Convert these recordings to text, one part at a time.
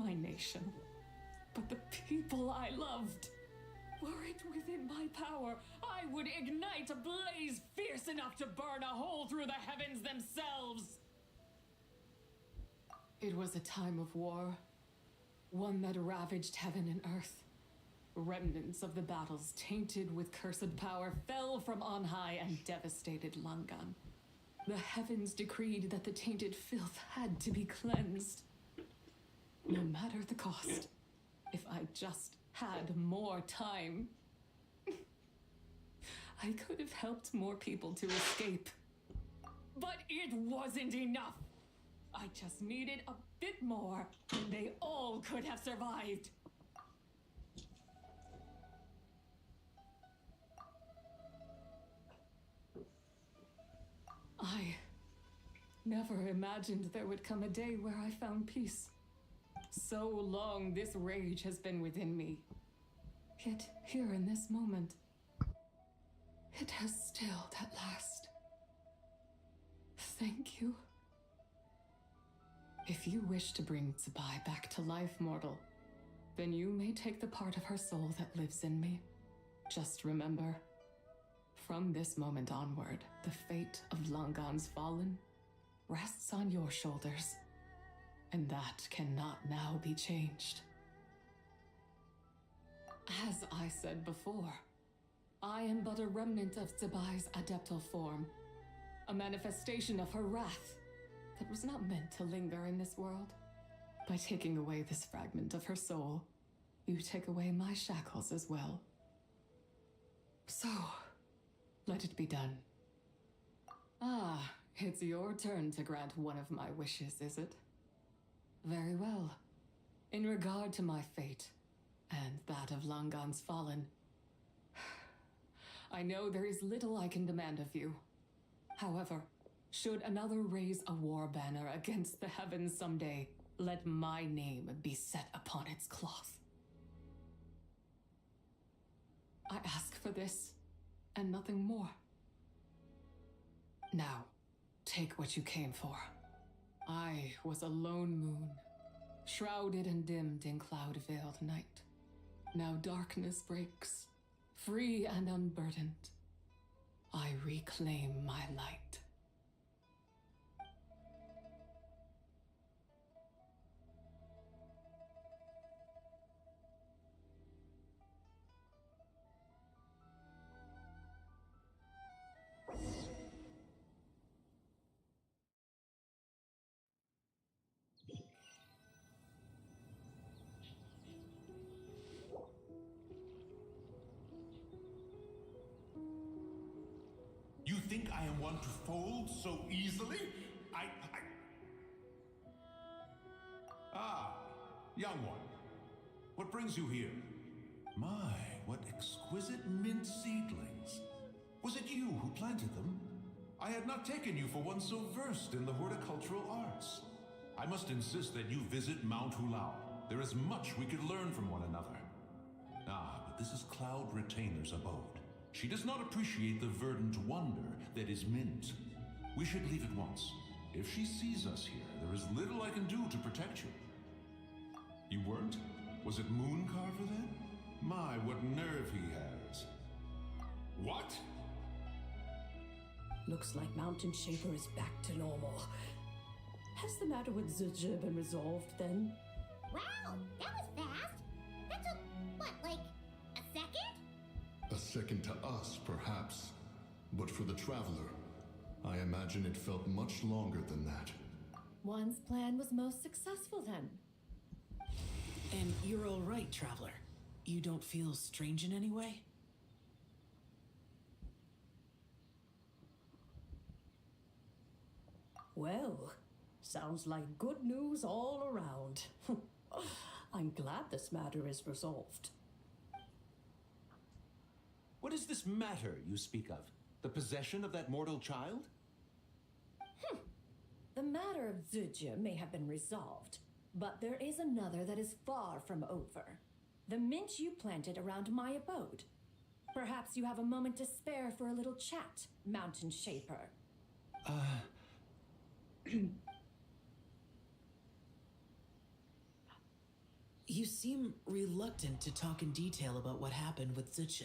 my nation, but the people I loved. Were it within my power, I would ignite a blaze fierce enough to burn a hole through the heavens themselves. It was a time of war, one that ravaged heaven and earth. Remnants of the battles tainted with cursed power fell from on high and devastated Langan. The heavens decreed that the tainted filth had to be cleansed. No matter the cost, if I just had more time, I could have helped more people to escape. But it wasn't enough. I just needed a bit more, and they all could have survived. I never imagined there would come a day where I found peace. So long this rage has been within me. Yet here in this moment, it has stilled at last. Thank you. If you wish to bring Tsubai back to life, mortal, then you may take the part of her soul that lives in me. Just remember, from this moment onward, the fate of Langan's fallen rests on your shoulders, and that cannot now be changed. As I said before, I am but a remnant of Tsubai's adeptal form, a manifestation of her wrath that was not meant to linger in this world. By taking away this fragment of her soul, you take away my shackles as well. So, let it be done. Ah, it's your turn to grant one of my wishes, is it? Very well. In regard to my fate, and that of Langan's fallen, I know there is little I can demand of you. However, should another raise a war banner against the heavens someday, let my name be set upon its cloth. I ask for this, and nothing more. Now, take what you came for. I was a lone moon, shrouded and dimmed in cloud-veiled night. Now darkness breaks, free and unburdened. I reclaim my light. You think I am one to fold so easily? Ah, young one. What brings you here? My, what exquisite mint seedlings. Was it you who planted them? I had not taken you for one so versed in the horticultural arts. I must insist that you visit Mount Hulao. There is much we could learn from one another. Ah, but this is Cloud Retainer's abode. She does not appreciate the verdant wonder that is mint. We should leave at once. If she sees us here, there is little I can do to protect you. You weren't? Was it Mooncarver then? My, what nerve he has. What? Looks like Mountain Shaper is back to normal. Has the matter with Zizha been resolved then? Wow, that was fast. That took, what, like a second? A second to us, perhaps. But for the Traveler, I imagine it felt much longer than that. One's plan was most successful then. And you're all right, Traveler. You don't feel strange in any way? Well, sounds like good news all around. I'm glad this matter is resolved. What is this matter you speak of? The possession of that mortal child? The matter of Zizha may have been resolved, but there is another that is far from over. The mint you planted around my abode. Perhaps you have a moment to spare for a little chat, Mountain Shaper. You seem reluctant to talk in detail about what happened with Zucha.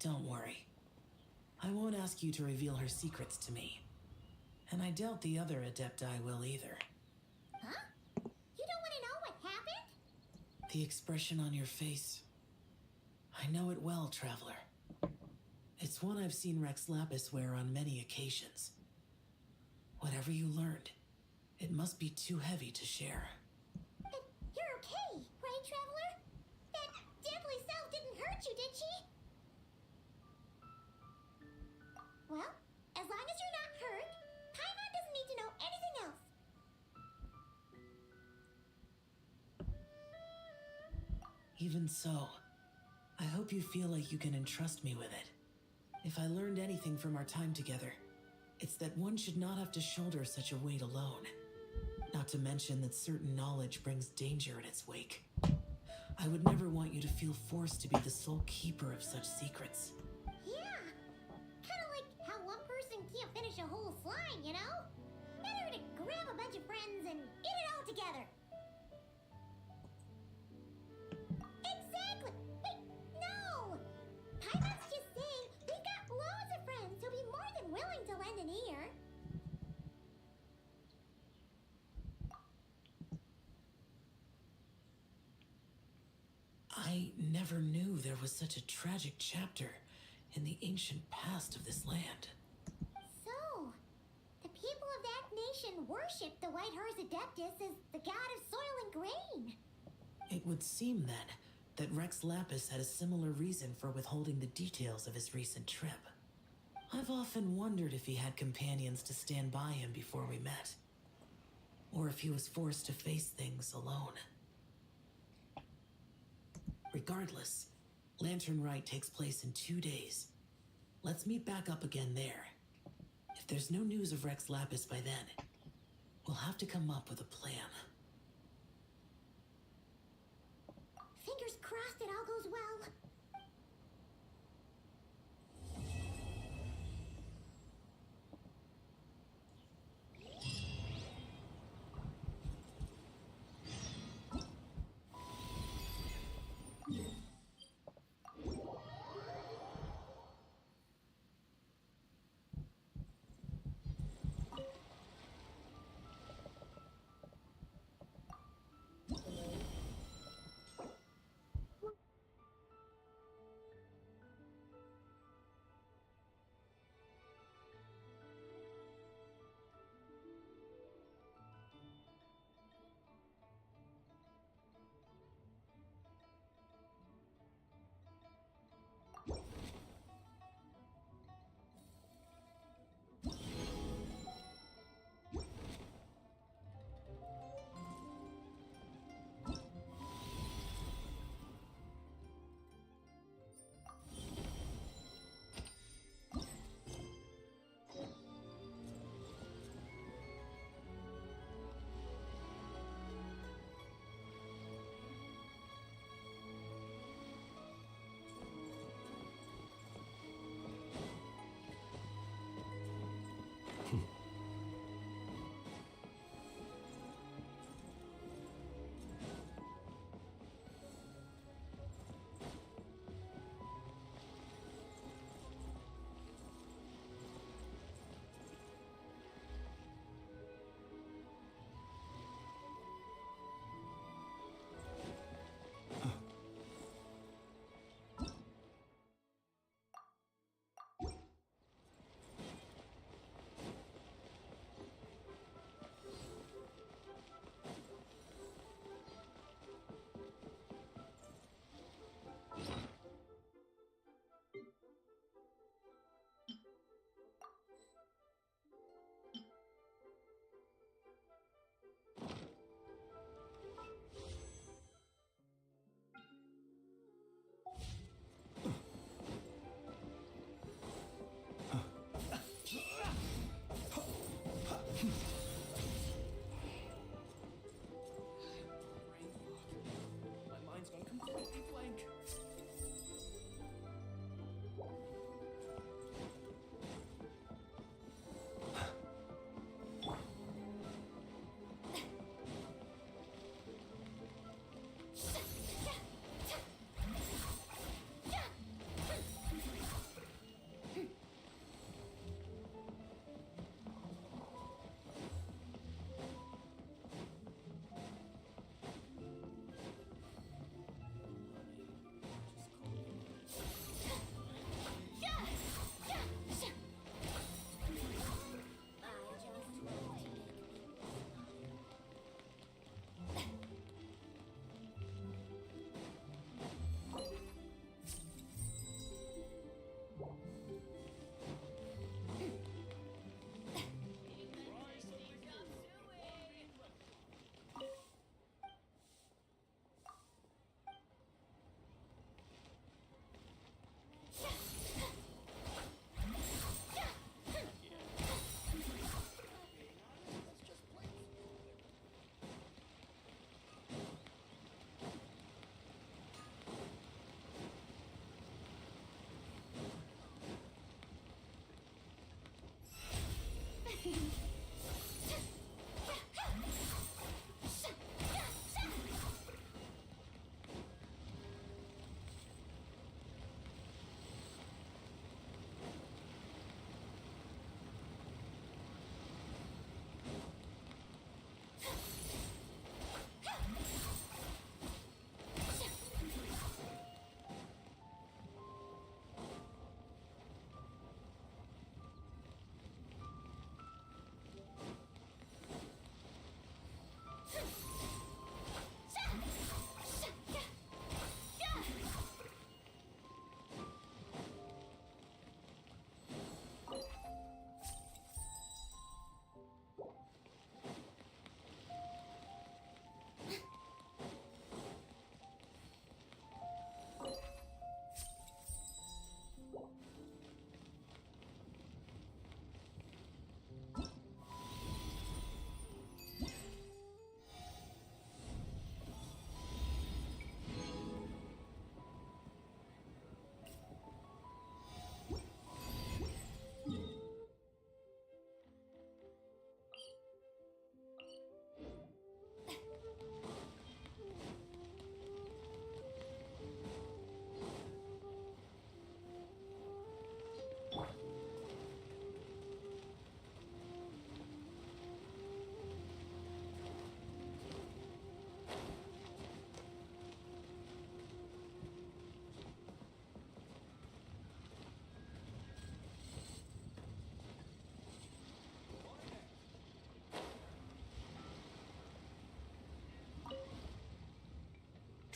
Don't worry. I won't ask you to reveal her secrets to me. And I doubt the other Adepti will either. Huh? You don't want to know what happened? The expression on your face. I know it well, Traveler. It's one I've seen Rex Lapis wear on many occasions. Whatever you learned, it must be too heavy to share. But you're okay, right, Traveler? That deadly self didn't hurt you, did she? Well, as long as you're not hurt, Paimon doesn't need to know anything else. Even so, I hope you feel like you can entrust me with it. If I learned anything from our time together, it's that one should not have to shoulder such a weight alone. Not to mention that certain knowledge brings danger in its wake. I would never want you to feel forced to be the sole keeper of such secrets. Yeah, kind of like how one person can't finish a whole slime, you know? Better to grab a bunch of friends and eat it all together. Exactly! Wait, no! Paimon's just saying we've got loads of friends who'll be more than willing to lend an ear. I never knew there was such a tragic chapter in the ancient past of this land. So, the people of that nation worship the White Horse Adeptus as the god of soil and grain. It would seem then that Rex Lapis had a similar reason for withholding the details of his recent trip. I've often wondered if he had companions to stand by him before we met, or if he was forced to face things alone. Regardless, Lantern Rite takes place in 2 days. Let's meet back up again there. If there's no news of Rex Lapis by then, we'll have to come up with a plan. Fingers crossed it all goes well.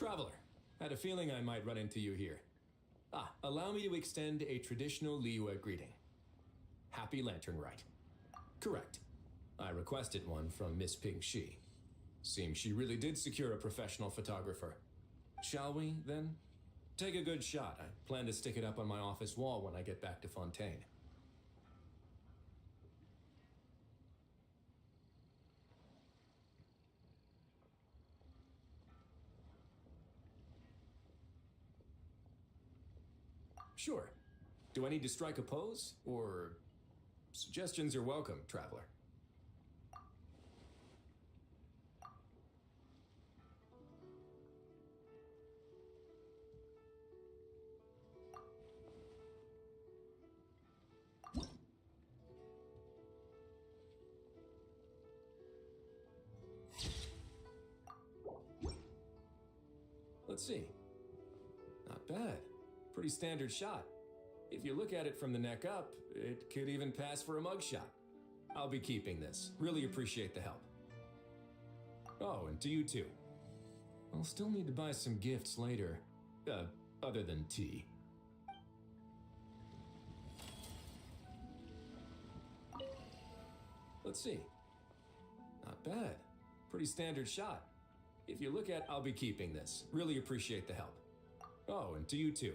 Traveler, had a feeling I might run into you here. Allow me to extend a traditional Liyue greeting. Happy Lantern Rite. Correct. I requested one from Miss Ping Shi. Seems she really did secure a professional photographer. Shall we, then? Take a good shot. I plan to stick it up on my office wall when I get back to Fontaine. Sure. Do I need to strike a pose? Or suggestions are welcome, Traveler. Let's see. Not bad. Pretty standard shot. If you look at it from the neck up, it could even pass for a mugshot. I'll be keeping this. Really appreciate the help. Oh, and to you too. I'll still need to buy some gifts later. Other than tea. Let's see. Not bad. Pretty standard shot. If you look at, I'll be keeping this. Really appreciate the help. Oh, and to you too.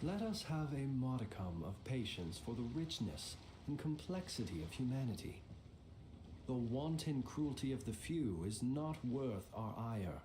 Let us have a modicum of patience for the richness and complexity of humanity. The wanton cruelty of the few is not worth our ire.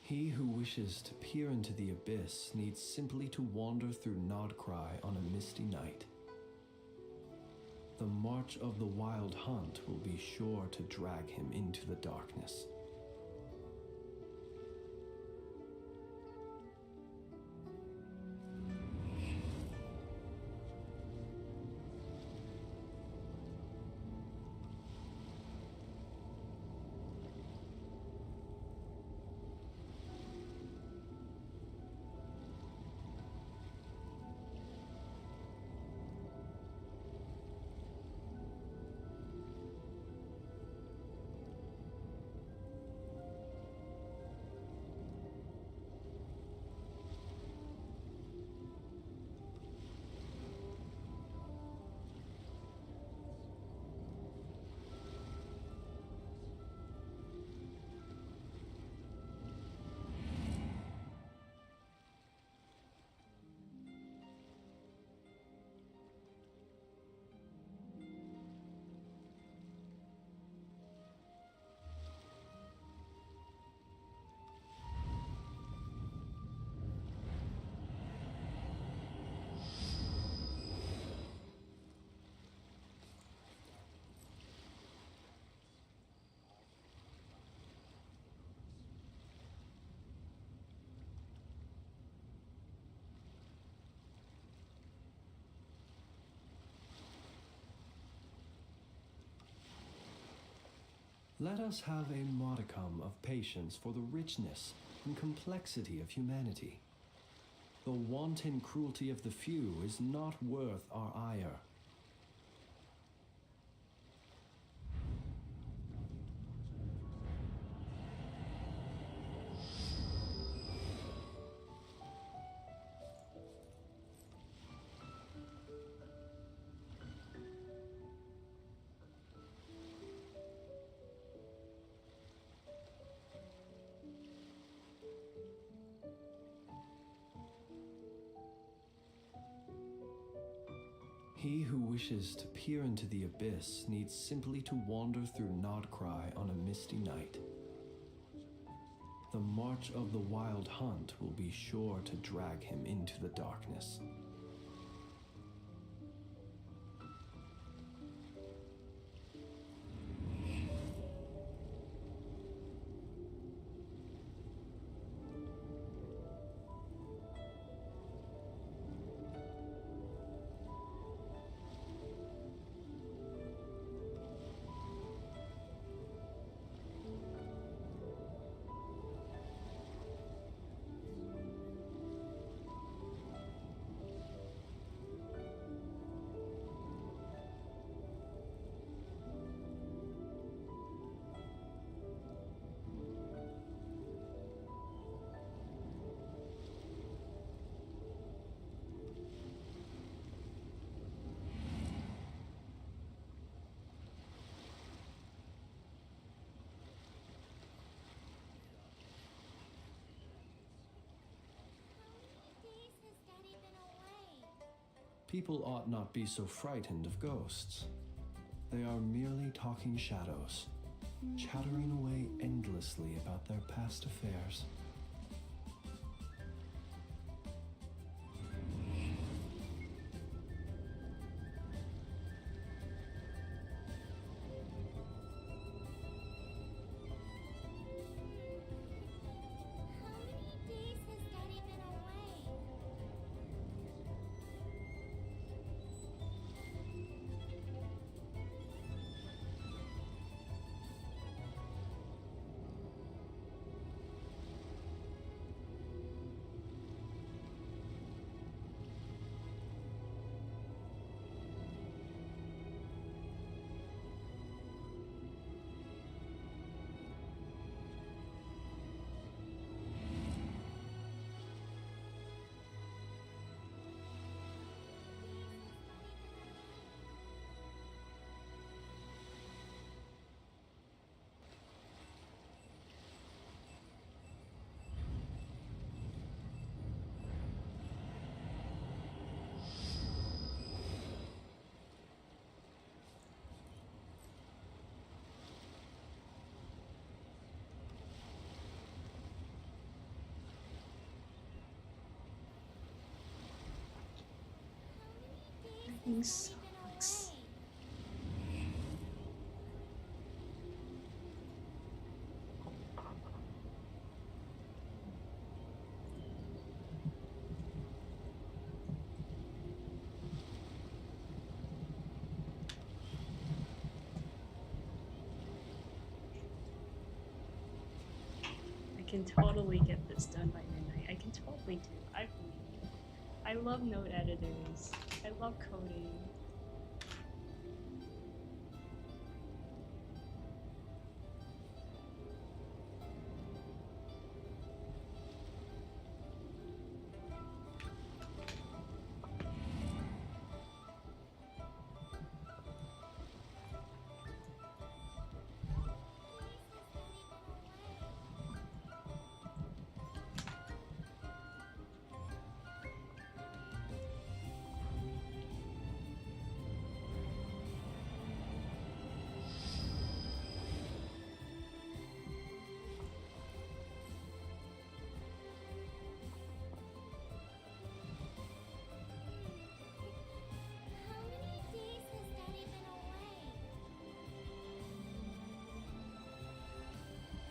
He who wishes to peer into the abyss needs simply to wander through Nodcry on a misty night. The march of the wild hunt will be sure to drag him into the darkness. Let us have a modicum of patience for the richness and complexity of humanity. The wanton cruelty of the few is not worth our ire. He who wishes to peer into the abyss needs simply to wander through Nodcry on a misty night. The march of the wild hunt will be sure to drag him into the darkness. Days has Daddy been away? People ought not be so frightened of ghosts. They are merely talking shadows, chattering away endlessly about their past affairs. How many days has Daddy been away? fucking sucks. I can totally get this done by midnight. I can totally do. I believe. I love node editors. I love coding. How many days has Daddy been away?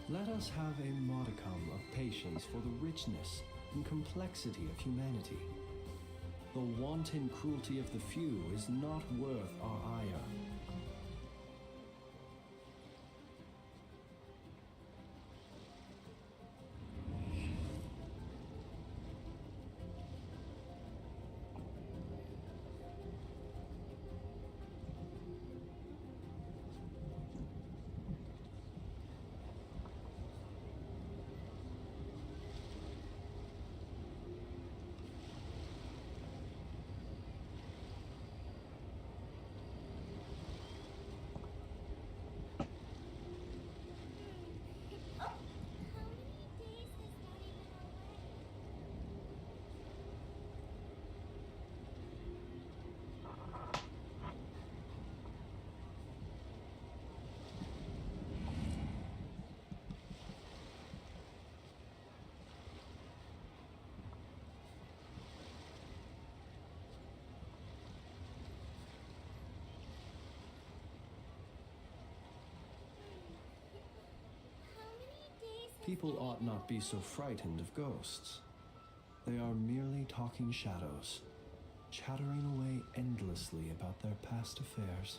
Let us have a modicum of patience for the richness and complexity of humanity. The wanton cruelty of the few is not worth our ire. How many days has Daddy been away? How many days has People ought not be so frightened of ghosts. They are merely talking shadows, chattering away endlessly about their past affairs.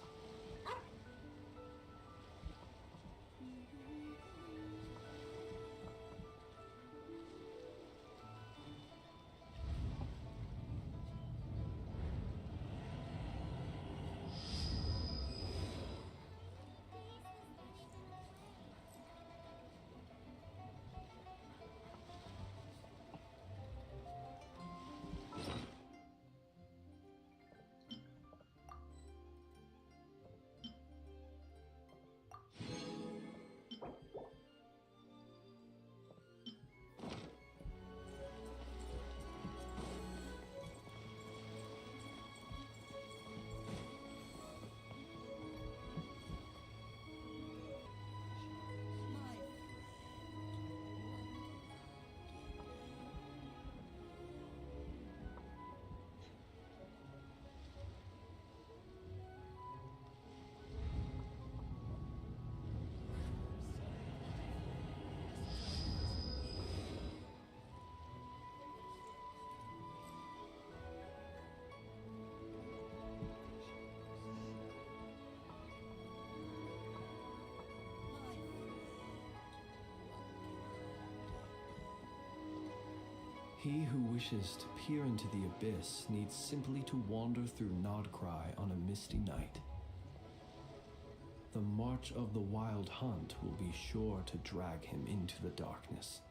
He who wishes to peer into the abyss needs simply to wander through Nodcry on a misty night. The march of the wild hunt will be sure to drag him into the darkness.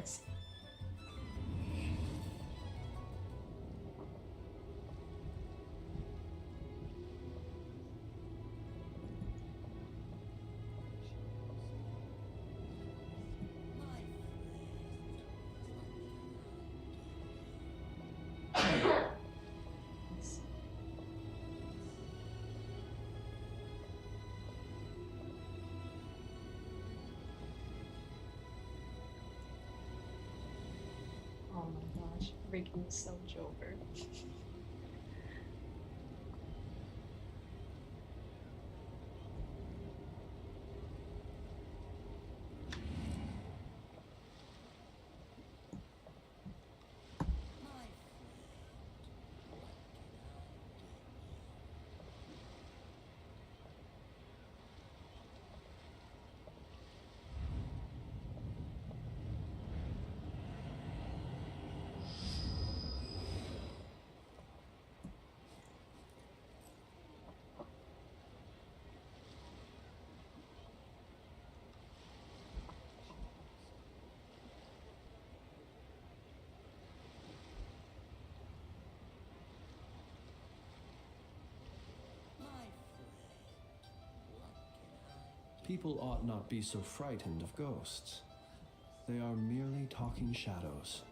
Yes. Oh my gosh, Ricky is so Joker. People ought not be so frightened of ghosts. They are merely talking shadows,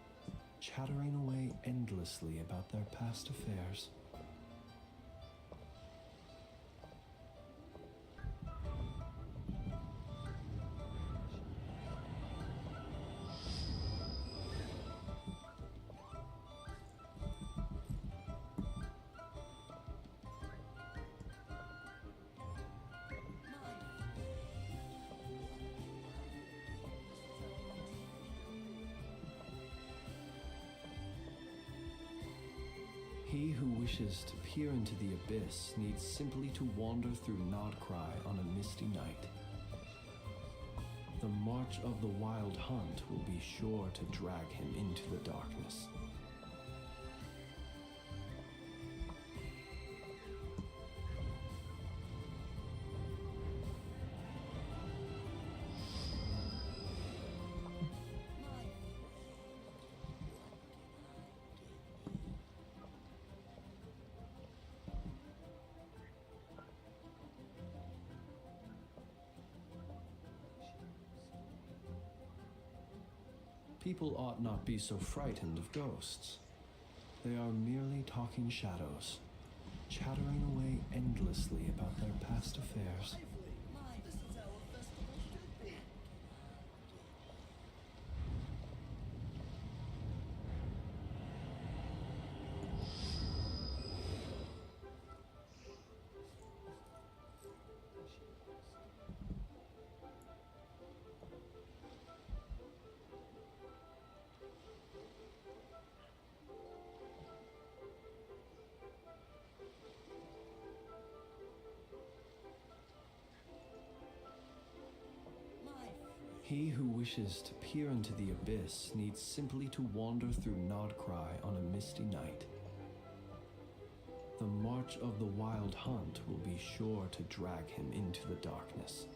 chattering away endlessly about their past affairs. He who wishes to peer into the abyss needs simply to wander through Nodcry on a misty night. The march of the wild hunt will be sure to drag him into the darkness. People ought not be so frightened of ghosts. They are merely talking shadows, chattering away endlessly about their past affairs. He who wishes to peer into the abyss needs simply to wander through Nodcry on a misty night. The march of the wild hunt will be sure to drag him into the darkness.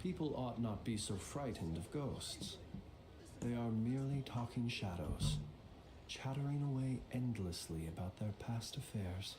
People ought not be so frightened of ghosts. They are merely talking shadows, chattering away endlessly about their past affairs.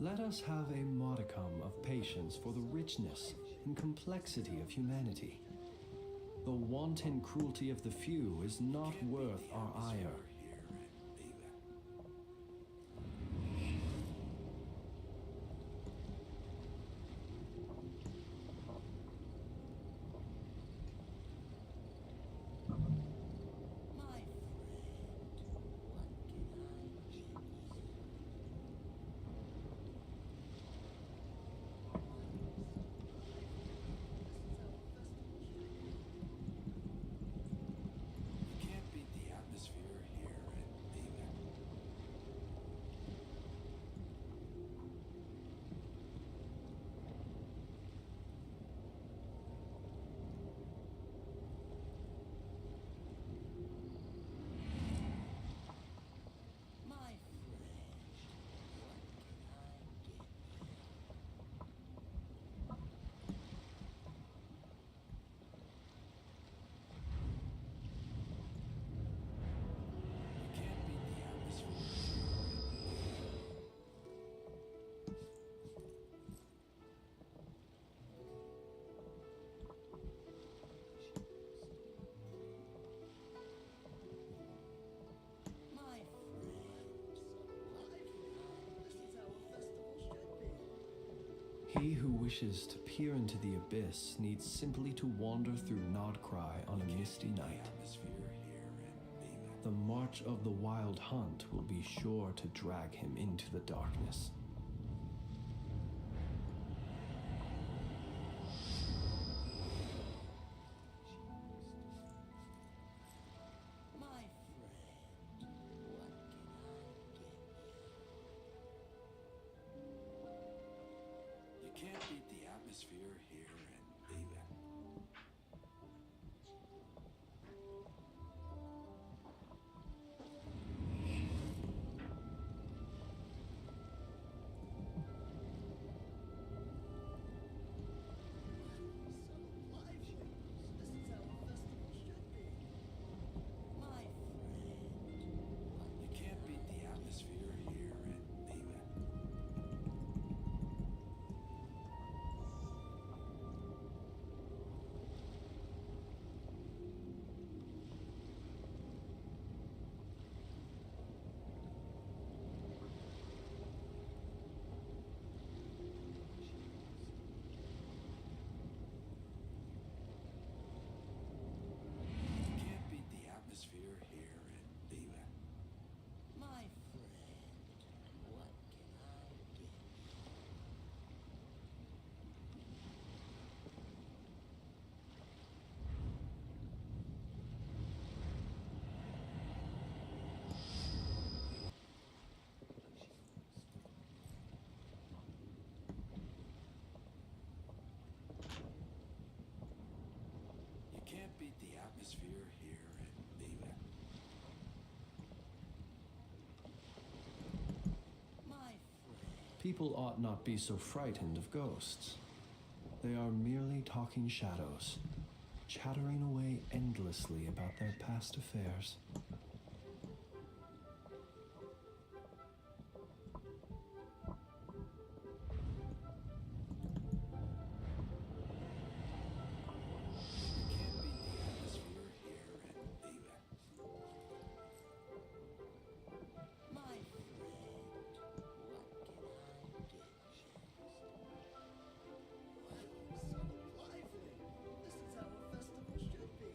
Let us have a modicum of patience for the richness and complexity of humanity. The wanton cruelty of the few is not worth our ire. He who wishes to peer into the abyss needs simply to wander through Nodcry on a misty night. The march of the wild hunt will be sure to drag him into the darkness. Can't beat the atmosphere here in Leland. You can't beat the atmosphere here in Leland. Can't beat the atmosphere here in Leland. My friend, what can I get? You can't beat the atmosphere here in Leland. My friend. People ought not be so frightened of ghosts. They are merely talking shadows, chattering away endlessly about their past affairs. You can't beat the atmosphere here in Leland. My friend, what can I get? So lively. This is how a festival should be.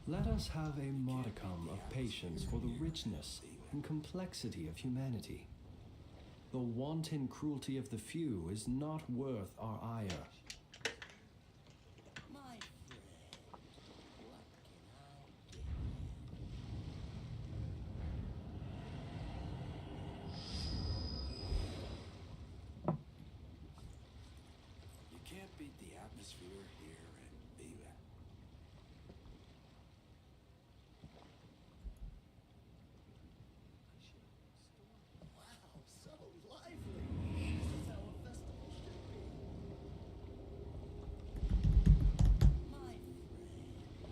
Let us have a modicum of patience for the richness and complexity of humanity. The wanton cruelty of the few is not worth our ire. My friend, what can I get? You can't beat the atmosphere here and leave it. Wow, so lively! This is how a festival should be. My friend, what can I get?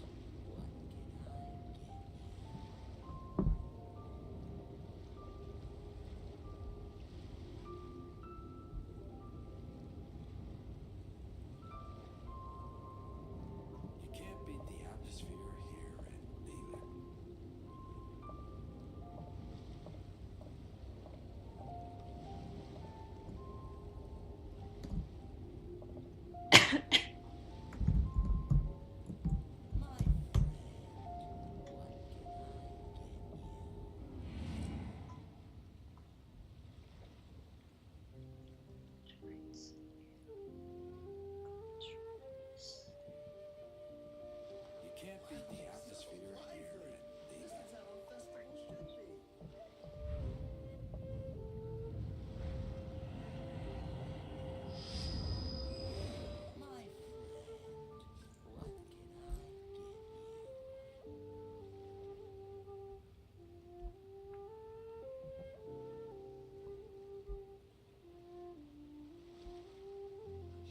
You can't beat the atmosphere here and leave it. My friend, what can I get you? You can't beat the atmosphere here and leave This it. is how a festival should be. My friend, what can I get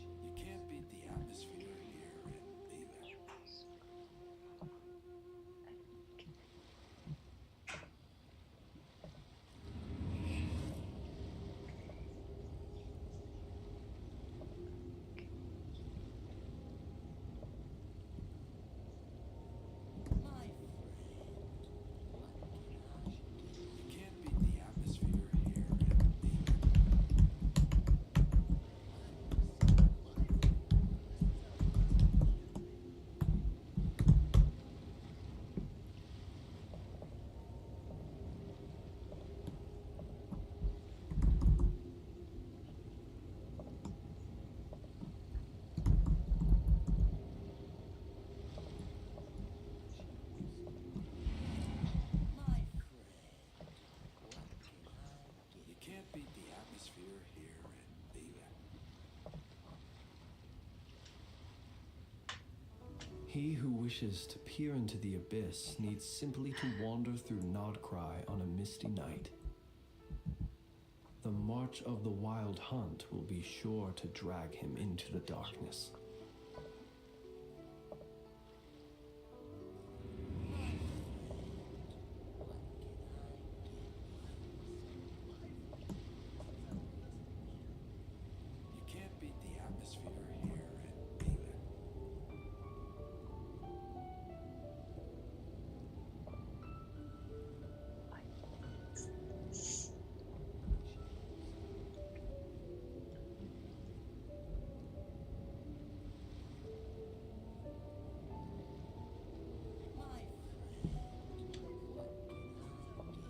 you? You can't beat the atmosphere here and leave it. My friend, what can I get? You can't beat the atmosphere here and leave it. My friend, what can I get? You can't beat the atmosphere here and leave it. He who wishes to peer into the abyss needs simply to wander through Nodcry on a misty night. The march of the wild hunt will be sure to drag him into the darkness. You can't beat the atmosphere here and leave it. My friend, what can I get you?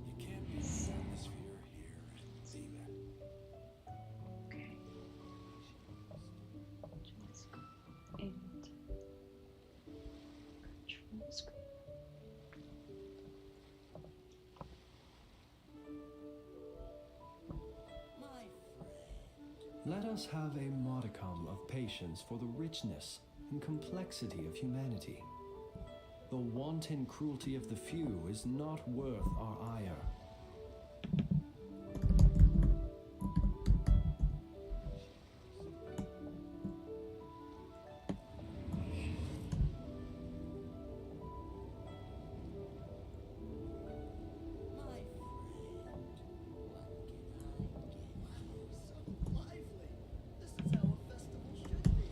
You can't beat the atmosphere here and leave it. Okay. And control screen. My friend, Let us have a modicum of patience for the richness and complexity of humanity. The wanton cruelty of the few is not worth our ire. my friend, what can I get? Wow, so lively! This is how a festival should be.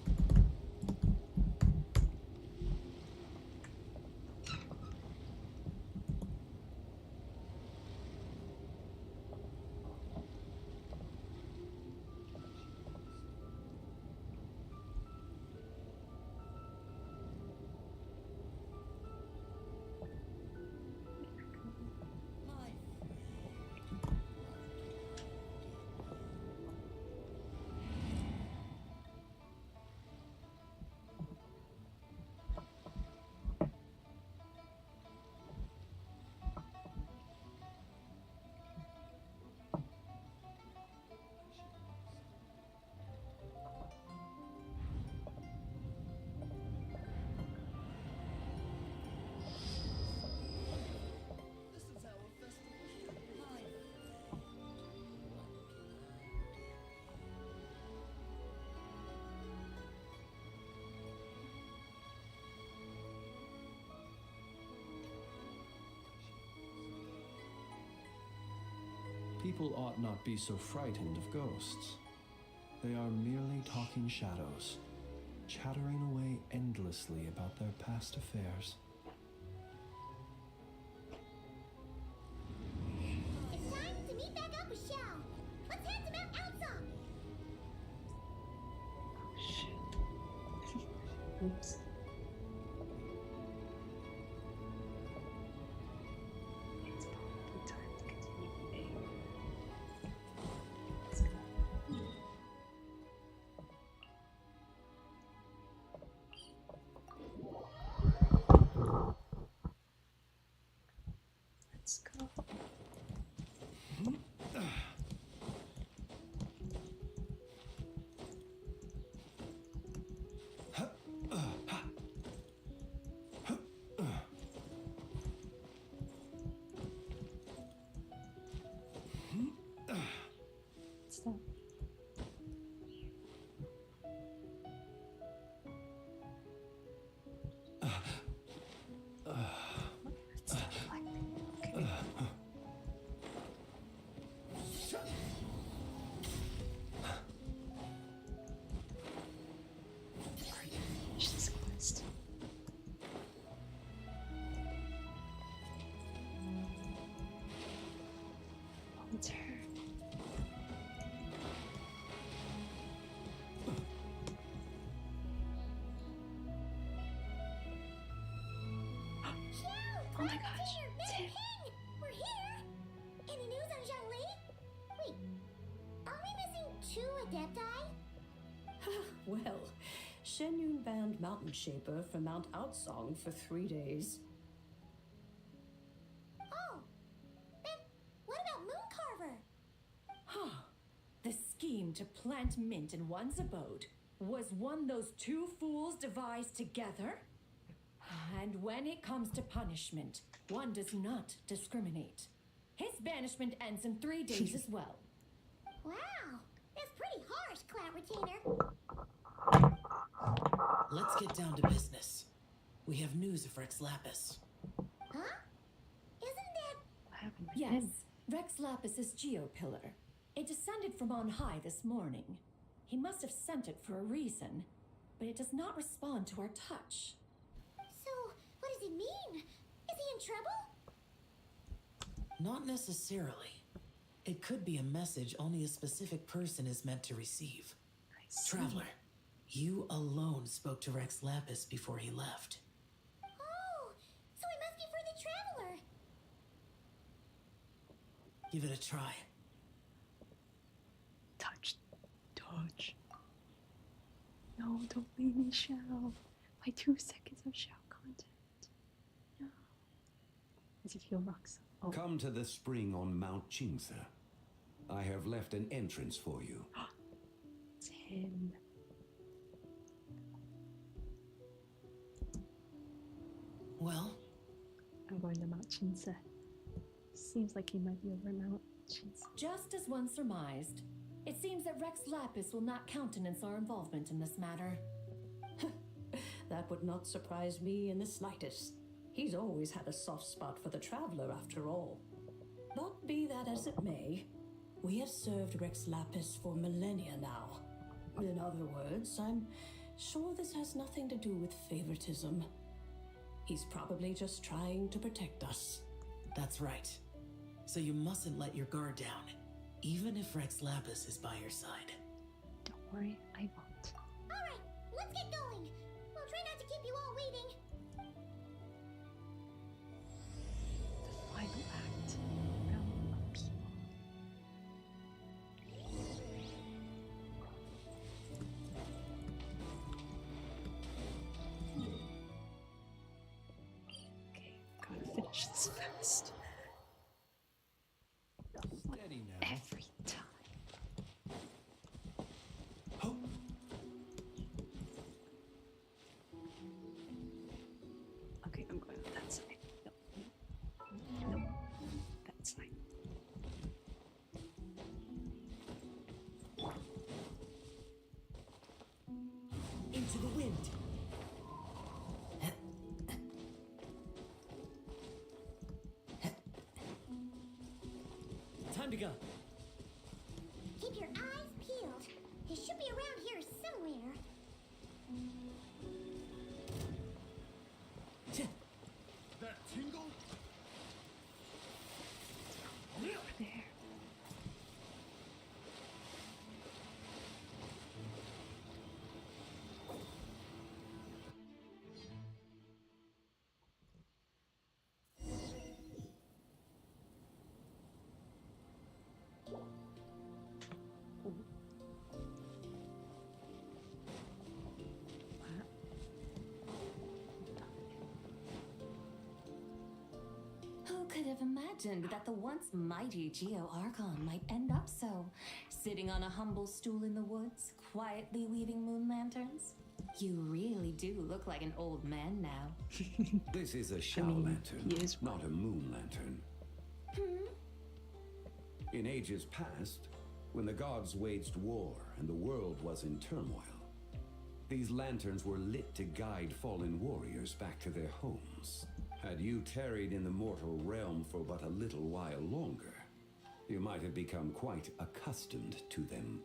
People ought not be so frightened of ghosts. They are merely talking shadows, chattering away endlessly about their past affairs. It's time to meet back up with Xiao. Let's head to Mount Outsong. Shit. Oops. It's probably time to continue eating. Let's go. Let's go. Stop. It's not reflecting. Okay. Already finished this quest. Oh, it's her. Xiao! Oh my gosh, Dinner, it's Mr. him. King! We're here! Any news on Zhongli? Wait, are we missing 2 adepti? Well, Shen Yun banned Mountain Shaper from Mount Outsong for 3 days. Oh, then what about Mooncarver? The scheme to plant mint in one's abode was one those two fools devised together? And when it comes to punishment, one does not discriminate. His banishment ends in 3 days as well. Wow, that's pretty harsh, Cloud Retainer. Let's get down to business. We have news of Rex Lapis. Huh? Isn't that... What happened with Yes, him? Rex Lapis's geopillar. It descended from on high this morning. He must have sent it for a reason, but it does not respond to our touch. So, what does it mean? Is he in trouble? Not necessarily. It could be a message only a specific person is meant to receive. I see. Traveler, you alone spoke to Rex Lapis before he left. Oh, so it must be for the Traveler. Give it a try. Touch. Touch. No, don't leave me, Xiao. My 2 seconds of Xiao content. No. As if you're Roxa. Oh, Come to the spring on Mount Qingse. I have left an entrance for you. it's him. Well, I'm going to Mount Qingse. Seems like he might be over Mount Qingse. Just as one surmised, it seems that Rex Lapis will not countenance our involvement in this matter. That would not surprise me in the slightest. He's always had a soft spot for the Traveler, after all. But be that as it may, we have served Rex Lapis for millennia now. In other words, I'm sure this has nothing to do with favoritism. He's probably just trying to protect us. that's right. So you mustn't let your guard down, even if Rex Lapis is by your side. Don't worry, I won't. Alright, let's get going. We'll try not to keep you all waiting. The final act. Realm of People. Okay, gotta finish this fast. Steady now. Every time. Okay, I'm going on that side. No. No. That side. Into the wind. Time to go. could have imagined that the once mighty Geo Archon might end up so, sitting on a humble stool in the woods, quietly weaving moon lanterns? You really do look like an old man now. This is a shower lantern, not a moon lantern. In ages past, when the gods waged war and the world was in turmoil, these lanterns were lit to guide fallen warriors back to their homes. Had you tarried in the mortal realm for but a little while longer, you might have become quite accustomed to them.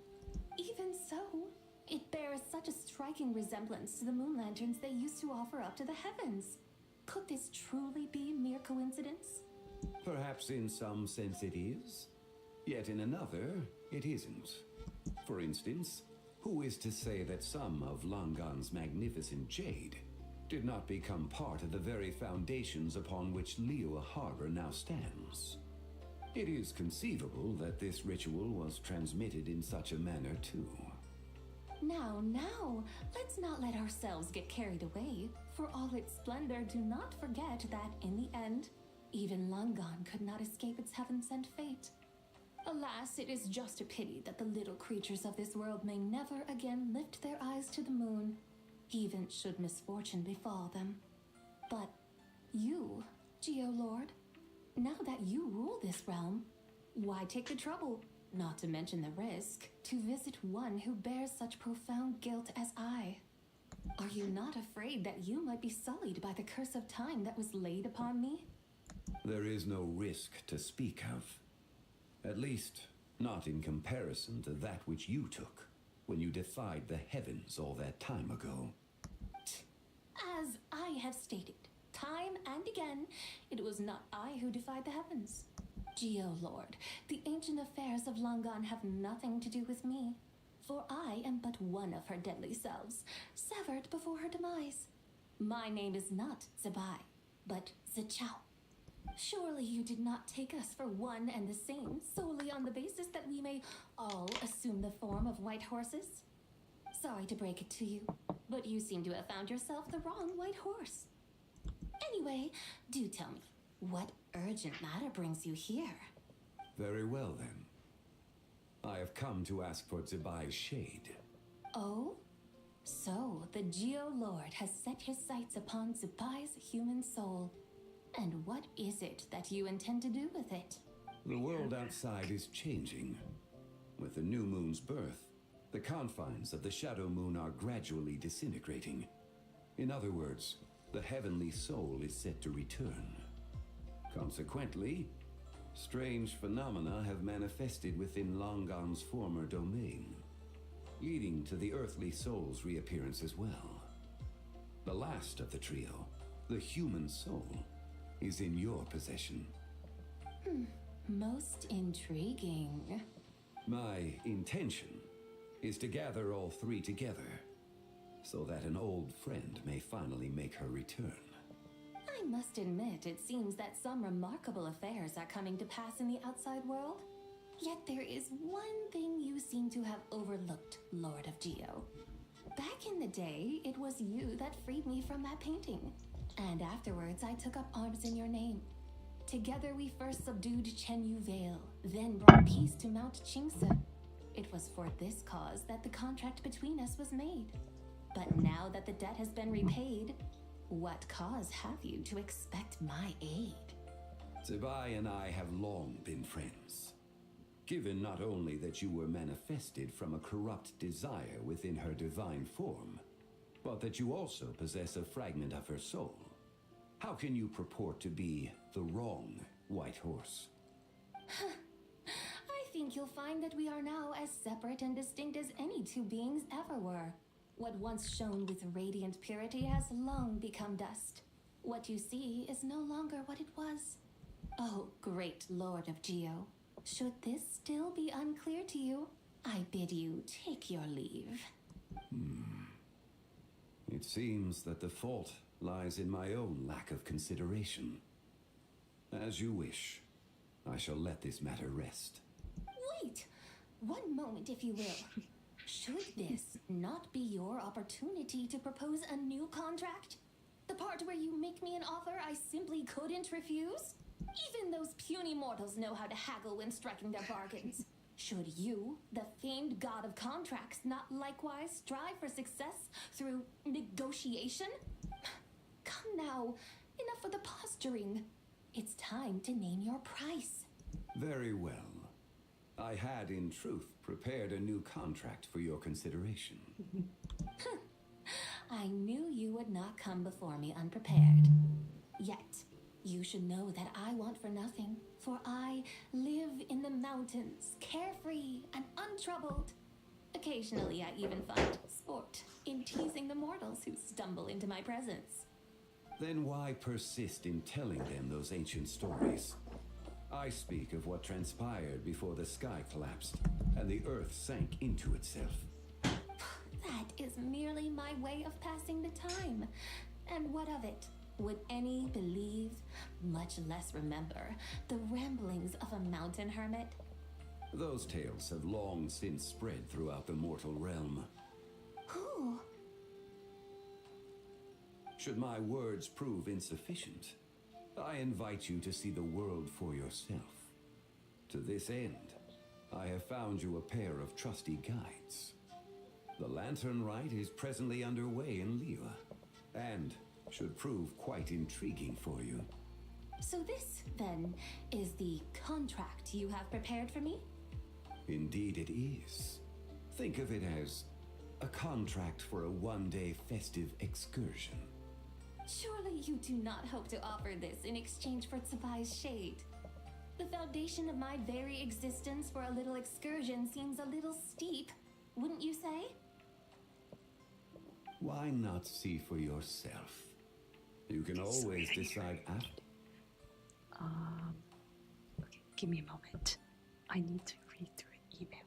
Even so, it bears such a striking resemblance to the moon lanterns they used to offer up to the heavens. Could this truly be mere coincidence? Perhaps in some sense it is, yet in another, it isn't. For instance, who is to say that some of Langan's magnificent jade did not become part of the very foundations upon which Liyue Harbor now stands? It is conceivable that this ritual was transmitted in such a manner too. Now, let's not let ourselves get carried away. For all its splendor, do not forget that, in the end, even Langan could not escape its heaven-sent fate. Alas, it is just a pity that the little creatures of this world may never again lift their eyes to the moon, even should misfortune befall them. But you, Geo-Lord, now that you rule this realm, why take the trouble, not to mention the risk, to visit one who bears such profound guilt as I? Are you not afraid that you might be sullied by the curse of time that was laid upon me? There is no risk to speak of. At least, not in comparison to that which you took when you defied the heavens all that time ago. As I have stated, time and again, it was not I who defied the heavens. Geo-Lord, the ancient affairs of Langan have nothing to do with me, for I am but one of her deadly selves, severed before her demise. My name is not Zebai, but Zichao. Surely you did not take us for one and the same solely on the basis that we may all assume the form of white horses? Sorry to break it to you, but you seem to have found yourself the wrong white horse. Anyway, do tell me, what urgent matter brings you here? Very well then. I have come to ask for Zebai's shade. Oh? So, the Geo-Lord has set his sights upon Zebai's human soul. And what is it that you intend to do with it? The world outside is changing. With the new moon's birth, the confines of the shadow moon are gradually disintegrating. In other words, the heavenly soul is set to return. Consequently, strange phenomena have manifested within Langan's former domain, leading to the earthly soul's reappearance as well. The last of the trio, the human soul, is in your possession. Most intriguing. My intention is to gather all three together, so that an old friend may finally make her return. I must admit, it seems that some remarkable affairs are coming to pass in the outside world. Yet there is one thing you seem to have overlooked, Lord of Geo. Back in the day, it was you that freed me from that painting. And afterwards, I took up arms in your name. Together, we first subdued Chenyu Vale, then brought peace to Mount Qingse. It was for this cause that the contract between us was made. But now that the debt has been repaid, what cause have you to expect my aid? Zebai and I have long been friends. Given not only that you were manifested from a corrupt desire within her divine form, but that you also possess a fragment of her soul, how can you purport to be the wrong white horse? I think you'll find that we are now as separate and distinct as any two beings ever were. What once shone with radiant purity has long become dust. What you see is no longer what it was. Oh, great Lord of Geo. Should this still be unclear to you, I bid you take your leave. It seems that the fault lies in my own lack of consideration. As you wish. I shall let this matter rest. Wait! One moment, if you will. Should this not be your opportunity to propose a new contract? The part where you make me an offer I simply couldn't refuse? Even those puny mortals know how to haggle when striking their bargains. Should you, the famed god of contracts, not likewise strive for success through negotiation? Come now, enough of the posturing. It's time to name your price. Very well. I had, in truth, prepared a new contract for your consideration. I knew you would not come before me unprepared. Yet, you should know that I want for nothing, for I live in the mountains, carefree and untroubled. Occasionally, I even find sport in teasing the mortals who stumble into my presence. Then why persist in telling them those ancient stories? I speak of what transpired before the sky collapsed and the earth sank into itself. That is merely my way of passing the time. And what of it? Would any believe, much less remember, the ramblings of a mountain hermit? Those tales have long since spread throughout the mortal realm. Who? Should my words prove insufficient, I invite you to see the world for yourself. To this end, I have found you a pair of trusty guides. The Lantern Rite is presently underway in Liyue, and should prove quite intriguing for you. So this, then, is the contract you have prepared for me? Indeed it is. Think of it as a contract for a one-day festive excursion. Surely you do not hope to offer this in exchange for Tsubai's shade. The foundation of my very existence for a little excursion seems a little steep, wouldn't you say? Why not see for yourself? You can always decide after. Okay, give me a moment. I need to read through an email.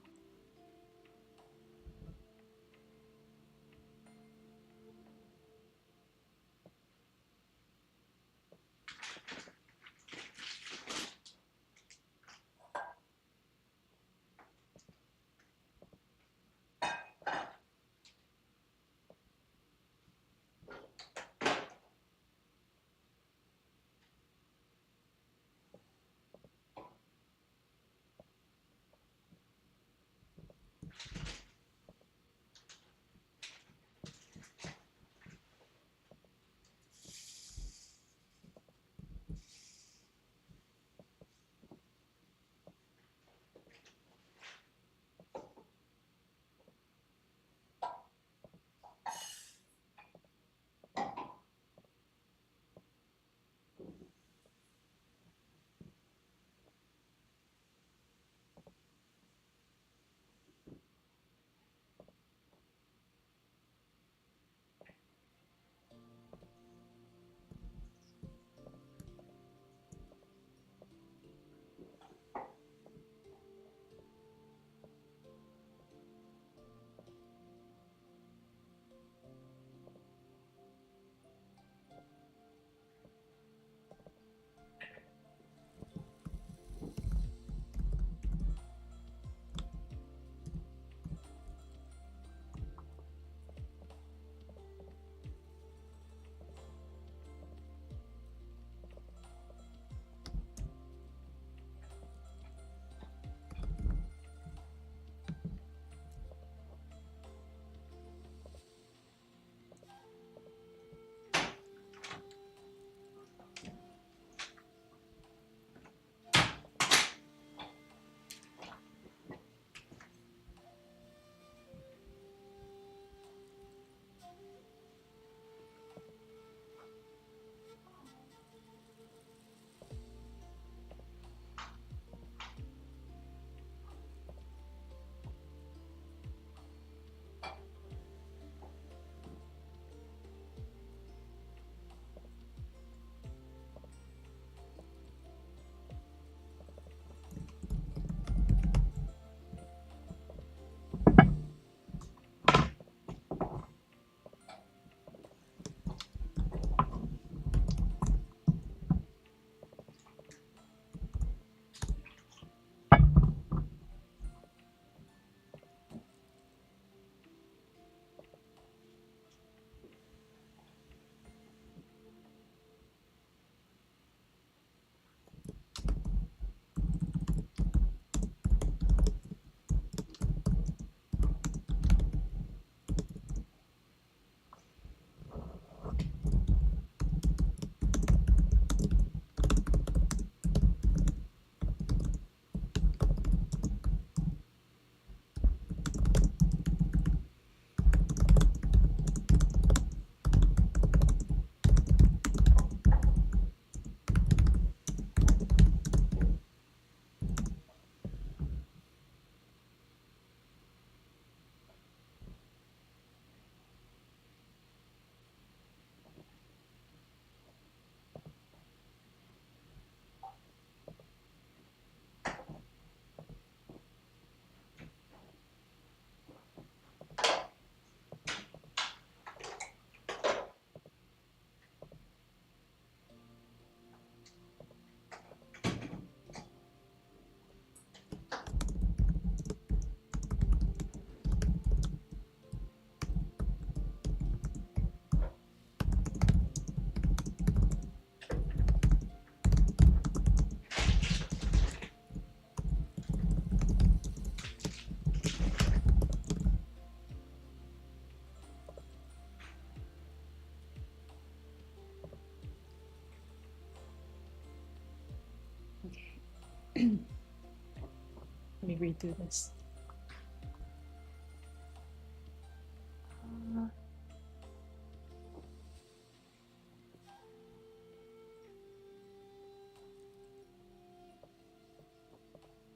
read through this.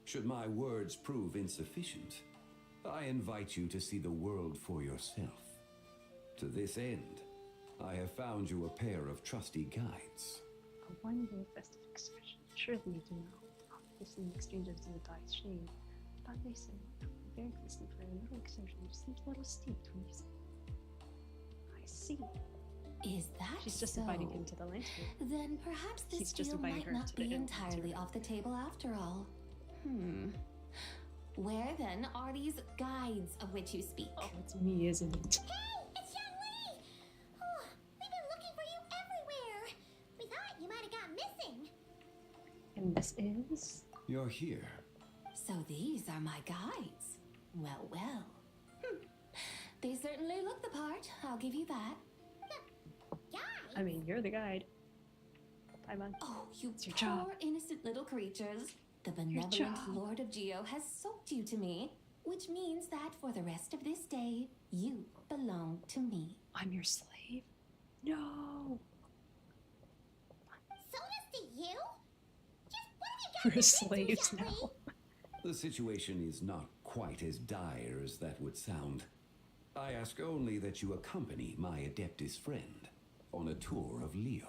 Should my words prove insufficient, I invite you to see the world for yourself. To this end, I have found you a pair of trusty guides. A one-day festive expression. Surely you do know. This in exchange of Zilidai's shade. But they say, very pleasant for a little exertion. Just seems a little steeped when you say. I see. Is that She's just so? inviting him to the lantern. Then perhaps this He's just deal inviting might her not to the be lantern. entirely off the table after all. Where then are these guides of which you speak? Oh, it's me, isn't it? Hey, it's Young Lee! Oh, we've been looking for you everywhere. We thought you might have gone missing. And this is... You're here. So these are my guides. Well, well. They certainly look the part, I'll give you that. I mean, you're the guide. Paimon. Oh, you It's your poor job. innocent little creatures. The benevolent job. Lord of Geo has sold you to me, which means that for the rest of this day, you belong to me. I'm your slave? No! Sold us to you? Just what have you We're got slaves now. The situation is not quite as dire as that would sound. I ask only that you accompany my Adeptus friend on a tour of Lea.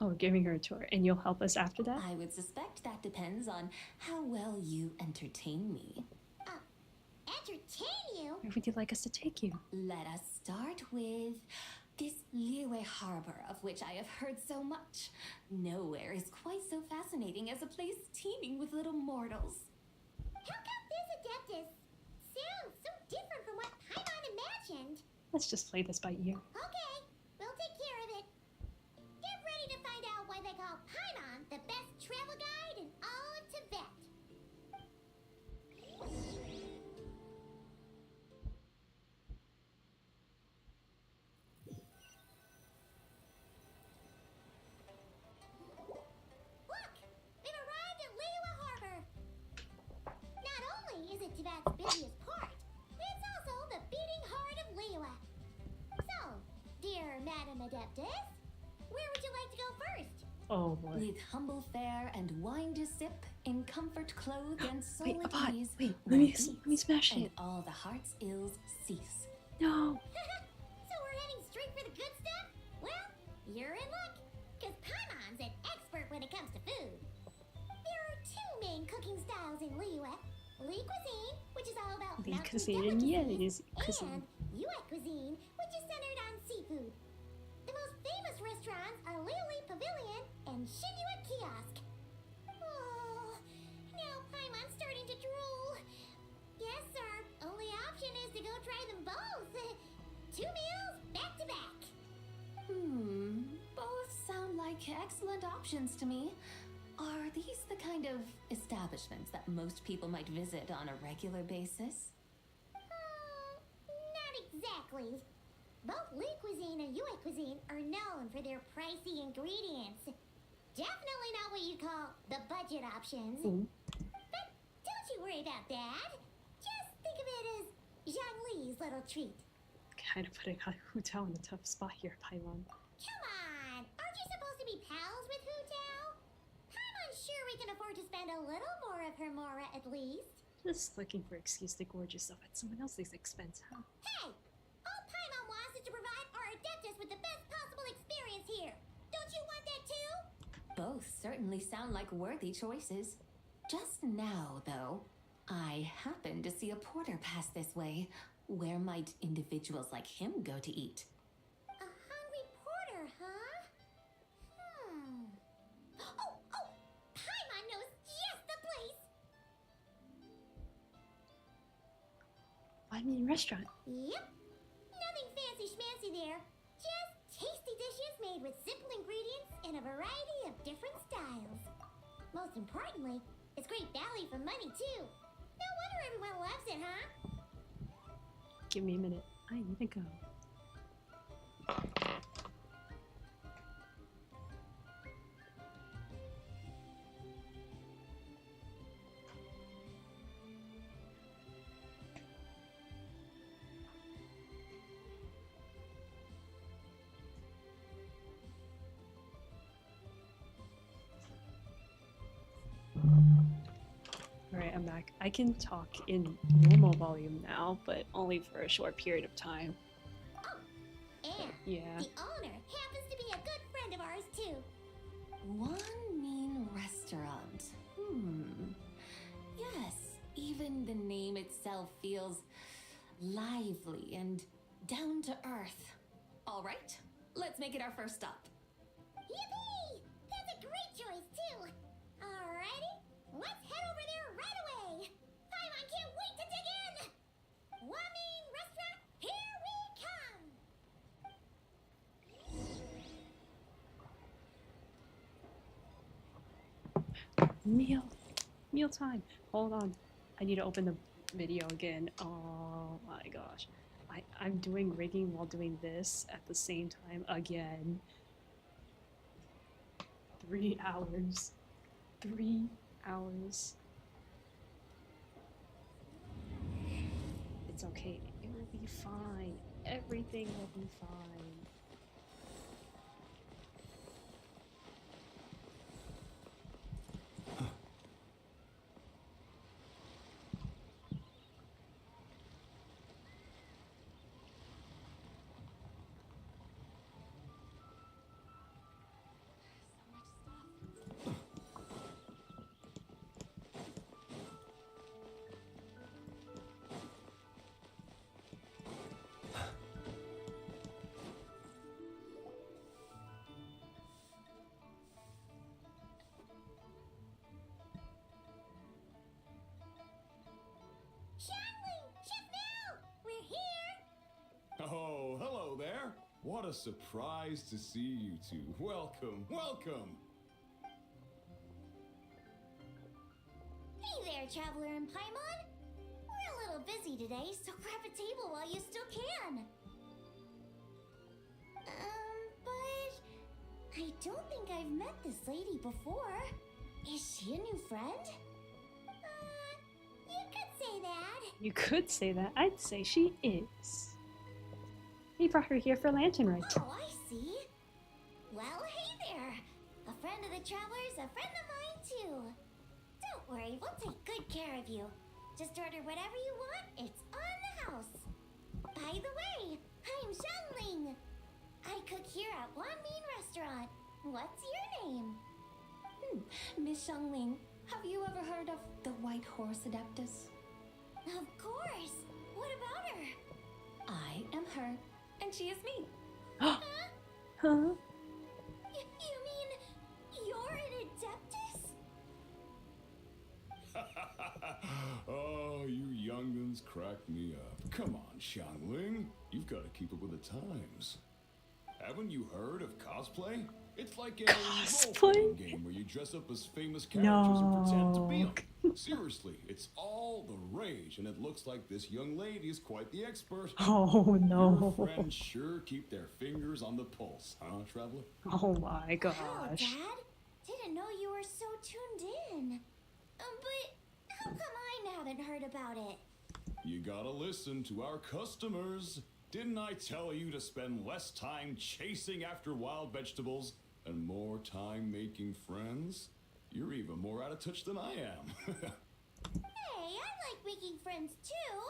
Oh, we're giving her a tour. And you'll help us after that? I would suspect that depends on how well you entertain me. Entertain you? Where would you like us to take you? Let us start with this Liyue harbor of which I have heard so much. Nowhere is quite so fascinating as a place teeming with little mortals. How come this Adeptus sounds so different from what Paimon imagined? Let's just play this by ear. Okay, we'll take care of it. Get ready to find out why they call Paimon the best travel guide in all of Tibet. Look! We've arrived at Liyue Harbor! Not only is it Tibet's busiest port, it's also the beating heart of Liyue. So, dear Madam Adeptus, where would you like to go first? Oh boy. With humble fare and wine to sip, in comfort clothed and soul Wait, at Abad, ease, wait, one let me eats, smash and it. all the heart's ills cease. No! So we're heading straight for the good stuff? Well, you're in luck, because Paimon's an expert when it comes to food. There are two main cooking styles in Liyue. Lee cuisine, which is all about Lee mountain cuisine, and yeah, it delicacies, is cuisine. and Yue cuisine, which is centered on seafood. The most famous restaurants are Liyue Pavilion and Shinyue Kiosk. Oh, now Paimon's starting to drool. Yes, sir. Only option is to go try them both. 2 meals back to back. Both sound like excellent options to me. Are these the kind of establishments that most people might visit on a regular basis? Not exactly. Both Lee cuisine and Yue cuisine are known for their pricey ingredients. Definitely not what you call the budget options. But don't you worry about that. Just think of it as Zhang Li's little treat. Kind of putting Hu Tao in a tough spot here, Paimon. Come on! Aren't you supposed to be pals with Hu Tao? I'm sure we can afford to spend a little more of her mora at least. Just looking for excuse to gorge yourself at someone else's expense, huh? Hey! All Paimon wants is to provide our Adeptus with the best possible experience here. Don't you want that too? Both certainly sound like worthy choices. Just now, though, I happened to see a porter pass this way. Where might individuals like him go to eat? A hungry porter, huh? Oh! Paimon knows just the place! I mean, restaurant. Yep. Nothing fancy schmancy there. Just tasty dishes made with simple ingredients in a variety of different styles. Most importantly, it's great value for money, too. No wonder everyone loves it, huh? Give me a minute. I need to go. I'm back. I can talk in normal volume now, but only for a short period of time. Oh, and Yeah. the owner happens to be a good friend of ours too. One mean restaurant. Yes, even the name itself feels lively and down to earth. All right, let's make it our first stop. Yippee! That's a great choice too. Alrighty, let's head over there right away. Paimon can't wait to dig in. Wamin Restaurant, here we come. Meal time. Hold on. I need to open the video again. Oh my gosh. I'm doing rigging while doing this at the same time again. 3 hours. 3 hours. It's okay. It will be fine. Everything will be fine. Shanling, Chef Mel, we're here. Oh, hello there. What a surprise to see you two. Welcome, welcome. Hey there, Traveler and Paimon. We're a little busy today, so grab a table while you still can. But I don't think I've met this lady before. Is she a new friend? You could say that. You could say that. I'd say she is. He brought her here for Lantern Rite. Oh, I see. Well, hey there. A friend of the Traveler's a friend of mine, too. Don't worry, we'll take good care of you. Just order whatever you want, it's on the house. By the way, I'm Shanling. I cook here at Wanmin Restaurant. What's your name? Miss Shangling, have you ever heard of the White Horse Adeptus? Of course. What about her? I am her, and she is me. Huh? You mean you're an Adeptus? Oh, you young'uns crack me up. Come on, Xiangling. You've got to keep up with the times. Haven't you heard of cosplay? It's like a role-playing game where you dress up as famous characters and pretend to be them. Seriously, it's all the rage, and it looks like this young lady is quite the expert. Oh no. Your friends sure keep their fingers on the pulse, huh, Traveler? Oh my Wow, gosh. Dad. Didn't know you were so tuned in. But how come I haven't heard about it? You gotta listen to our customers. Didn't I tell you to spend less time chasing after wild vegetables and more time making friends? You're even more out of touch than I am. Hey, I like making friends too.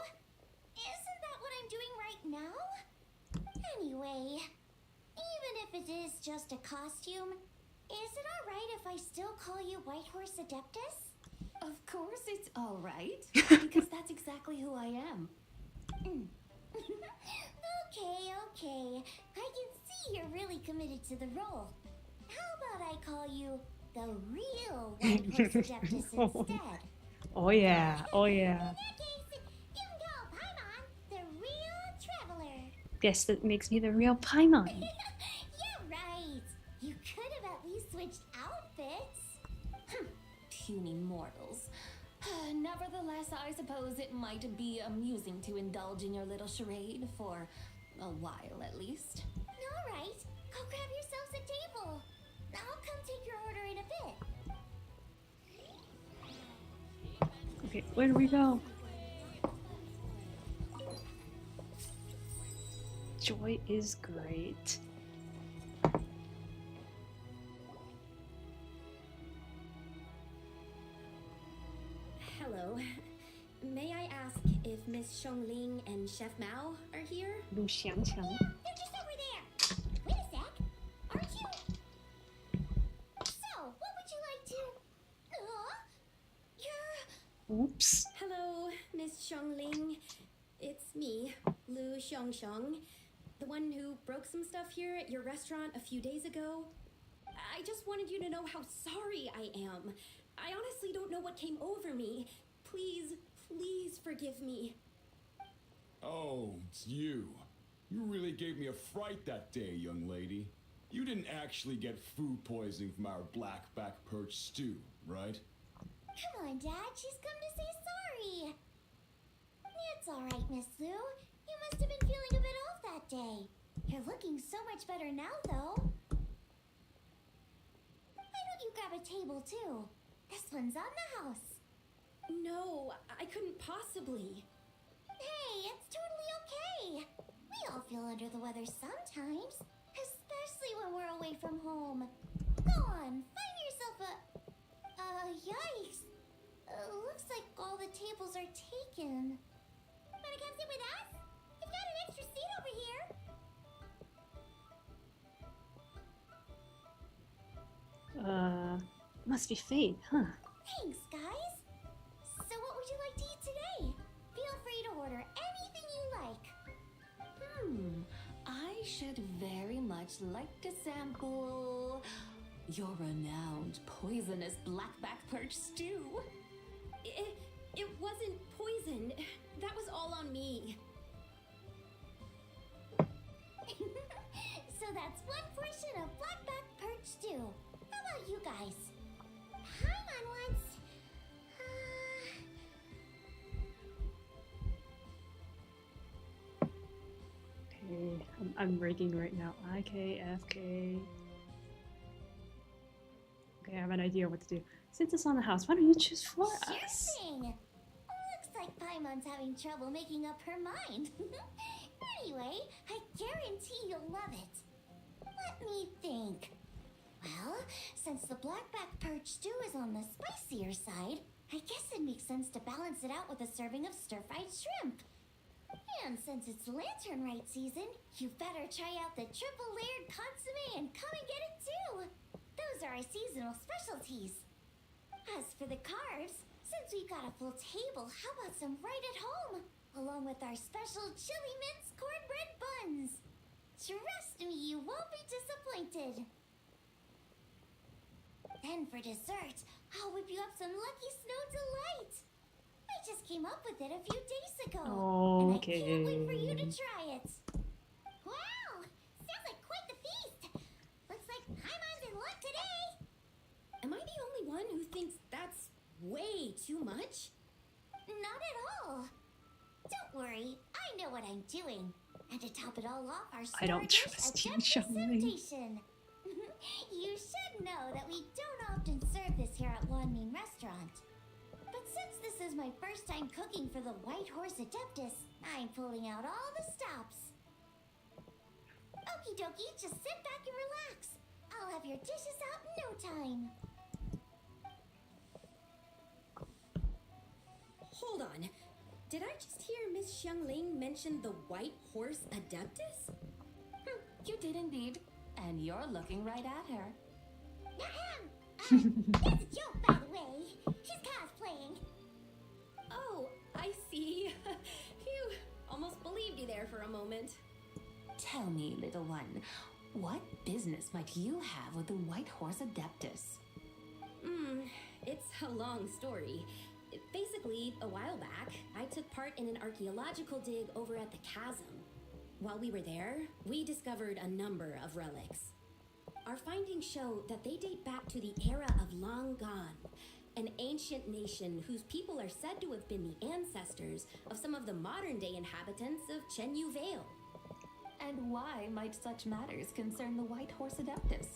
Isn't that what I'm doing right now? Anyway, even if it is just a costume, is it alright if I still call you White Horse Adeptus? Of course it's all right, because that's exactly who I am. Okay. I can see you're really committed to the role. How about I call you the real White Horse Adeptus instead? Oh yeah. Oh In yeah. that case, you can call Paimon the real Traveler. Yes, that makes me the real Paimon. You're right. You could have at least switched outfits. Puny mortals. Nevertheless, I suppose it might be amusing to indulge in your little charade for a while at least. All right, go grab yourselves a table. I'll come take your order in a bit. Okay, where do we go? Joy is great. Hello. Xiongling and Chef Mao are here? Lu Xiangqiang. They're just over there. Wait a sec. Aren't you? So, what would you like to? You're. Oops. Hello, Miss Xiongling. It's me, Lu Xiongxiong, the one who broke some stuff here at your restaurant a few days ago. I just wanted you to know how sorry I am. I honestly don't know what came over me. Please, please forgive me. Oh, it's you. You really gave me a fright that day, young lady. You didn't actually get food poisoning from our blackback perch stew, right? Come on, Dad. She's come to say sorry. It's all right, Miss Lu. You must have been feeling a bit off that day. You're looking so much better now, though. Why don't you grab a table, too? This one's on the house. No, I couldn't possibly. Hey, it's totally okay. We all feel under the weather sometimes, especially when we're away from home. Go on, find yourself a... yikes. Looks like all the tables are taken. Wanna come sit with us? We've got an extra seat over here. Must be fate, huh? Thanks, guys. So what would you like to eat today? Feel free to order anything you like. I should very much like to sample your renowned poisonous blackback perch stew. It wasn't poison. That was all on me. So that's one portion of blackback perch stew. How about you guys? I'm on once. Okay, I'm rating right now. IKFK. Okay, I have an idea what to do. Since it's on the house, why don't you choose for Sure us? thing. Looks like Paimon's having trouble making up her mind. Anyway, I guarantee you'll love it. Let me think. Well, since the blackback perch stew is on the spicier side, I guess it makes sense to balance it out with a serving of stir-fried shrimp. And since it's lantern rite season, you better try out the triple layered consomme and come and get it too. Those are our seasonal specialties. As for the carbs, since we've got a full table, how about some right at home? Along with our special chili mince cornbread buns. Trust me, you won't be disappointed. Then for dessert, I'll whip you up some Lucky Snow Delight. I just came up with it a few days ago. And I can't wait for you to try it. Wow! Sounds like quite the feast. Looks like Paimon's in luck today. Am I the only one who thinks that's way too much? Not at all. Don't worry, I know what I'm doing. And to top it all off, our I don't star dish, trust you, Adeptus Xiangling. Temptation. You should know that we don't often serve this here at Wanmin Restaurant. But since this is my first time cooking for the White Horse Adeptus, I'm pulling out all the stops. Okie dokie, just sit back and relax. I'll have your dishes out in no time. Hold on. Did I just hear Miss Xiangling mention the White Horse Adeptus? You did indeed. And you're looking right at her. That's a joke, by the way. She's cosplaying. Oh, I see. Phew, almost believed you there for a moment. Tell me, little one, what business might you have with the White Horse Adeptus? It's a long story. Basically, a while back, I took part in an archaeological dig over at the chasm. While we were there, we discovered a number of relics. Our findings show that they date back to the era of Long Gone, an ancient nation whose people are said to have been the ancestors of some of the modern-day inhabitants of Chenyu Vale. And why might such matters concern the White Horse Adeptus?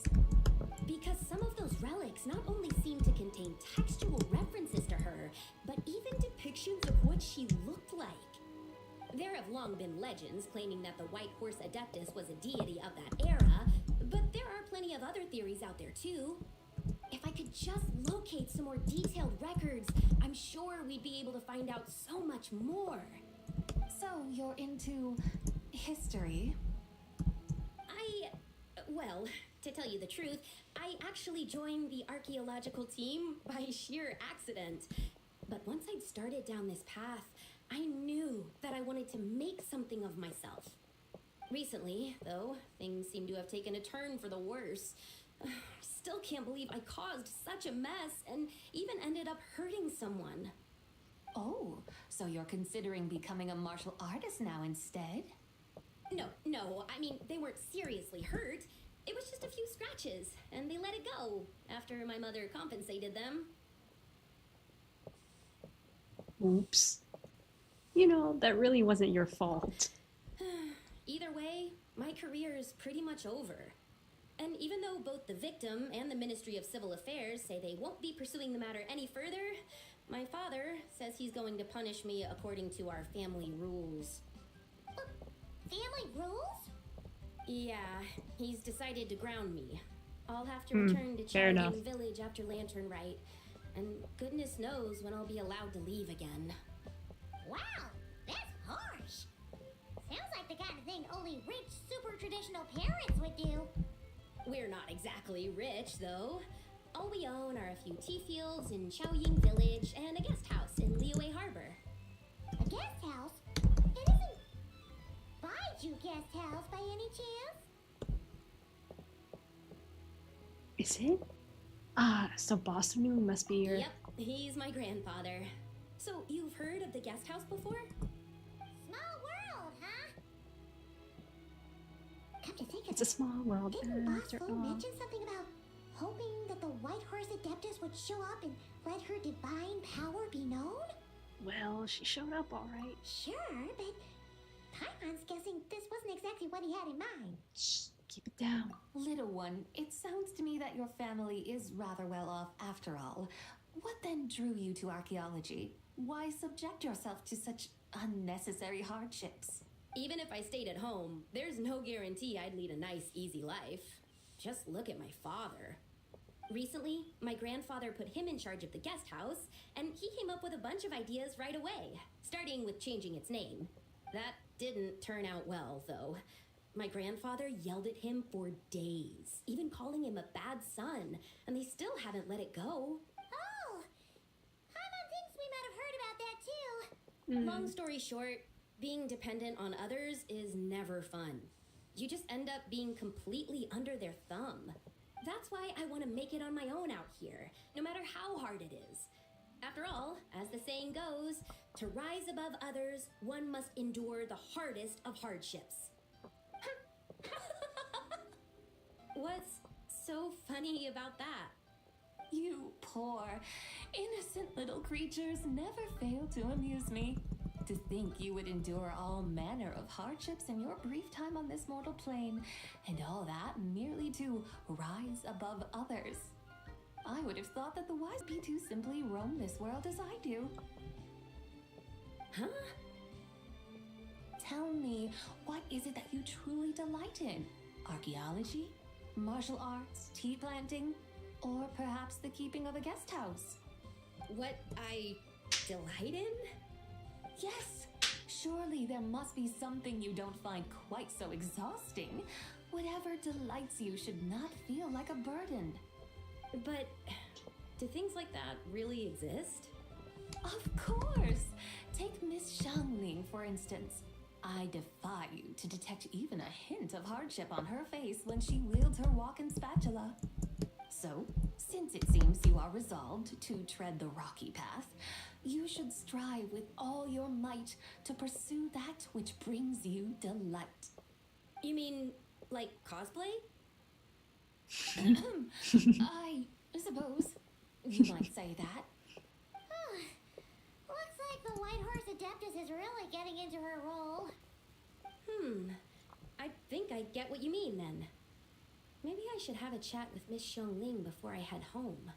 Because some of those relics not only seem to contain textual references to her, but even depictions of what she looked like. There have long been legends claiming that the White Horse Adeptus was a deity of that era, but there are plenty of other theories out there too. If I could just locate some more detailed records, I'm sure we'd be able to find out so much more. So you're into history? Well, to tell you the truth, I actually joined the archaeological team by sheer accident. But once I'd started down this path, I knew that I wanted to make something of myself. Recently, though, things seem to have taken a turn for the worse. Still can't believe I caused such a mess and even ended up hurting someone. Oh, so you're considering becoming a martial artist now instead? No, I mean, they weren't seriously hurt. It was just a few scratches, and they let it go after my mother compensated them. Oops. You know, that really wasn't your fault. Either way, my career is pretty much over. And even though both the victim and the Ministry of Civil Affairs say they won't be pursuing the matter any further, my father says he's going to punish me according to our family rules. Family rules? Yeah, he's decided to ground me. I'll have to return to fair enough. Chowling Village after Lantern Rite, and goodness knows when I'll be allowed to leave again. Wow, that's harsh. Sounds like the kind of thing only rich, super traditional parents would do. We're not exactly rich, though. All we own are a few tea fields in Chaoying Village and a guest house in Liyue Harbor. A guest house? It isn't Baiju Guest House by any chance? Is it? Ah, so Boss Moon must be your... Yep, he's my grandfather. So, you've heard of the guest house before? Small world, huh? Come to think of It's a small world. Didn't Boss after Fu all. mention something about hoping that the White Horse Adeptus would show up and let her divine power be known? Well, she showed up all right. Sure, but Paimon's guessing this wasn't exactly what he had in mind. Shh, keep it down. Little one, it sounds to me that your family is rather well off after all. What then drew you to archaeology? Why subject yourself to such unnecessary hardships? Even if I stayed at home, there's no guarantee I'd lead a nice, easy life. Just look at my father. Recently, my grandfather put him in charge of the guest house, and he came up with a bunch of ideas right away, starting with changing its name. That didn't turn out well, though. My grandfather yelled at him for days, even calling him a bad son, and they still haven't let it go. Oh! Paimon thinks we might have heard about that too. Long story short, being dependent on others is never fun. You just end up being completely under their thumb. That's why I want to make it on my own out here, no matter how hard it is. After all, as the saying goes, to rise above others, one must endure the hardest of hardships. What's so funny about that? You poor, innocent little creatures never fail to amuse me. To think you would endure all manner of hardships in your brief time on this mortal plane, and all that merely to rise above others. I would have thought that the wise be to simply roam this world as I do. Huh? Tell me, what is it that you truly delight in? Archaeology? Martial arts? Tea planting? Or perhaps the keeping of a guest house? What I delight in? Yes! Surely there must be something you don't find quite so exhausting. Whatever delights you should not feel like a burden. But do things like that really exist? Of course! Take Miss Xiangling, for instance. I defy you to detect even a hint of hardship on her face when she wields her walking spatula. So, since it seems you are resolved to tread the rocky path, you should strive with all your might to pursue that which brings you delight. You mean, like cosplay? I suppose you might say that. Looks like the White Horse Adeptus is really getting into her role. I think I get what you mean then. Maybe I should have a chat with Miss Xiongling before I head home.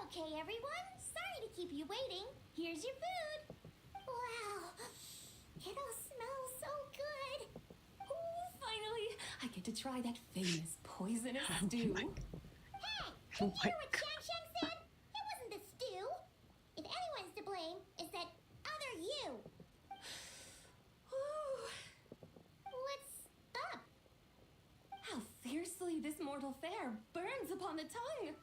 Okay, everyone. Sorry to keep you waiting. Here's your food. Wow. It all smells so good. Oh, finally, I get to try that famous poisonous stew. Hey, did you hear what Xiang Xiang said? It wasn't the stew. If anyone's to blame, it's that other you. Surely this mortal fare burns upon the tongue.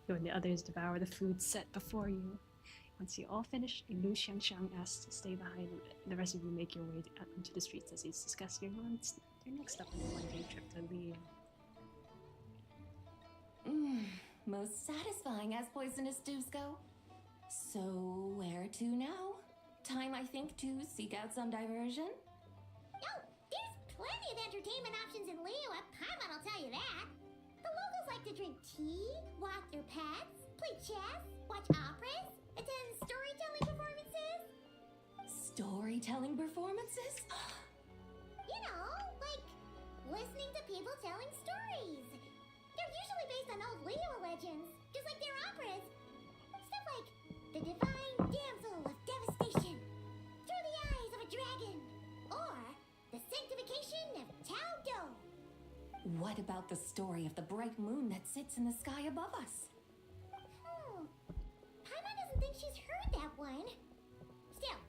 When the others devour the food set before you. Once you all finish, Lu Xiangxiang asks to stay behind, and the rest of you make your way out into the streets as he's discussing your next step on the one-day trip to Leo. Most satisfying as poisonous stews go. So, where to now? Time, I think, to seek out some diversion? Oh, there's plenty of entertainment options in Liyue. Paimon will tell you that. The locals like to drink tea, walk their pets, play chess, watch operas, attend storytelling performances. Storytelling performances? You know, like listening to people telling stories. They're usually based on old Liyue legends, just like their operas. Stuff like The Divine Damsel of Devastation, Through the Eyes of a Dragon, or The Sanctification of Tao Do. What about the story of the bright moon that sits in the sky above us? Paimon doesn't think she's heard that one. Still,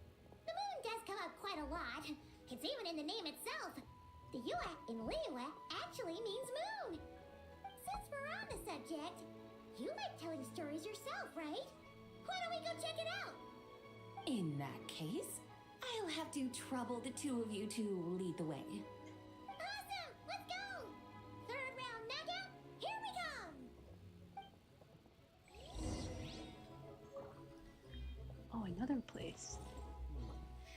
the moon does come up quite a lot. It's even in the name itself. The Yue in Liyue actually means moon. Since we're on the subject, you like telling stories yourself, right? Why don't we go check it out? In that case, I'll have to trouble the two of you to lead the way. Awesome! Let's go! Third round knockout, here we come! Oh, another place.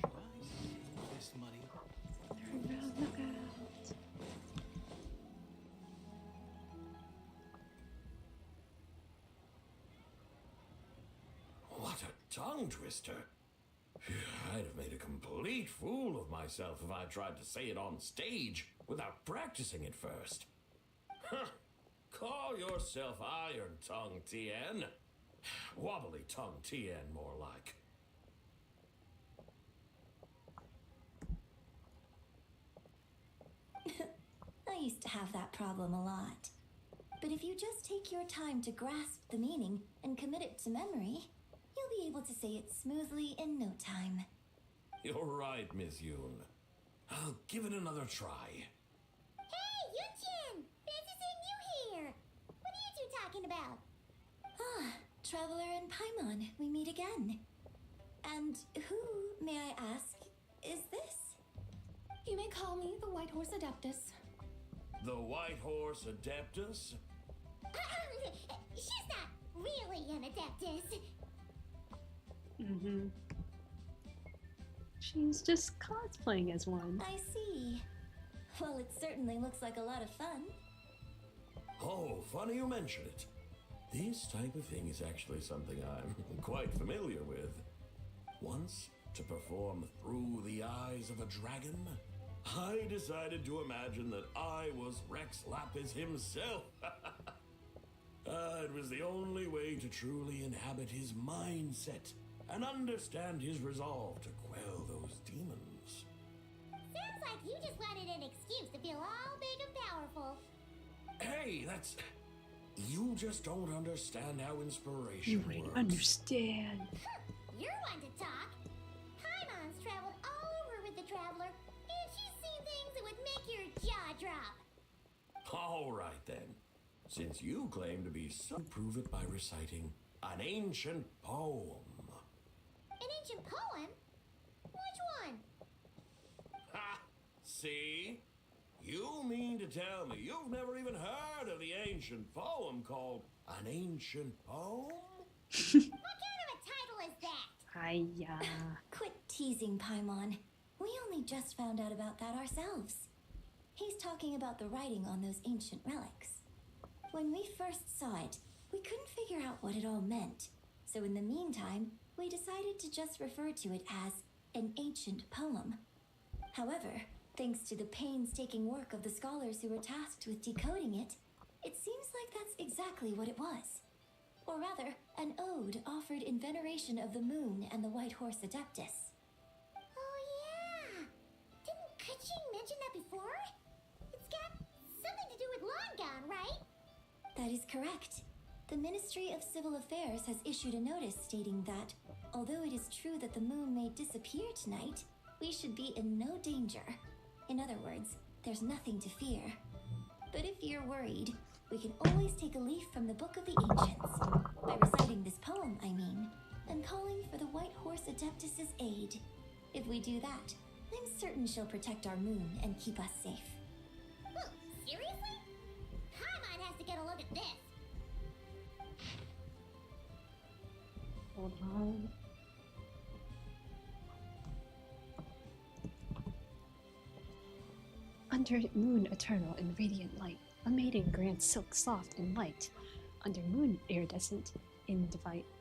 Should I save this money? Third round knockout. What a tongue twister. I'd have made a complete fool of myself if I tried to say it on stage without practicing it first. Huh. Call yourself Iron Tongue Tien. Wobbly Tongue Tien, more like. I used to have that problem a lot. But if you just take your time to grasp the meaning and commit it to memory, you'll be able to say it smoothly in no time. You're right, Miss Yoon. I'll give it another try. Hey, Yunchin! Fancy seeing you here! What are you two talking about? Ah, Traveler and Paimon, we meet again. And who, may I ask, is this? You may call me the White Horse Adeptus. The White Horse Adeptus? She's not really an adeptus. Mm-hmm. She's just cosplaying as one. I see. Well, it certainly looks like a lot of fun. Oh, funny you mention it. This type of thing is actually something I'm quite familiar with. Once, to perform Through the Eyes of a Dragon, I decided to imagine that I was Rex Lapis himself. It was the only way to truly inhabit his mindset and understand his resolve to quell those demons. Sounds like you just wanted an excuse to feel all big and powerful. Hey, that's... You just don't understand how inspiration You really works. understand. You're one to talk. Paimon's traveled all over with the Traveler, and she's seen things that would make your jaw drop. All right, then. Since you claim to be so... Prove it by reciting an ancient poem. An ancient poem? Which one? Ha! See? You mean to tell me you've never even heard of the ancient poem called An Ancient Poem? What kind of a title is that? Hiya. Quit teasing, Paimon. We only just found out about that ourselves. He's talking about the writing on those ancient relics. When we first saw it, we couldn't figure out what it all meant. So in the meantime, we decided to just refer to it as an ancient poem. However, thanks to the painstaking work of the scholars who were tasked with decoding it, it seems like that's exactly what it was. Or rather, an ode offered in veneration of the moon and the White Horse Adeptus. Oh, yeah. Didn't Kuching mention that before? It's got something to do with Long Gone, right? That is correct. The Ministry of Civil Affairs has issued a notice stating that, although it is true that the moon may disappear tonight, we should be in no danger. In other words, there's nothing to fear. But if you're worried, we can always take a leaf from the Book of the Ancients. By reciting this poem, I mean, and calling for the White Horse Adeptus' aid. If we do that, I'm certain she'll protect our moon and keep us safe. Whoa, seriously? Paimon has to get a look at this. Hold on. Under moon eternal and radiant light, a maiden grants silk soft and light. Under moon iridescent, in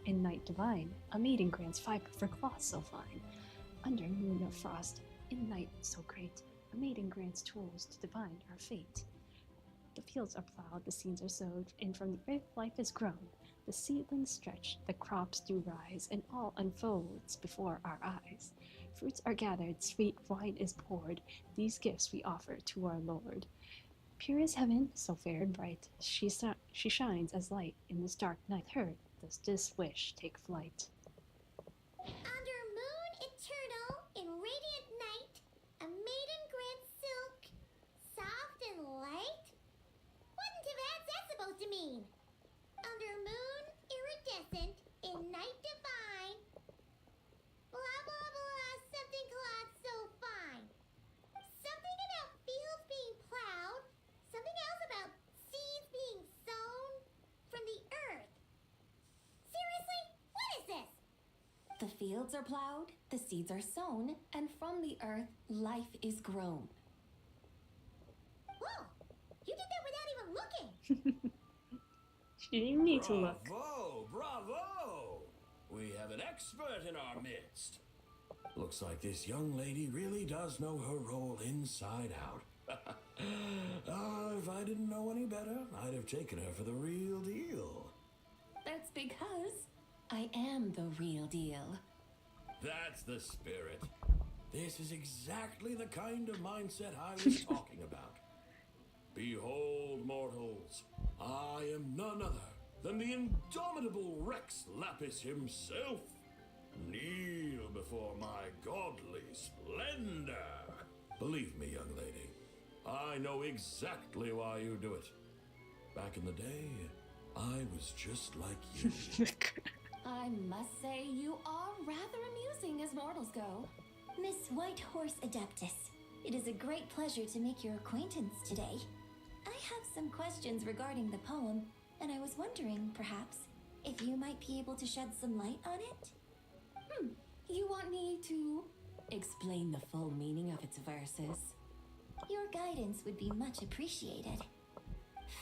night divine, a maiden grants fiber for cloth so fine. Under moon of frost, in night so great, a maiden grants tools to divine our fate. The fields are plowed, the seeds are sowed, and from the earth life is grown. The seedlings stretch, the crops do rise, and all unfolds before our eyes. Fruits are gathered, sweet wine is poured, these gifts we offer to our Lord. Pure as heaven, so fair and bright, she shines as light in this dark night. Her does this wish take flight. Under moon eternal, in radiant night, a maiden grants silk, soft and light? What in Tivat's that supposed to mean? Under moon iridescent, in night divine, blah blah blah, something cloth so fine. Something about fields being plowed, something else about seeds being sown from the earth. Seriously? What is this? The fields are plowed, the seeds are sown, and from the earth, life is grown. Whoa! You did that without even looking! She didn't need to look. Bravo! Bravo! We have an expert in our midst. Looks like this young lady really does know her role inside out. If I didn't know any better, I'd have taken her for the real deal. That's because I am the real deal. That's the spirit. This is exactly the kind of mindset I was talking about. Behold, mortals, I am none other than the indomitable Rex Lapis himself. Kneel before my godly splendor. Believe me, young lady, I know exactly why you do it. Back in the day, I was just like you. I must say you are rather amusing as mortals go. Miss White Horse Adeptus, it is a great pleasure to make your acquaintance today. I have some questions regarding the poem, and I was wondering, perhaps, if you might be able to shed some light on it? You want me to explain the full meaning of its verses? Your guidance would be much appreciated.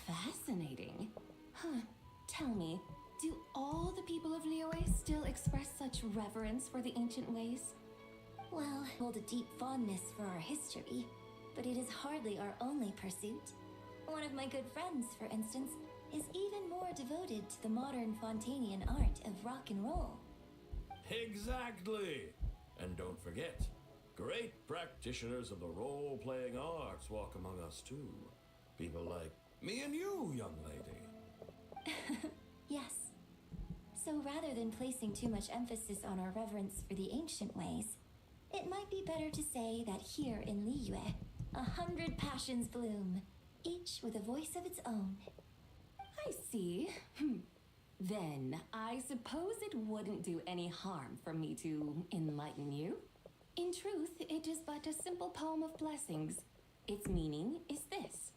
Fascinating. Tell me, do all the people of Liyue still express such reverence for the ancient ways? Well, I hold a deep fondness for our history, but it is hardly our only pursuit. One of my good friends, for instance, is even more devoted to the modern Fontanian art of rock and roll. Exactly. And don't forget, great practitioners of the role-playing arts walk among us too. People like me and you, young lady. Yes. So rather than placing too much emphasis on our reverence for the ancient ways, it might be better to say that here in Liyue, 100 passions bloom, each with a voice of its own. I see. Then, I suppose it wouldn't do any harm for me to enlighten you. In truth, it is but a simple poem of blessings. Its meaning is this.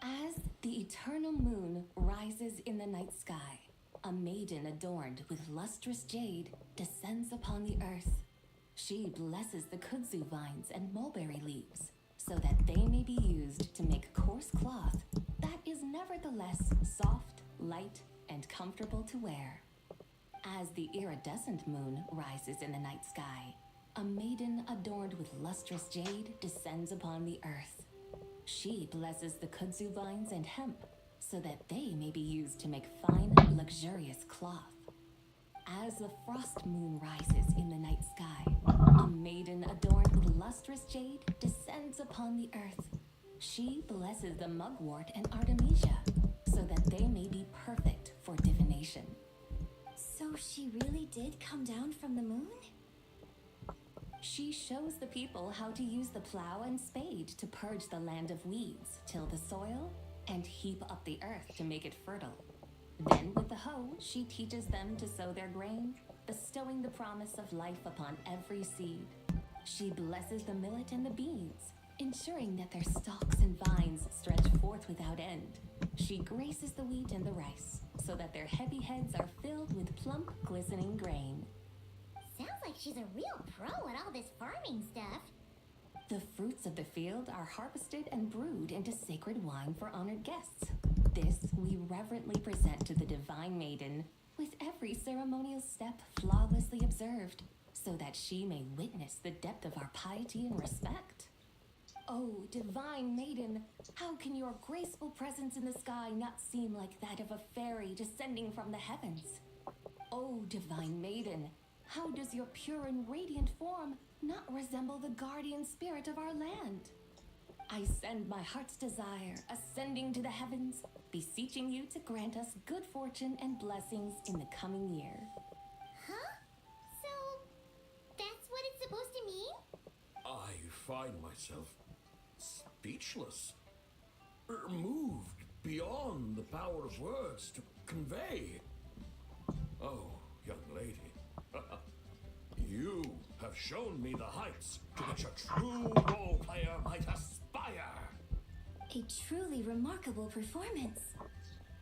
As the eternal moon rises in the night sky, a maiden adorned with lustrous jade descends upon the earth. She blesses the kudzu vines and mulberry leaves, so that they may be used to make coarse cloth that is nevertheless soft, light, and comfortable to wear. As the iridescent moon rises in the night sky, a maiden adorned with lustrous jade descends upon the earth. She blesses the kudzu vines and hemp, so that they may be used to make fine, luxurious cloth. As the frost moon rises in the night sky, a maiden adorned with lustrous jade descends upon the earth. She blesses the mugwort and artemisia, so that they may be perfect for divination. So she really did come down from the moon? She shows the people how to use the plow and spade to purge the land of weeds, till the soil, and heap up the earth to make it fertile. Then with the hoe, she teaches them to sow their grain, bestowing the promise of life upon every seed. She blesses the millet and the beans, ensuring that their stalks and vines stretch forth without end. She graces the wheat and the rice, so that their heavy heads are filled with plump, glistening grain. Sounds like she's a real pro at all this farming stuff. The fruits of the field are harvested and brewed into sacred wine for honored guests. This we reverently present to the divine maiden, with every ceremonial step flawlessly observed, so that she may witness the depth of our piety and respect. Oh, divine maiden, how can your graceful presence in the sky not seem like that of a fairy descending from the heavens? Oh, divine maiden, how does your pure and radiant form not resemble the guardian spirit of our land? I send my heart's desire, ascending to the heavens, beseeching you to grant us good fortune and blessings in the coming year. Huh? So, that's what it's supposed to mean? I find myself speechless, moved beyond the power of words to convey. Oh, young lady, you have shown me the heights to which a true role player might aspire. A truly remarkable performance.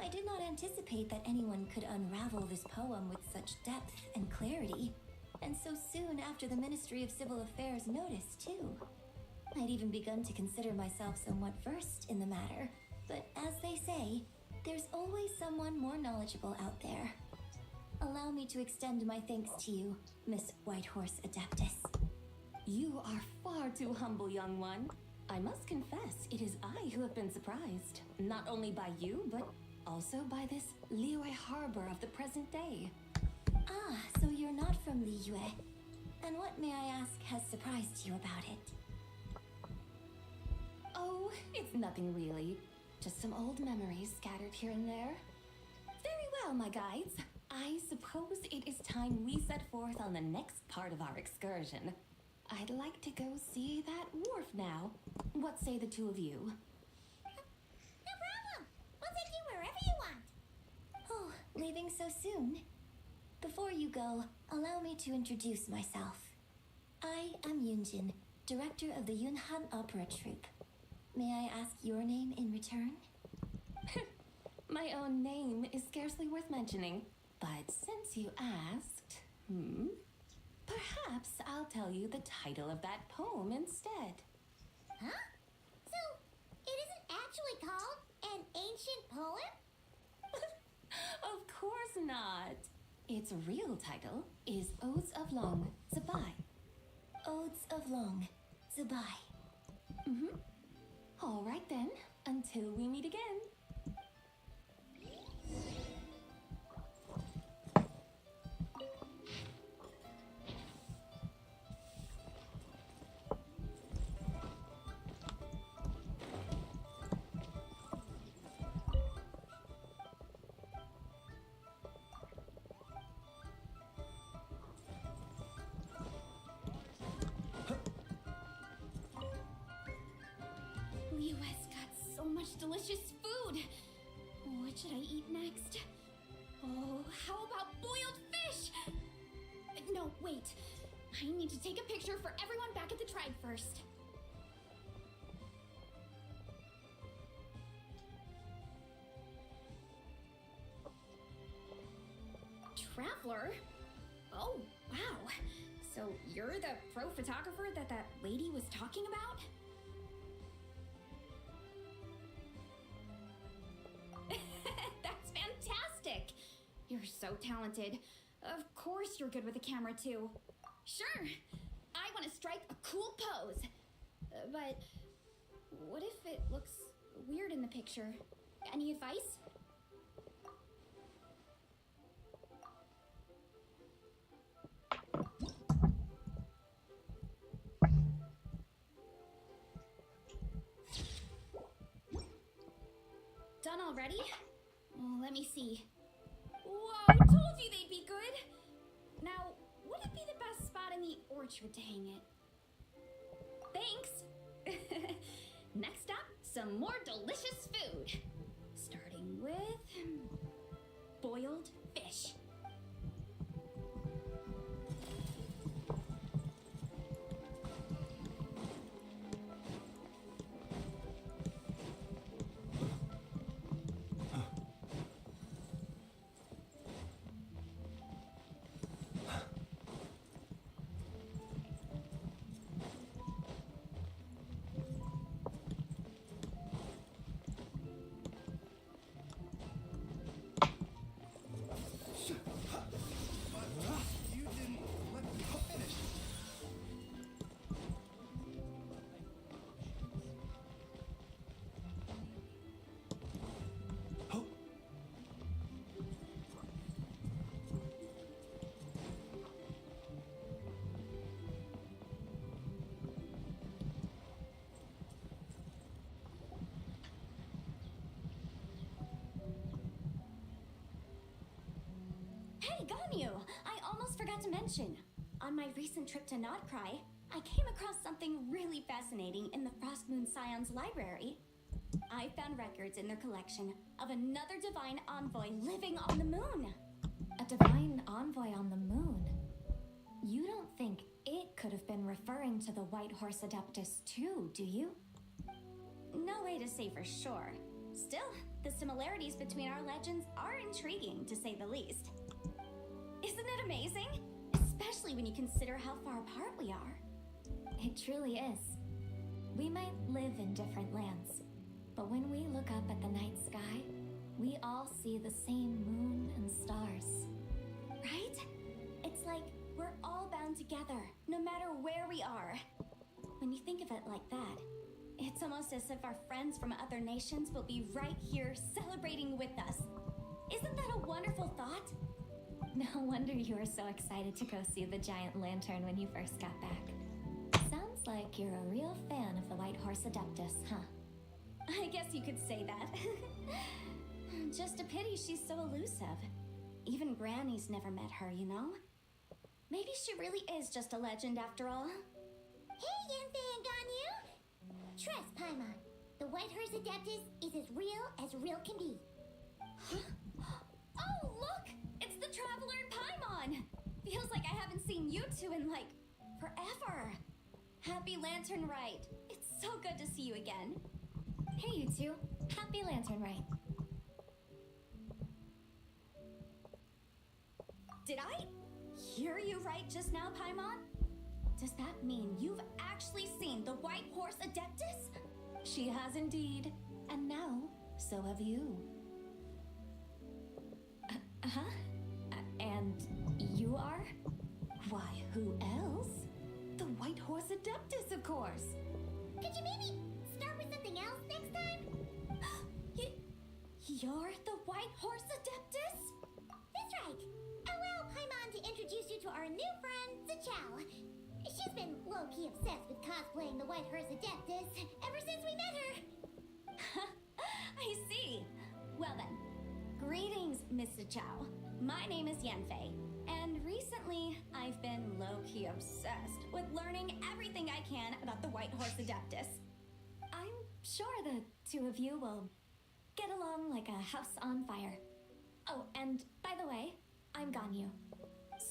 I did not anticipate that anyone could unravel this poem with such depth and clarity, and so soon after the Ministry of Civil Affairs noticed, too. I'd even begun to consider myself somewhat versed in the matter, but as they say, there's always someone more knowledgeable out there. Allow me to extend my thanks to you, Miss Whitehorse Adeptus. You are far too humble, young one. I must confess, it is I who have been surprised, not only by you, but also by this Liyue harbor of the present day. Ah, so you're not from Liyue. And what, may I ask, has surprised you about it? Oh, it's nothing really. Just some old memories scattered here and there. Very well, my guides. I suppose it is time we set forth on the next part of our excursion. I'd like to go see that wharf now. What say the two of you? No problem. We'll take you wherever you want. Oh, leaving so soon? Before you go, allow me to introduce myself. I am Yunjin, director of the Yunhan Opera Troupe. May I ask your name in return? My own name is scarcely worth mentioning, but since you asked, perhaps I'll tell you the title of that poem instead. Huh? So, it isn't actually called an ancient poem? Of course not. Its real title is Odes of Long Zabai. Odes of Long Zabai. All right then, until we meet again. Liyue's got so much delicious food. What should I eat next? Oh, how about boiled fish? No, wait. I need to take a picture for everyone back at the tribe first. Traveler? Oh, wow. So you're the pro photographer that lady was talking about? That's fantastic! You're so talented. Of course you're good with a camera, too. Sure, I want to strike a cool pose. But what if it looks weird in the picture? Any advice? Done already? Let me see. Told you they'd be good. Now, would it be the best spot in the orchard to hang it? Thanks. Next up, some more delicious food. Starting with boiled fish. You didn't let me finish. Hey, Ganyu! I almost forgot to mention. On my recent trip to Nodcry, I came across something really fascinating in the Frostmoon Scion's library. I found records in their collection of another divine envoy living on the moon. A divine envoy on the moon? You don't think it could have been referring to the White Horse Adeptus too, do you? No way to say for sure. Still, the similarities between our legends are intriguing, to say the least. Isn't it amazing? Especially when you consider how far apart we are. It truly is. We might live in different lands, but when we look up at the night sky, we all see the same moon and stars. Right? It's like we're all bound together, no matter where we are. When you think of it like that, it's almost as if our friends from other nations will be right here celebrating with us. Isn't that a wonderful thought? No wonder you were so excited to go see the giant lantern when you first got back. Sounds like you're a real fan of the White Horse Adeptus, huh? I guess you could say that. Just a pity she's so elusive. Even Granny's never met her, you know? Maybe she really is just a legend after all. Hey, Yanfei and Ganyu! Trust, Paimon. The White Horse Adeptus is as real can be. Oh, look! It's the Traveler and Paimon! Feels like I haven't seen you two in, like, forever. Happy Lantern Rite. It's so good to see you again. Hey, you two. Happy Lantern Rite. Did I hear you right just now, Paimon? Does that mean you've actually seen the White Horse Adeptus? She has indeed. And now, so have you. And you are? Why, who else? The White Horse Adeptus, of course. Could you maybe start with something else next time? You're the White Horse Adeptus? That's right. Allow Paimon to introduce you to our new friend, Zichao. She's been low-key obsessed with cosplaying the White Horse Adeptus ever since we met her. I see. Well then, greetings, Mr. Chow. My name is Yanfei, and recently I've been low-key obsessed with learning everything I can about the White Horse Adeptus. I'm sure the two of you will get along like a house on fire. Oh, and by the way, I'm Ganyu.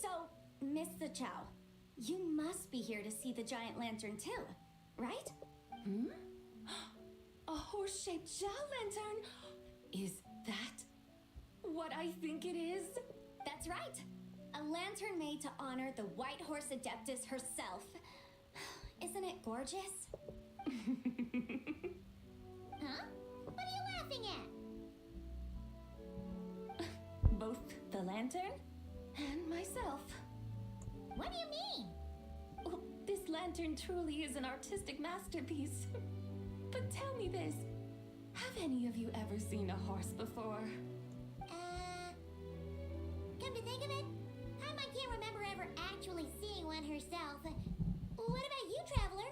So, Mr. Chow, you must be here to see the giant lantern too, right? A horse-shaped Jal lantern? Is that what I think it is? That's right. A lantern made to honor the White Horse Adeptus herself. Isn't it gorgeous? Huh? What are you laughing at? Both the lantern and myself. What do you mean? Well, this lantern truly is an artistic masterpiece. But tell me this, have any of you ever seen a horse before? Come to think of it, Paimon can't remember ever actually seeing one herself. What about you, Traveler?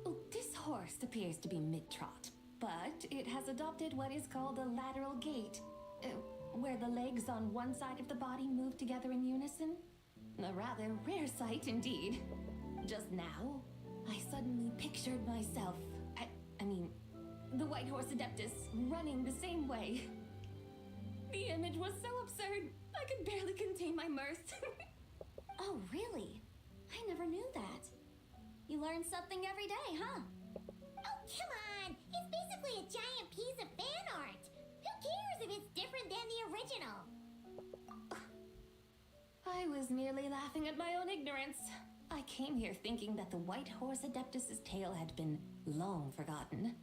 Oh, this horse appears to be mid-trot, but it has adopted what is called a lateral gait. where the legs on one side of the body move together in unison. A rather rare sight indeed. Just now, I suddenly pictured myself, I mean, the White Horse Adeptus running the same way. The image was so absurd, I could barely contain my mirth. Oh, really? I never knew that. You learn something every day, huh? Oh, come on! It's basically a giant piece of fan art! Who cares if it's different than the original? I was merely laughing at my own ignorance. I came here thinking that the White Horse Adeptus's tale had been long forgotten.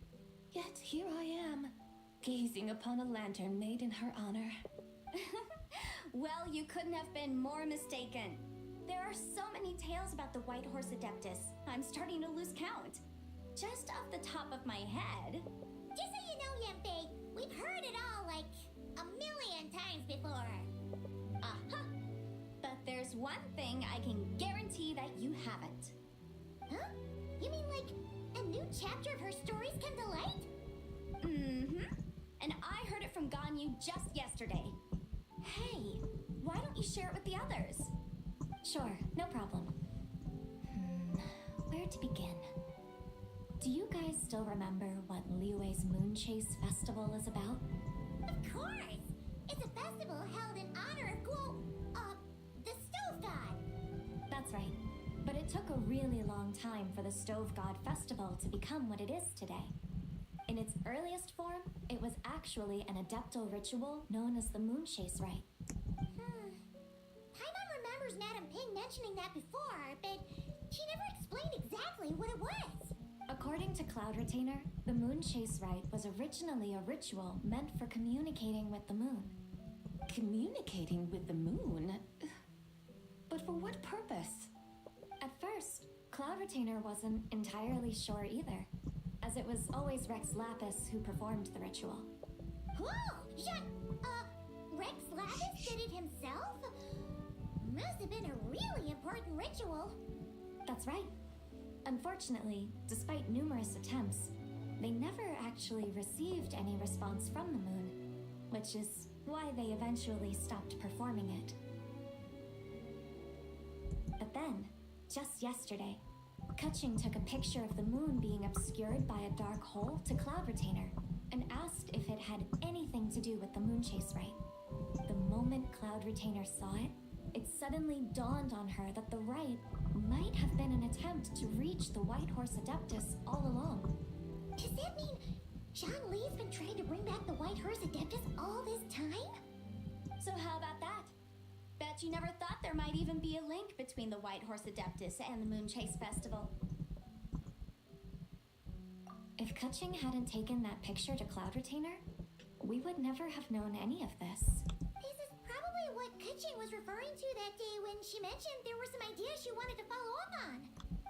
Yet here I am, gazing upon a lantern made in her honor. Well, you couldn't have been more mistaken. There are so many tales about the White Horse Adeptus, I'm starting to lose count. Just off the top of my head. Just so you know, Yempe, we've heard it all like a million times before. Uh-huh. But there's one thing I can guarantee that you haven't. Huh? You mean like a new chapter of her stories come to light? Mm-hmm. And I heard it from Ganyu just yesterday. Hey, why don't you share it with the others? Sure, no problem. Where to begin? Do you guys still remember what Liyue's Moon Chase Festival is about? Of course! It's a festival held in honor of, the Stove God. That's right. But it took a really long time for the Stove God Festival to become what it is today. In its earliest form, it was actually an adeptal ritual known as the Moon Chase Rite. Paimon remembers Madame Ping mentioning that before, but she never explained exactly what it was. According to Cloud Retainer, the Moon Chase Rite was originally a ritual meant for communicating with the moon. Communicating with the moon? But for what purpose? At first, Cloud Retainer wasn't entirely sure either, as it was always Rex Lapis who performed the ritual. Whoa! Rex Lapis did it himself? Must have been a really important ritual. That's right. Unfortunately, despite numerous attempts, they never actually received any response from the moon, which is why they eventually stopped performing it. But then, just yesterday, Kutching took a picture of the moon being obscured by a dark hole to Cloud Retainer and asked if it had anything to do with the Moon Chase Rite. The moment Cloud Retainer saw it, it suddenly dawned on her that the rite might have been an attempt to reach the White Horse Adeptus all along. Does that mean Zhang Li's been trying to bring back the White Horse Adeptus all this time? So how about that? Bet you never thought there might even be a link between the White Horse Adeptus and the Moon Chase Festival. If Kutching hadn't taken that picture to Cloud Retainer, we would never have known any of this. This is probably what Kutching was referring to that day when she mentioned there were some ideas she wanted to follow up on.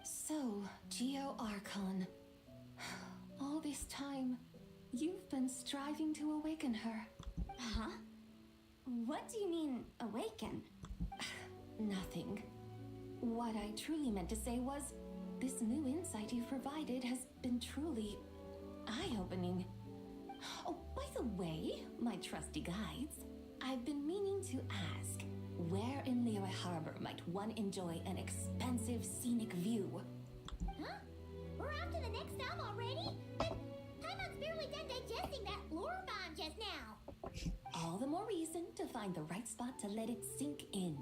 So, Geo Archon. All this time, you've been striving to awaken her. Huh? What do you mean, awaken? Nothing. What I truly meant to say was, this new insight you've provided has been truly eye-opening. Oh, by the way, my trusty guides, I've been meaning to ask, where in Liyue Harbor might one enjoy an expansive scenic view? Huh? We're off to the next stop already? But Paimon's barely done digesting that lore bomb just now. All the more reason to find the right spot to let it sink in.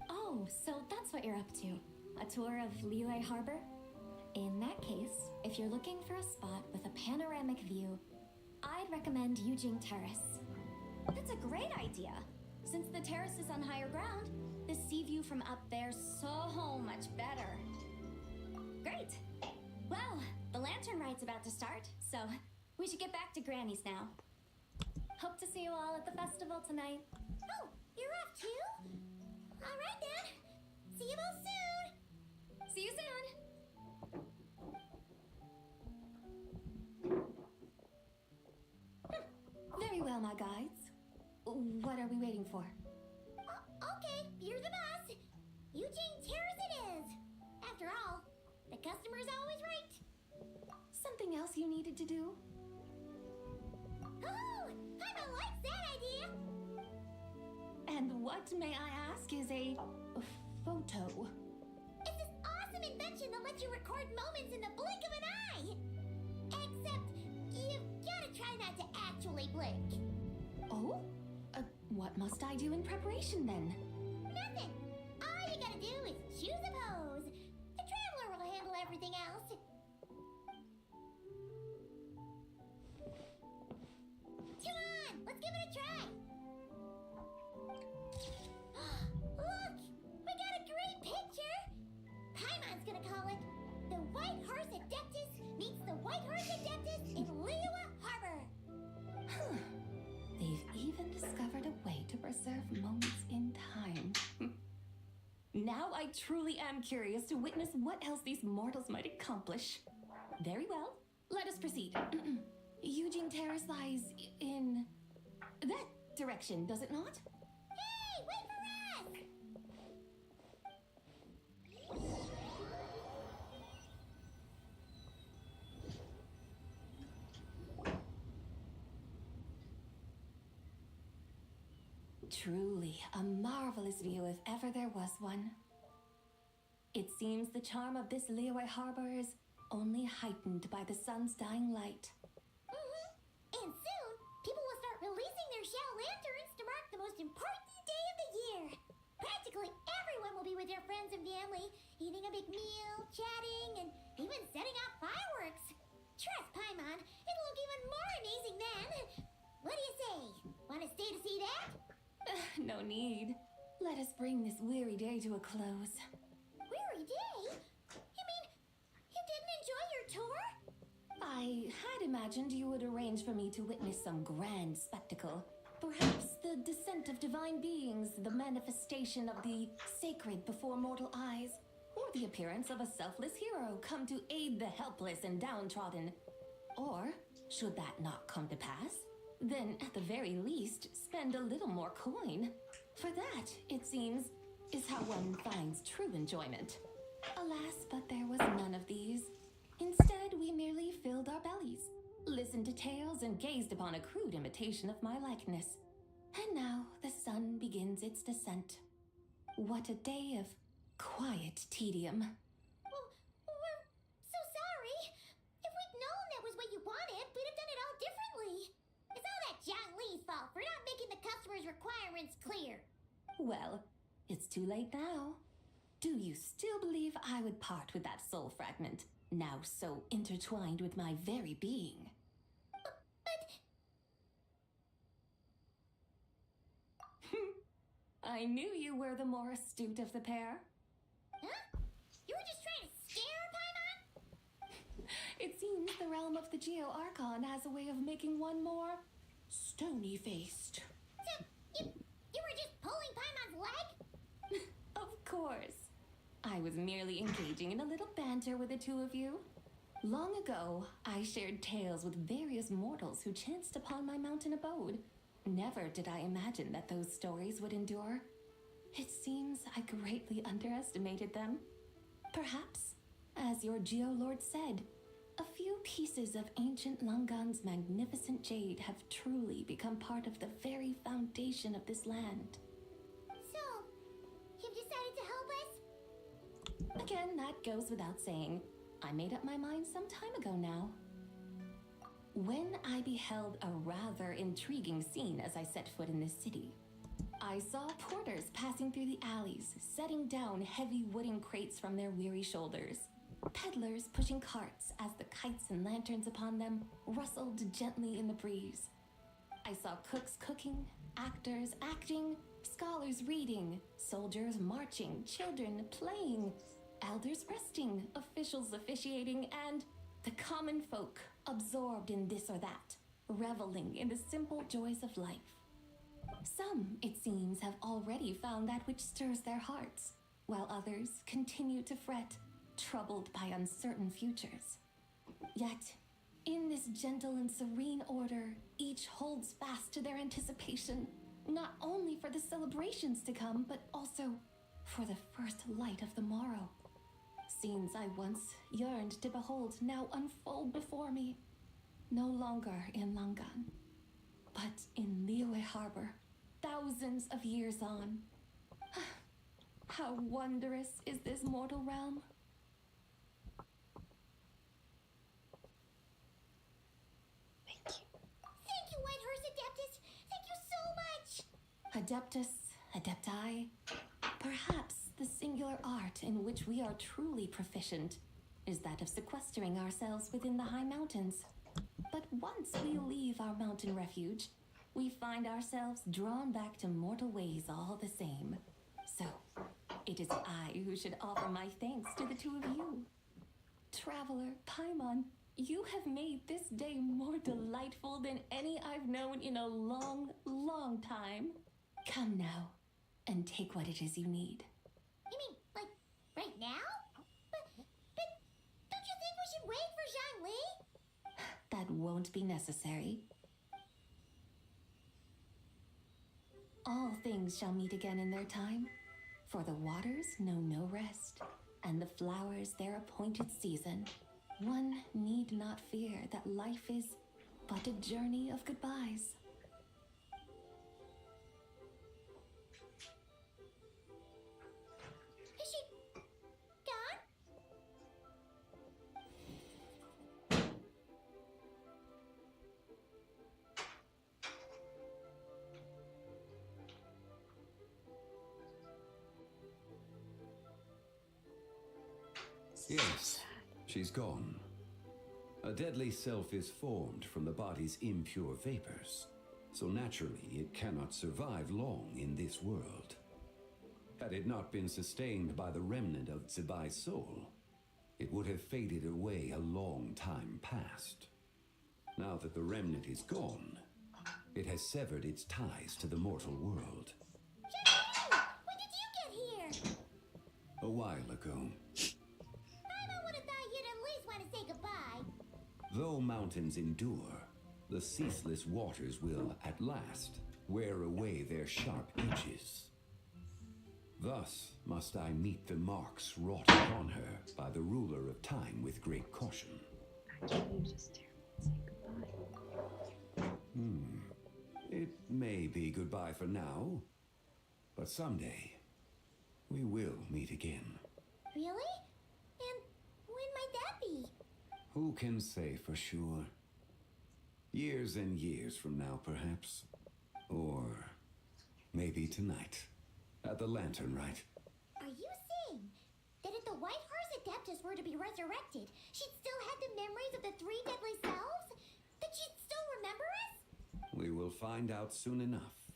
Oh, so that's what you're up to. A tour of Liyue Harbor? In that case, if you're looking for a spot with a panoramic view, I'd recommend Yujing Terrace. That's a great idea. Since the terrace is on higher ground, the sea view from up there's so much better. Great. Well, the lantern ride's about to start, so we should get back to Granny's now. Hope to see you all at the festival tonight. Oh, you're off too? All right then. See you both soon. See you soon. Very well, my guides. What are we waiting for? Okay, you're the boss. Eugene Terrace it is. After all, the customer's always right. Something else you needed to do? Oh, Paimon likes that idea. And what, may I ask, is a photo? It's this awesome invention that lets you record moments in the blink of an eye! Except, you've gotta try not to actually blink. Oh? What must I do in preparation then? Nothing! All you gotta do is choose a pose. The Traveler will handle everything else. Come on, let's give it a try. Look, we got a great picture. Paimon's gonna call it "The White Horse Adeptus Meets the White Horse Adeptus in Liyue Harbor." Huh. They've even discovered a way to preserve moments in time. Now I truly am curious to witness what else these mortals might accomplish. Very well, let us proceed. Eugene Terrace lies in that direction, does it not? Hey, wait for us! Truly a marvelous view if ever there was one. It seems the charm of this Liyue Harbor is only heightened by the sun's dying light. And soon, people will start releasing their shell lanterns to mark the most important day of the year. Practically everyone will be with their friends and family, eating a big meal, chatting, and even setting off fireworks. Trust Paimon, it'll look even more amazing then. What do you say? Want to stay to see that? No need. Let us bring this weary day to a close. Weary day? You mean you didn't enjoy your tour? I had imagined you would arrange for me to witness some grand spectacle. Perhaps the descent of divine beings, the manifestation of the sacred before mortal eyes, or the appearance of a selfless hero come to aid the helpless and downtrodden. Or, should that not come to pass, then at the very least, spend a little more coin. For that, it seems, is how one finds true enjoyment. Alas, but there was none of these. Instead, we merely filled our bellies, listened to tales, and gazed upon a crude imitation of my likeness. And now the sun begins its descent. What a day of quiet tedium. Well, we're so sorry. If we'd known that was what you wanted, we'd have done it all differently. It's all that Zhang Li's fault for not making the customer's requirements clear. Well, it's too late now. Do you still believe I would part with that soul fragment, now so intertwined with my very being? I knew you were the more astute of the pair. Huh? You were just trying to scare Paimon? It seems the realm of the Geo Archon has a way of making one more stony-faced. So, you were just pulling Paimon's leg? Of course. I was merely engaging in a little banter with the two of you. Long ago, I shared tales with various mortals who chanced upon my mountain abode. Never did I imagine that those stories would endure. It seems I greatly underestimated them. Perhaps, as your Geolord said, a few pieces of ancient Langan's magnificent jade have truly become part of the very foundation of this land. So, you've decided to help us? Again, that goes without saying. I made up my mind some time ago now. When I beheld a rather intriguing scene as I set foot in this city, I saw porters passing through the alleys, setting down heavy wooden crates from their weary shoulders. Peddlers pushing carts as the kites and lanterns upon them rustled gently in the breeze. I saw cooks cooking, actors acting, scholars reading, soldiers marching, children playing, elders resting, officials officiating, and the common folk absorbed in this or that, reveling in the simple joys of life. Some, it seems, have already found that which stirs their hearts, while others continue to fret, troubled by uncertain futures. Yet, in this gentle and serene order, each holds fast to their anticipation, not only for the celebrations to come, but also for the first light of the morrow. Scenes I once yearned to behold now unfold before me, no longer in Langan, but in Liyue Harbor, thousands of years on. How wondrous is this mortal realm? Thank you, Whitehurst Adeptus. Thank you so much. Adeptus, Adepti. Perhaps the singular art in which we are truly proficient is that of sequestering ourselves within the high mountains. But once we leave our mountain refuge, we find ourselves drawn back to mortal ways all the same. So, it is I who should offer my thanks to the two of you. Traveler, Paimon, you have made this day more delightful than any I've known in a long, long time. Come now, and take what it is you need. You mean, like, right now? But don't you think we should wait for Zhangli? That won't be necessary. All things shall meet again in their time, for the waters know no rest, and the flowers their appointed season. One need not fear that life is but a journey of goodbyes. Is she gone? Yes, she's gone. A deadly self is formed from the body's impure vapors, so naturally it cannot survive long in this world. Had it not been sustained by the remnant of Zibai's soul, it would have faded away a long time past. Now that the remnant is gone, it has severed its ties to the mortal world. Zhangli! When did you get here? A while ago. I would have thought you'd at least want to say goodbye. Though mountains endure, the ceaseless waters will, at last, wear away their sharp edges. Thus must I meet the marks wrought upon her by the ruler of time with great caution. Actually, you just terrible and say goodbye. It may be goodbye for now, but someday we will meet again. Really? And when might that be? Who can say for sure? Years and years from now, perhaps. Or maybe tonight, at the Lantern Rite. Are you saying that if the Whitehurst Adeptus were to be resurrected, she'd still have the memories of the three deadly selves? That she'd still remember us? We will find out soon enough.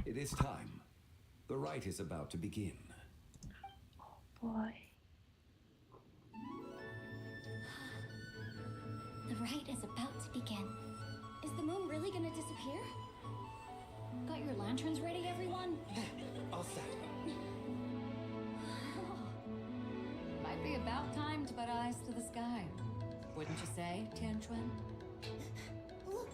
It is time. The rite is about to begin. Boy. The rite is about to begin. Is the moon really gonna disappear? Got your lanterns ready, everyone? All set. Might be about time to put eyes to the sky. Wouldn't you say, Tianchuan? Look!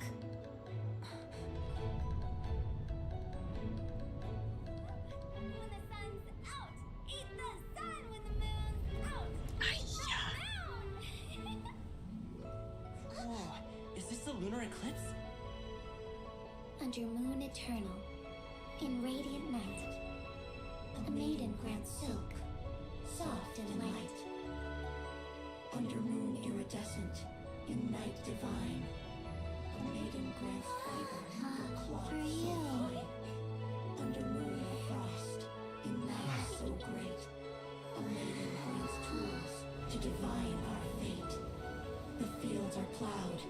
When the sun's out! Eat the sun when the moon's out! Eat the moon! Whoa, is this the lunar eclipse? Under moon eternal, in radiant night, a maiden grants silk, soft and light. Under moon iridescent, in night divine, a maiden grants fiber, a cloth For so you. fine. Under moon of frost, in night so great, a maiden grants tools to divine our fate. The fields are plowed,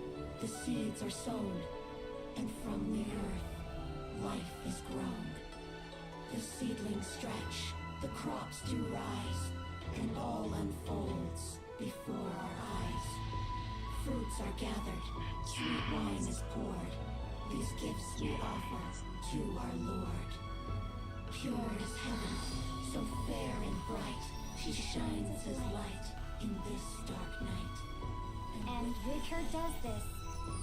the seeds are sown, and from the earth, life is grown. The seedlings stretch, the crops do rise, and all unfolds before our eyes. Fruits are gathered, sweet wine is poured. These gifts we offer to our Lord. Pure is heaven, so fair and bright, she shines as light in this dark night. And Vicar does this.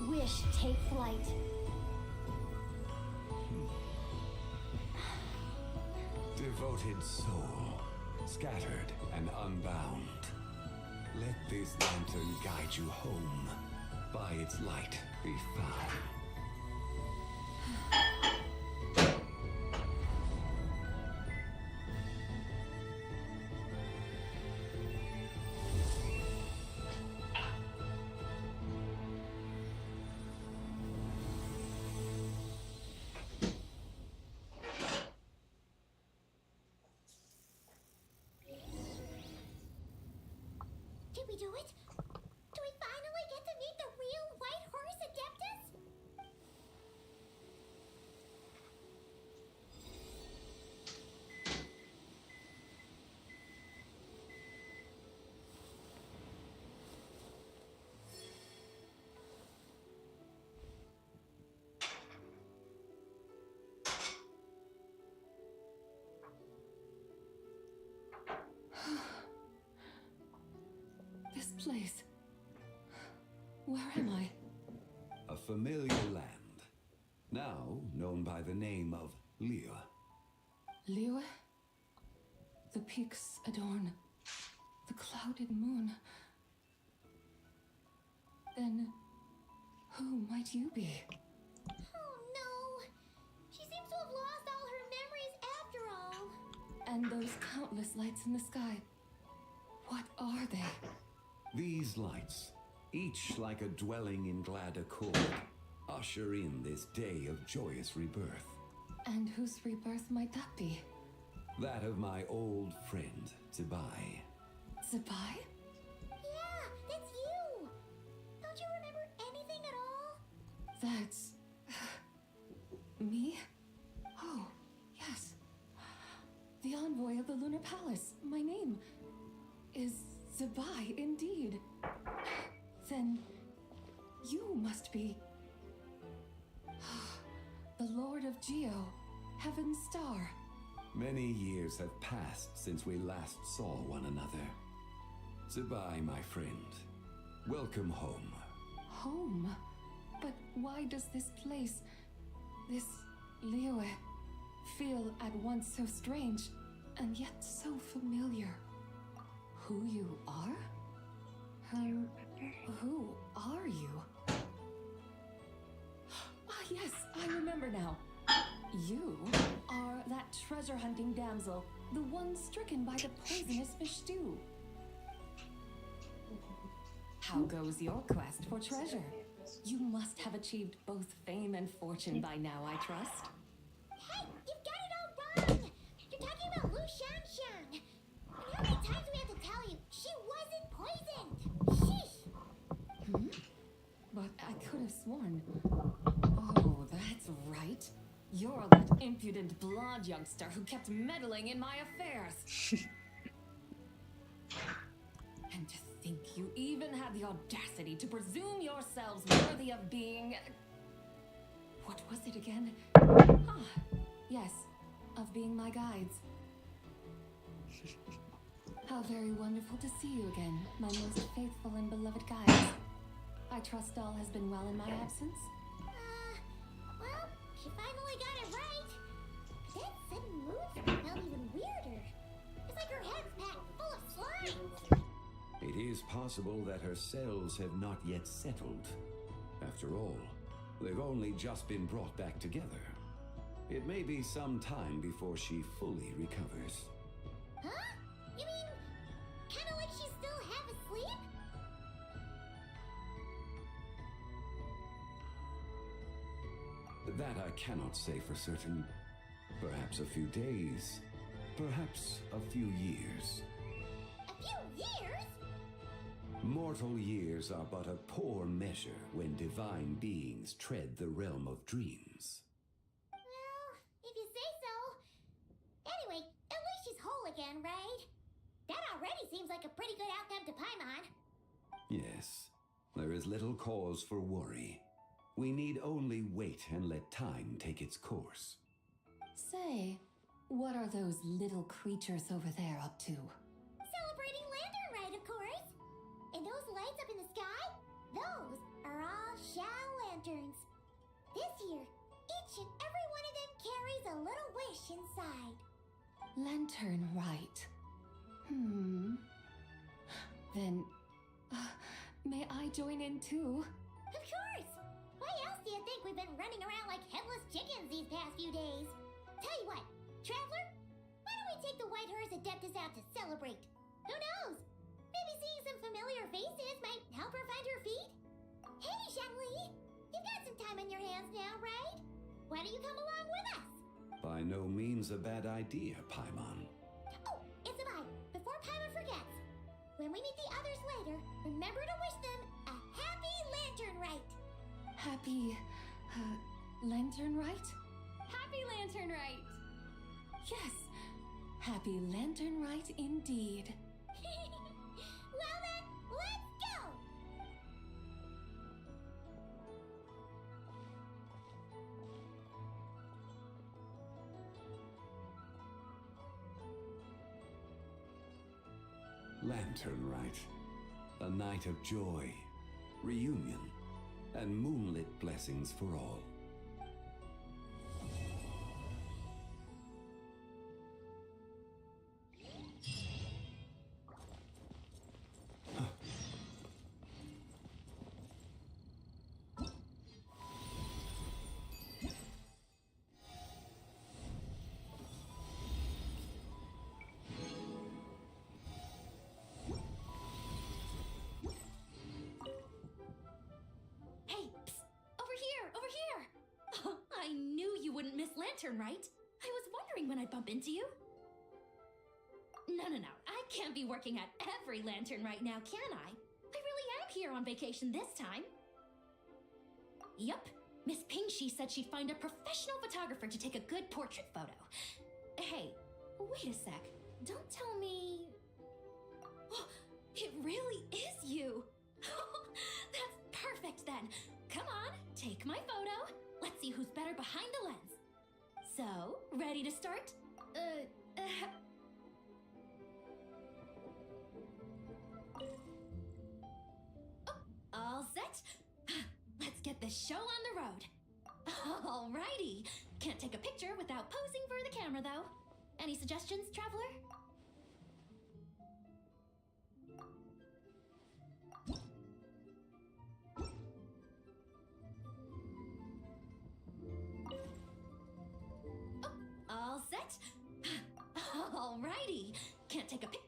Wish take flight. Devoted soul, scattered and unbound. Let this lantern guide you home. By its light, be found. Did we do it? Do we finally get to meet the real White Horse Adeptus? This place. Where am I? A familiar land, now known by the name of Liyue. Liyue? The peaks adorn the clouded moon. Then, who might you be? Oh no! She seems to have lost all her memories after all. And those countless lights in the sky. What are they? These lights, each like a dwelling in glad accord, usher in this day of joyous rebirth. And whose rebirth might that be? That of my old friend, Zibai. Zibai? Yeah, that's you! Don't you remember anything at all? That's... me? Oh, yes. The envoy of the Lunar Palace. My name is Zibai, indeed. Then you must be... the Lord of Geo, Heaven's Star. Many years have passed since we last saw one another. Zibai, my friend, welcome home. Home? But why does this place, this Liyue, feel at once so strange and yet so familiar? Who you are? Who are you? Ah, yes, I remember now. You are that treasure-hunting damsel, the one stricken by the poisonous fish stew. How goes your quest for treasure? You must have achieved both fame and fortune by now, I trust. Hey, you've got it all wrong! You're talking about Lu Shanshan. How many times do we have to tell you? She wasn't poisoned! Sheesh! Hmm? But I could have sworn. Oh, that's right. You're that impudent blonde youngster who kept meddling in my affairs. And to think you even had the audacity to presume yourselves worthy of being... What was it again? Ah, yes, of being my guides. How very wonderful to see you again, my most faithful and beloved guides. I trust all has been well in my absence? Well, she finally got it right. That sudden move felt even weirder. It's like her head's packed full of slime. It is possible that her cells have not yet settled. After all, they've only just been brought back together. It may be some time before she fully recovers. Huh? You mean, kind of like she's still half asleep? That I cannot say for certain. Perhaps a few days, perhaps a few years. A few years? Mortal years are but a poor measure when divine beings tread the realm of dreams. Well, if you say so. Anyway, at least she's whole again, right? That already seems like a pretty good outcome to Paimon. Yes, there is little cause for worry. We need only wait and let time take its course. Say, what are those little creatures over there up to? Celebrating Lantern Rite, of course. And those lights up in the sky? Those are all Shao lanterns. This year, each and every one of them carries a little wish inside. Lantern Rite. Then May I join in too? Of course! Why else do you think we've been running around like headless chickens these past few days? Tell you what, Traveler, why don't we take the White Hearse Adeptus out to celebrate? Who knows? Maybe seeing some familiar faces might help her find her feet? Hey, Xiangli! You've got some time on your hands now, right? Why don't you come along with us? By no means a bad idea, Paimon. Oh, Isabelle, before Paimon forgets, when we meet the others later, remember to wish them a happy lantern rite. Happy, lantern rite? Happy Lantern Rite! Yes, happy lantern rite indeed. Well then, let's go! Lantern Rite. A night of joy, reunion, and moonlit blessings for all. Hey, psst! Over here! Over here! Oh, I knew you wouldn't miss Lantern Rite. I was wondering when I'd bump into you. No. I can't be working at every Lantern right now, can I? I really am here on vacation this time. Yup. Miss Pingshi said she'd find a professional photographer to take a good portrait photo. Hey, wait a sec. Don't tell me... Oh, it really is you! That's perfect then. Come on, take my photo. Let's see who's better behind the lens. So, ready to start? All set? Let's get this show on the road. Alrighty. Can't take a picture without posing for the camera, though. Any suggestions, Traveler? All set? Alrighty. Can't take a pic.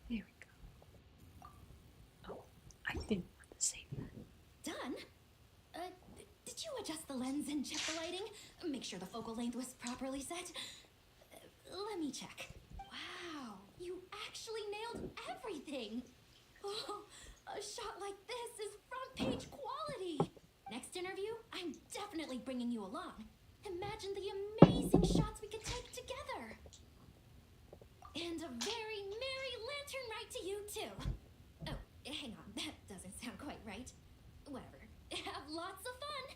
There we go. Oh, I didn't want to save that. Done? Did you adjust the lens and check the lighting? Make sure the focal length was properly set? Let me check. Wow, you actually nailed everything! Oh, a shot like this is front page quality! Next interview, I'm definitely bringing you along. Imagine the amazing shots we could take together! And a very merry lantern rite to you, too! Oh, hang on, that doesn't sound quite right. Whatever. Have lots of fun!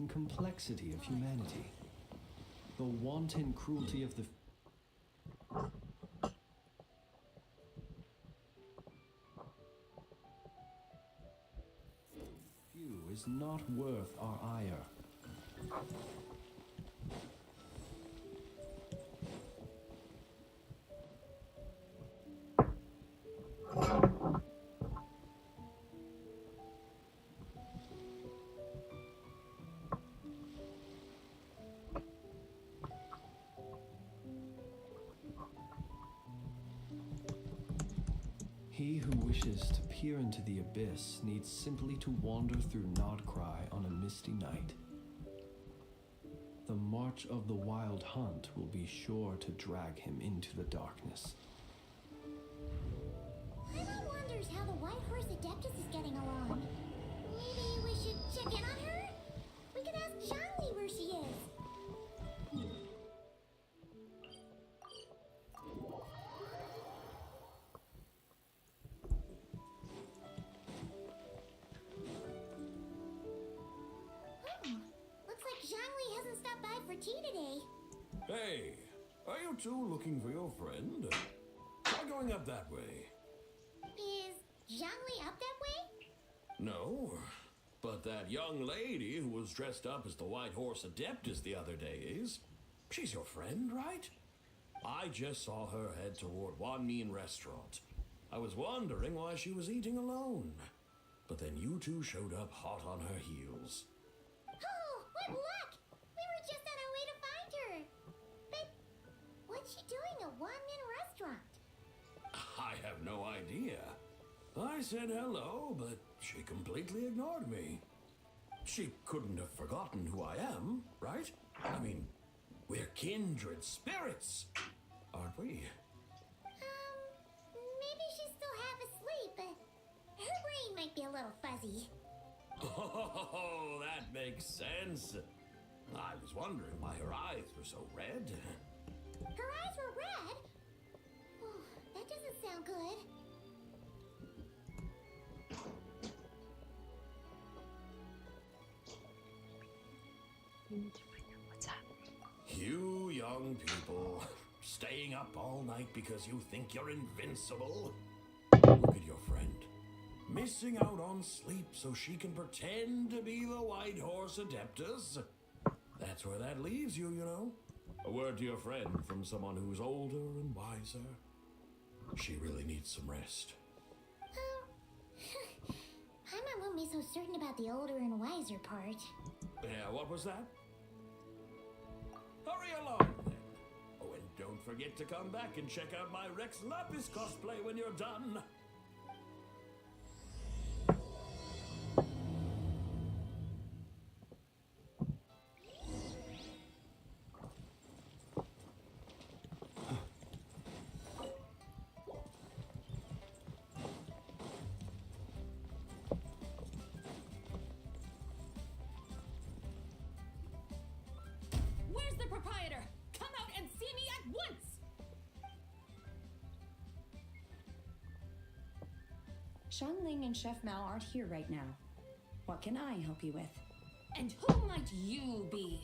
complexity of humanity. The wanton cruelty of the few is not worth our ire. He who wishes to peer into the abyss needs simply to wander through Nodcry on a misty night. The march of the wild hunt will be sure to drag him into the darkness. Paimon wonders how the White Horse Adeptus is getting along. Maybe we should check in on her? We could ask Zhangli where she is. Looks like Zhangli hasn't stopped by for tea today. Hey, are you two looking for your friend? Try going up that way. Is Zhangli up that way? No, but that young lady who was dressed up as the White Horse Adeptus the other day is. She's your friend, right? I just saw her head toward Wanmin Restaurant. I was wondering why she was eating alone. But then you two showed up hot on her heels. Oh, what luck! We were just on our way to find her. But what's she doing at Wanmin Restaurant? I have no idea. I said hello, but she completely ignored me. She couldn't have forgotten who I am, right? I mean, we're kindred spirits, aren't we? Maybe she's still half asleep, but her brain might be a little fuzzy. Oh, that makes sense. I was wondering why her eyes were so red. Her eyes were red? Oh, that doesn't sound good. We need to find out what's happening. You young people, staying up all night because you think you're invincible? Look at your friend. Missing out on sleep so she can pretend to be the White Horse Adeptus? That's where that leaves you, you know. A word to your friend from someone who's older and wiser. She really needs some rest. Paimon won't be so certain about the older and wiser part. Yeah, what was that? Hurry along, then. Oh, and don't forget to come back and check out my Rex Lapis cosplay when you're done. Where's the proprietor? Come out and see me at once! Xiangling and Chef Mao aren't here right now. What can I help you with? And who might you be?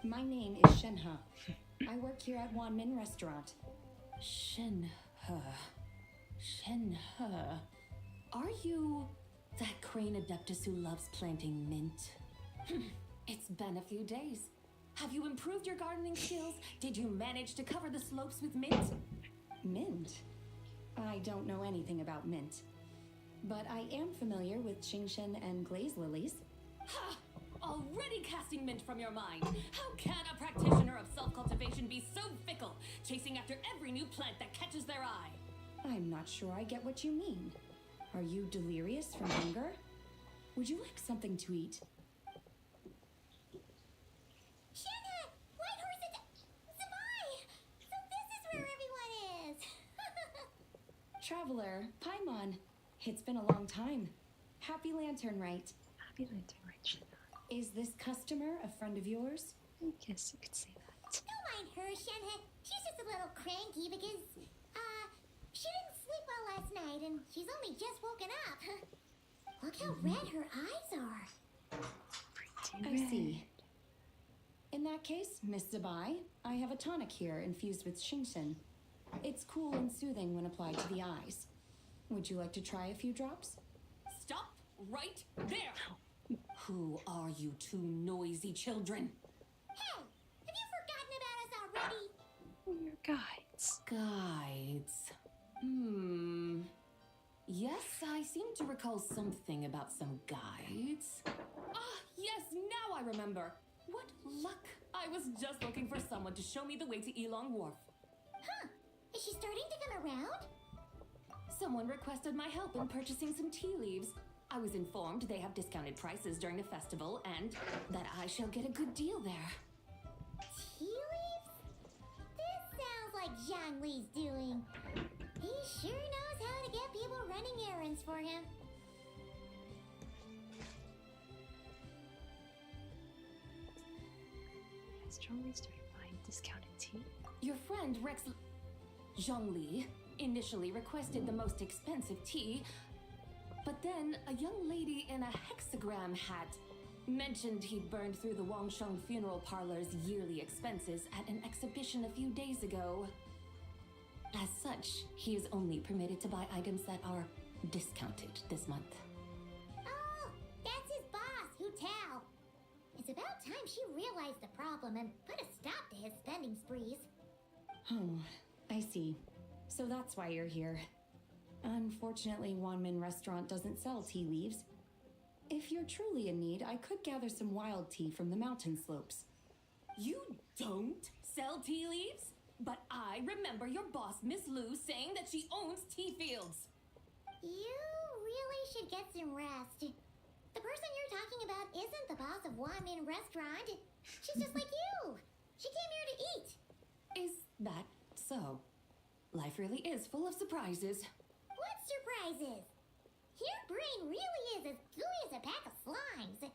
My name is Shenhe. I work here at Wanmin Restaurant. Shenhe. Shenhe. Are you that crane adeptus who loves planting mint? It's been a few days. Have you improved your gardening skills? Did you manage to cover the slopes with mint? Mint? I don't know anything about mint. But I am familiar with Qingshen and glaze lilies. Ha! Already casting mint from your mind. How can a practitioner of self-cultivation be so fickle, chasing after every new plant that catches their eye? I'm not sure I get what you mean. Are you delirious from hunger? Would you like something to eat? Shenhe! White Horse Zabai! So this is where everyone is! Traveler, Paimon. It's been a long time. Happy Lantern Rite. Happy Lantern Rite, Shenhe. Is this customer a friend of yours? I guess you could say that. Don't mind her, Shenhe. She's just a little cranky because, she didn't sleep well last night and she's only just woken up. Look how red her eyes are. Pretty I red. see. In that case, Miss Zabai, I have a tonic here infused with Shingshin. It's cool and soothing when applied to the eyes. Would you like to try a few drops? Stop right there! Who are you two noisy children? Hey, have you forgotten about us already? We're your guides. Guides. Yes, I seem to recall something about some guides. Ah, yes, now I remember. What luck! I was just looking for someone to show me the way to Elong Wharf. Huh. Is she starting to come around? Someone requested my help in purchasing some tea leaves. I was informed they have discounted prices during the festival and that I shall get a good deal there. Tea leaves? This sounds like Zhongli's doing. He sure knows how to get people running errands for him. Has Zhongli started buying discounted tea? Your friend Rex Zhongli initially requested the most expensive tea, but then a young lady in a hexagram hat mentioned he'd burned through the Wangsheng funeral parlor's yearly expenses at an exhibition a few days ago. As such, he is only permitted to buy items that are discounted this month. Oh, that's his boss, Hu Tao. It's about time she realized the problem and put a stop to his spending sprees. Oh, I see. So that's why you're here. Unfortunately, Wanmin Restaurant doesn't sell tea leaves. If you're truly in need, I could gather some wild tea from the mountain slopes. You don't sell tea leaves? But I remember your boss, Miss Lu, saying that she owns tea fields. You really should get some rest. The person you're talking about isn't the boss of Wanmin Restaurant. She's just like you. She came here to eat. Is that so? Life really is full of surprises. What surprises? Your brain really is as gooey as a pack of slimes.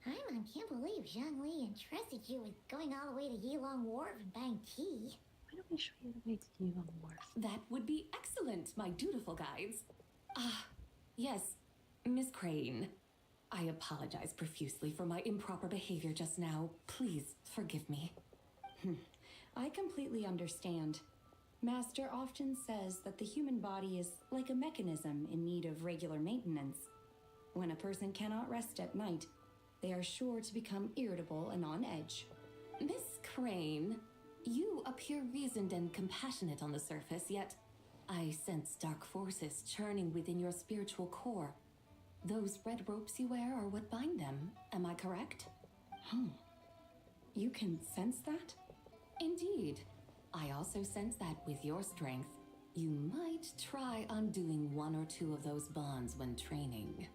Paimon can't believe Zhongli entrusted you with going all the way to Yilong Wharf and buying tea. Why don't we show you the way to Yilong Wharf? That would be excellent, my dutiful guides. Yes, Miss Crane. I apologize profusely for my improper behavior just now. Please forgive me. I completely understand. Master often says that the human body is like a mechanism in need of regular maintenance. When a person cannot rest at night, they are sure to become irritable and on edge. Miss Crane, you appear reasoned and compassionate on the surface, yet I sense dark forces churning within your spiritual core. Those red ropes you wear are what bind them, am I correct? You can sense that? Indeed. I also sense that with your strength, you might try undoing one or two of those bonds when training.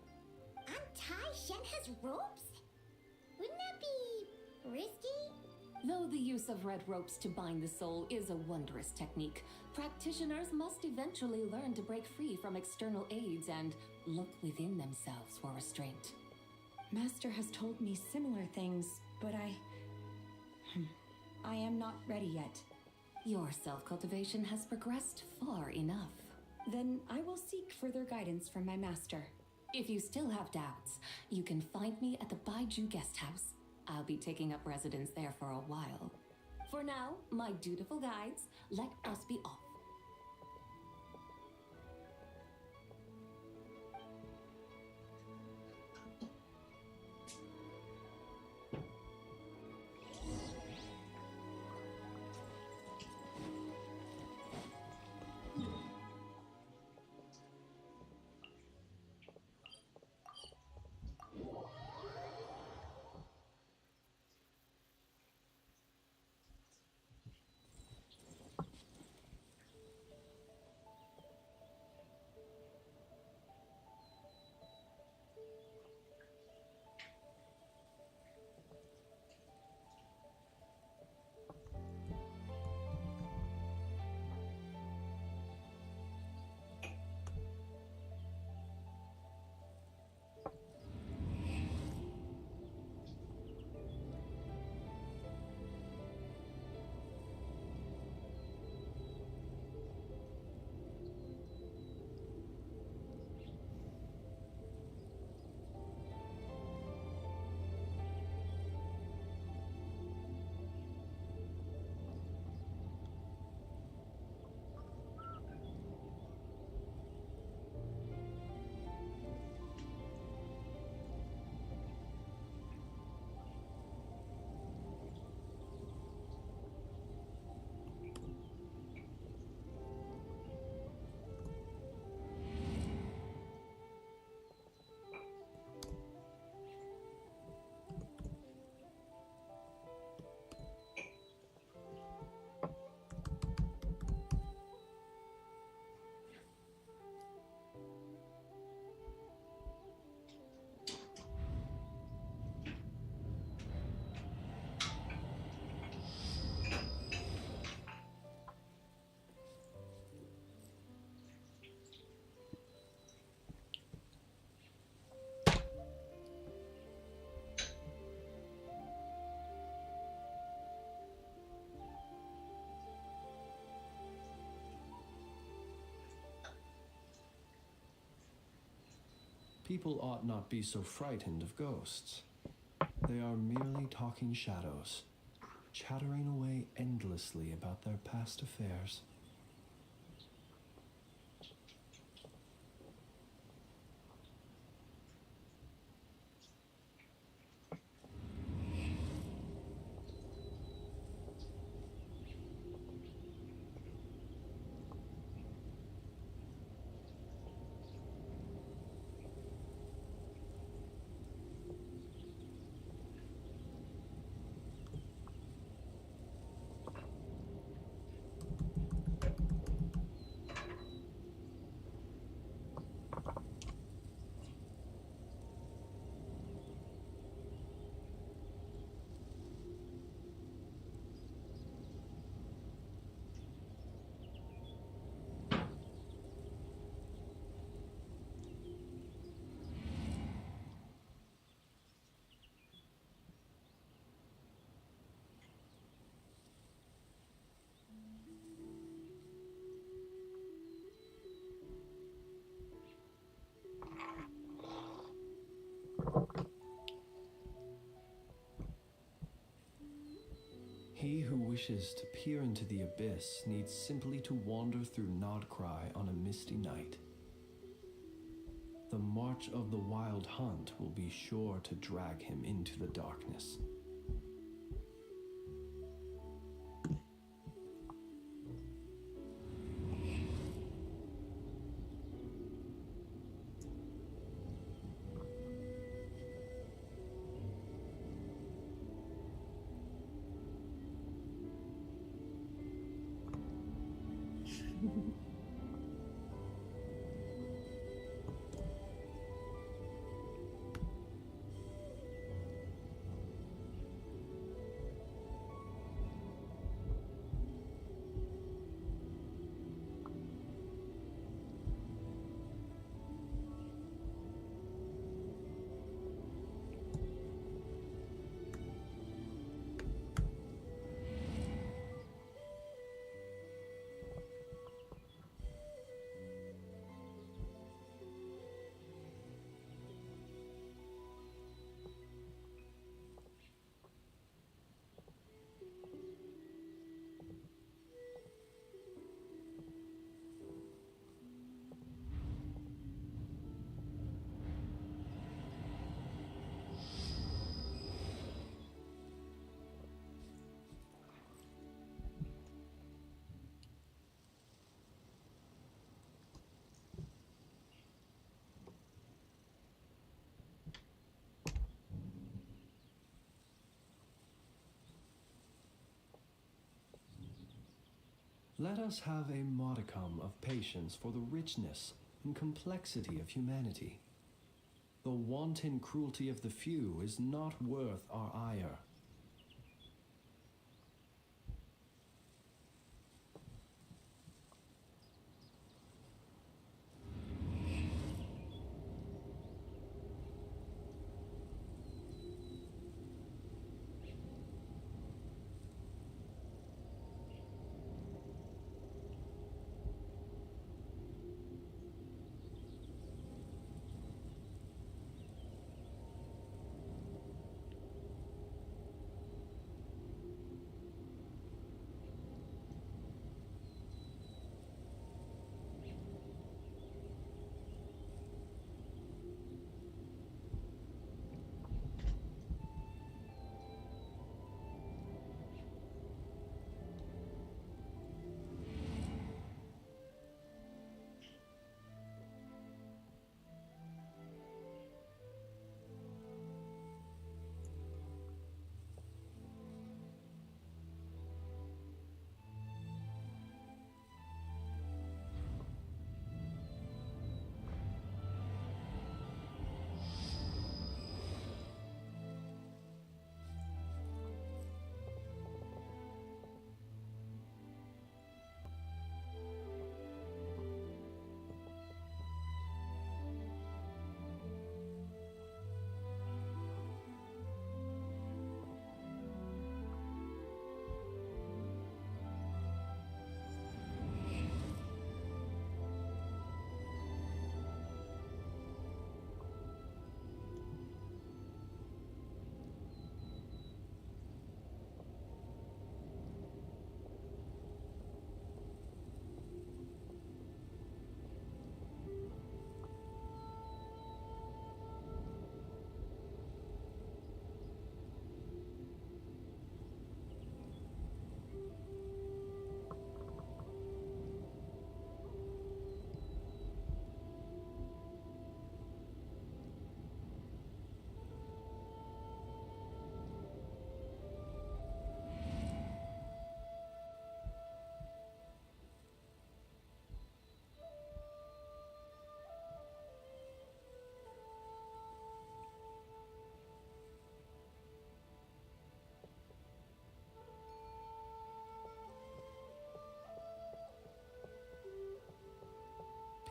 Untie Shen has ropes? Wouldn't that be risky? Though the use of red ropes to bind the soul is a wondrous technique, practitioners must eventually learn to break free from external aids and look within themselves for restraint. Master has told me similar things, but I am not ready yet. Your self-cultivation has progressed far enough. Then I will seek further guidance from my master. If you still have doubts, you can find me at the Baiju Guest House. I'll be taking up residence there for a while. For now, my dutiful guides, let us be off. People ought not be so frightened of ghosts. They are merely talking shadows, chattering away endlessly about their past affairs. He who wishes to peer into the abyss needs simply to wander through Nodcry on a misty night. The march of the wild hunt will be sure to drag him into the darkness. Let us have a modicum of patience for the richness and complexity of humanity. The wanton cruelty of the few is not worth our ire.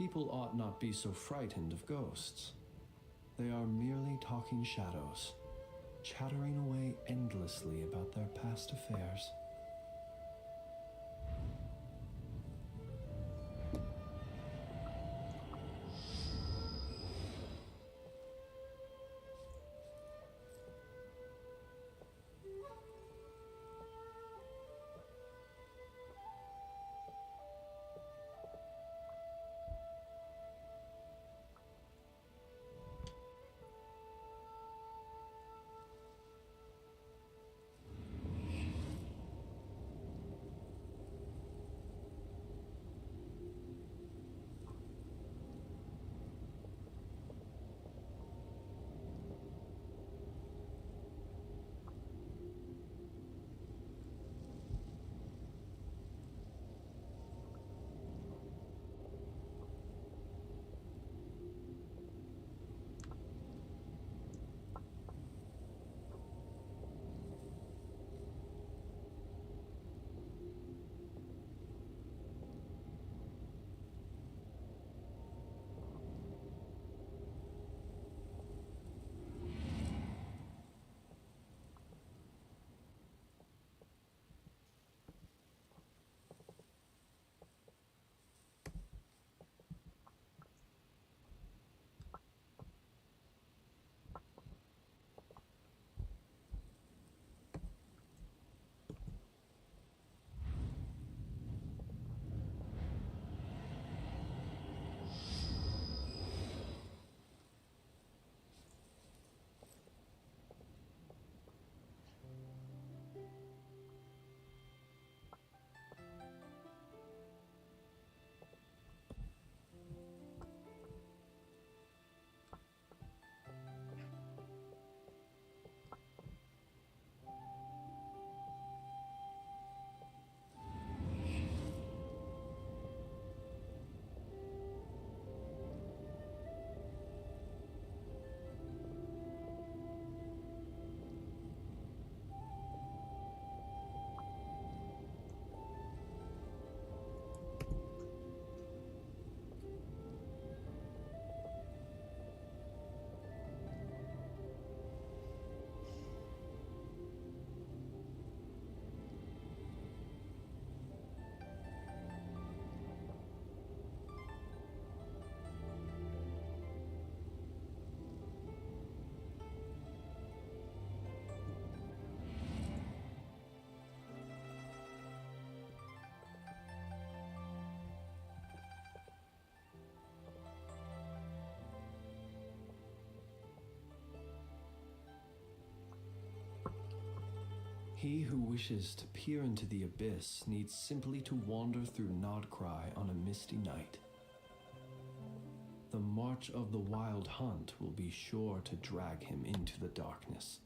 People ought not be so frightened of ghosts. They are merely talking shadows, chattering away endlessly about their past affairs. He who wishes to peer into the abyss needs simply to wander through Nodcry on a misty night. The march of the wild hunt will be sure to drag him into the darkness.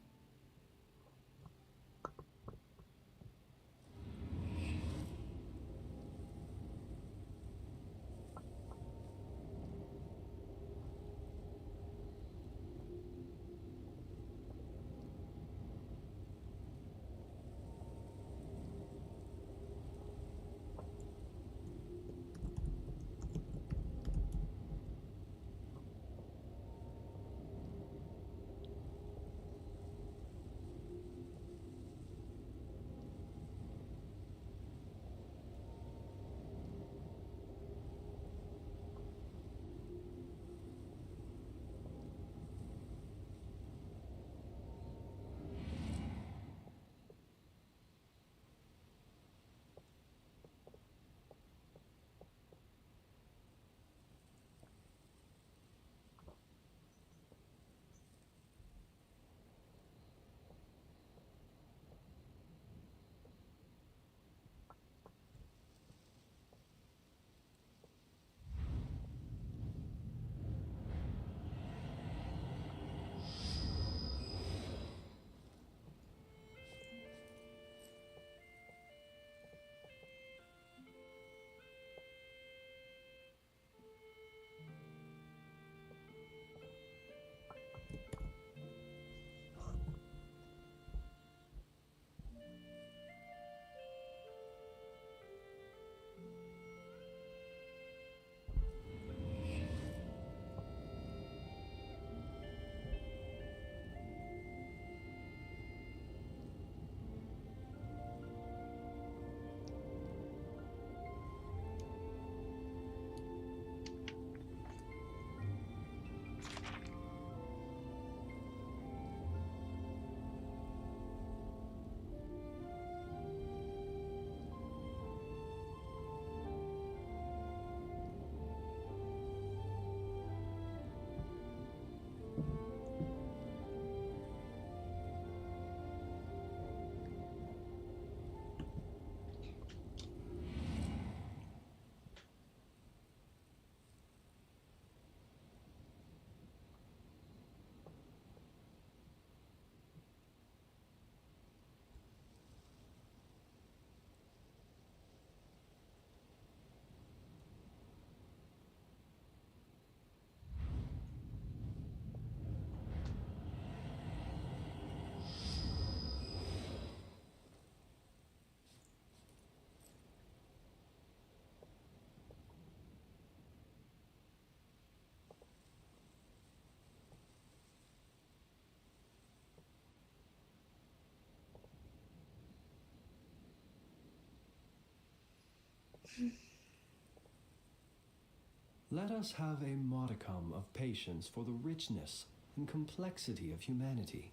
Let us have a modicum of patience for the richness and complexity of humanity.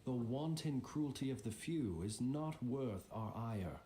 The wanton cruelty of the few is not worth our ire.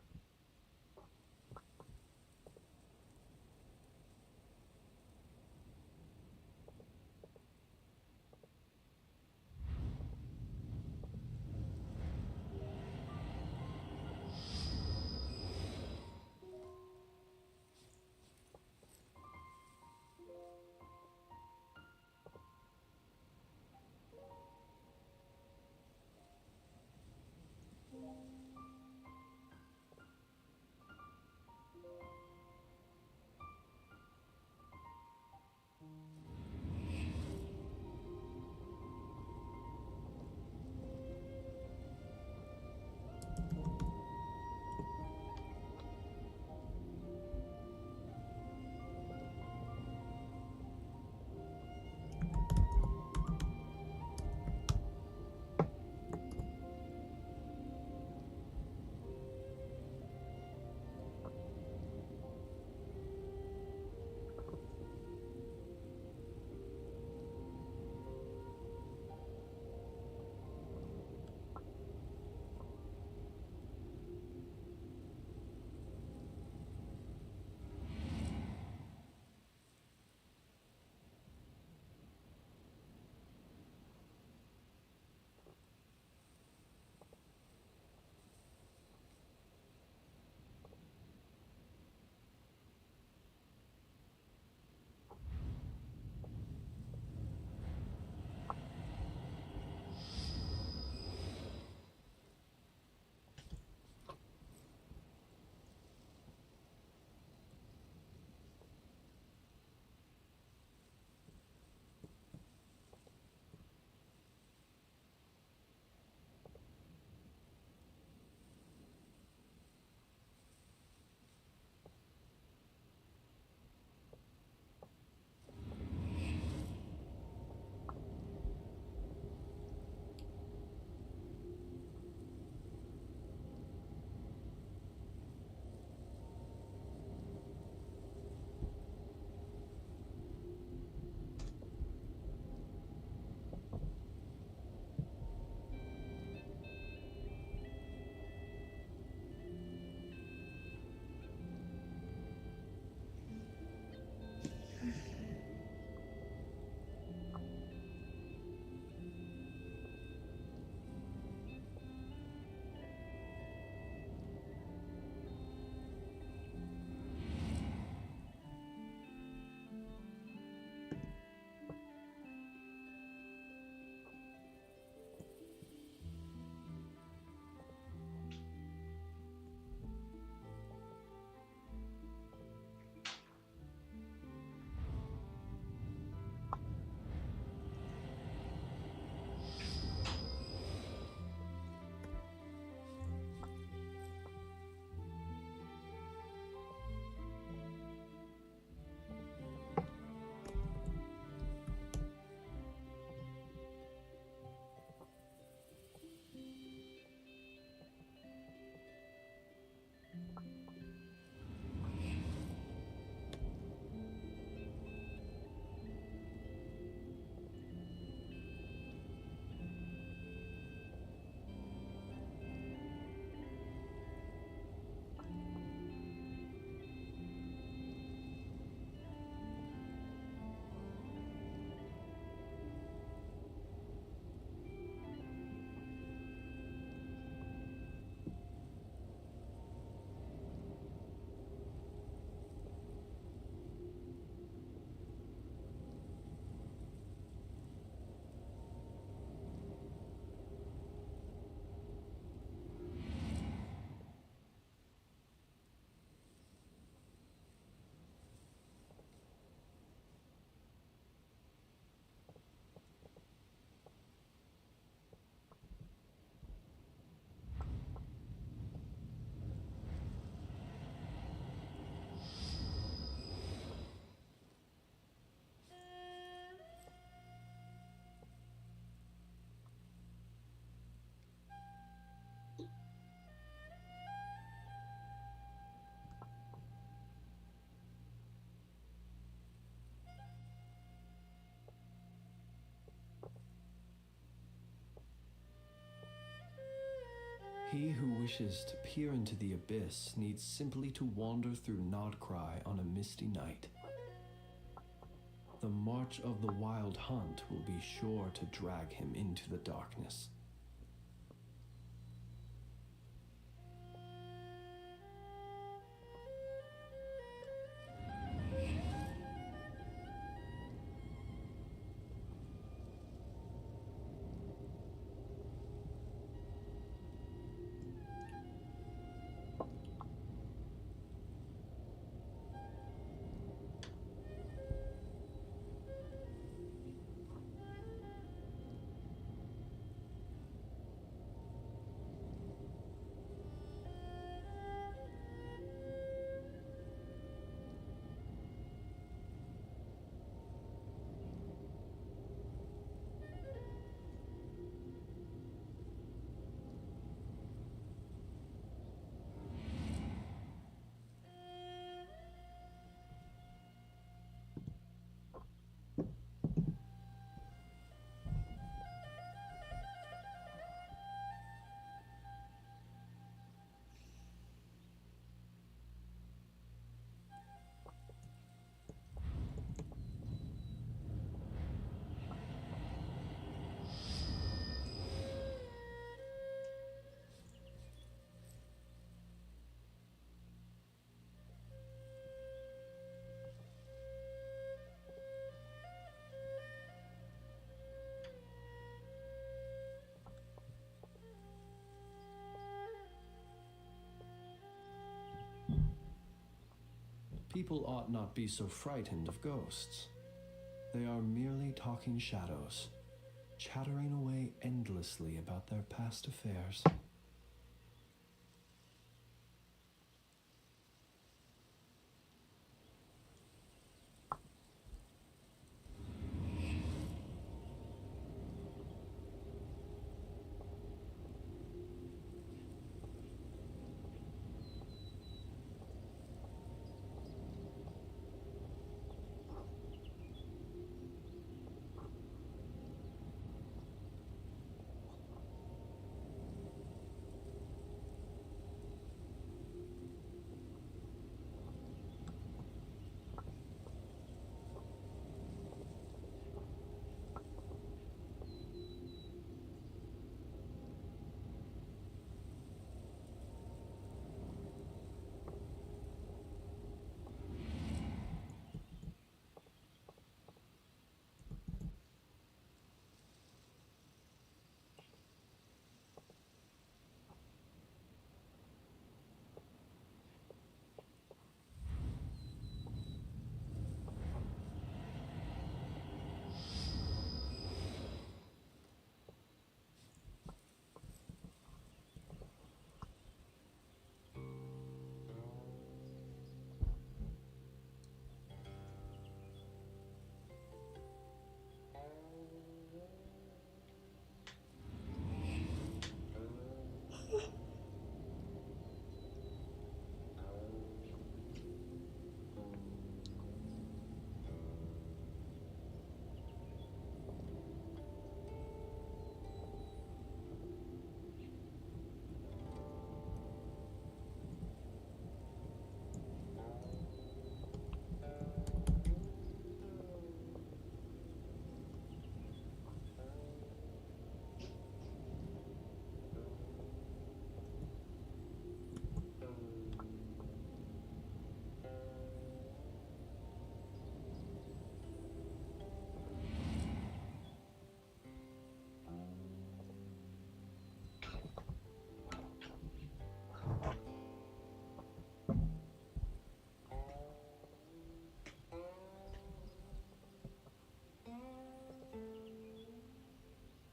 He who wishes to peer into the abyss needs simply to wander through Nodcry on a misty night. The march of the wild hunt will be sure to drag him into the darkness. People ought not be so frightened of ghosts. They are merely talking shadows, chattering away endlessly about their past affairs.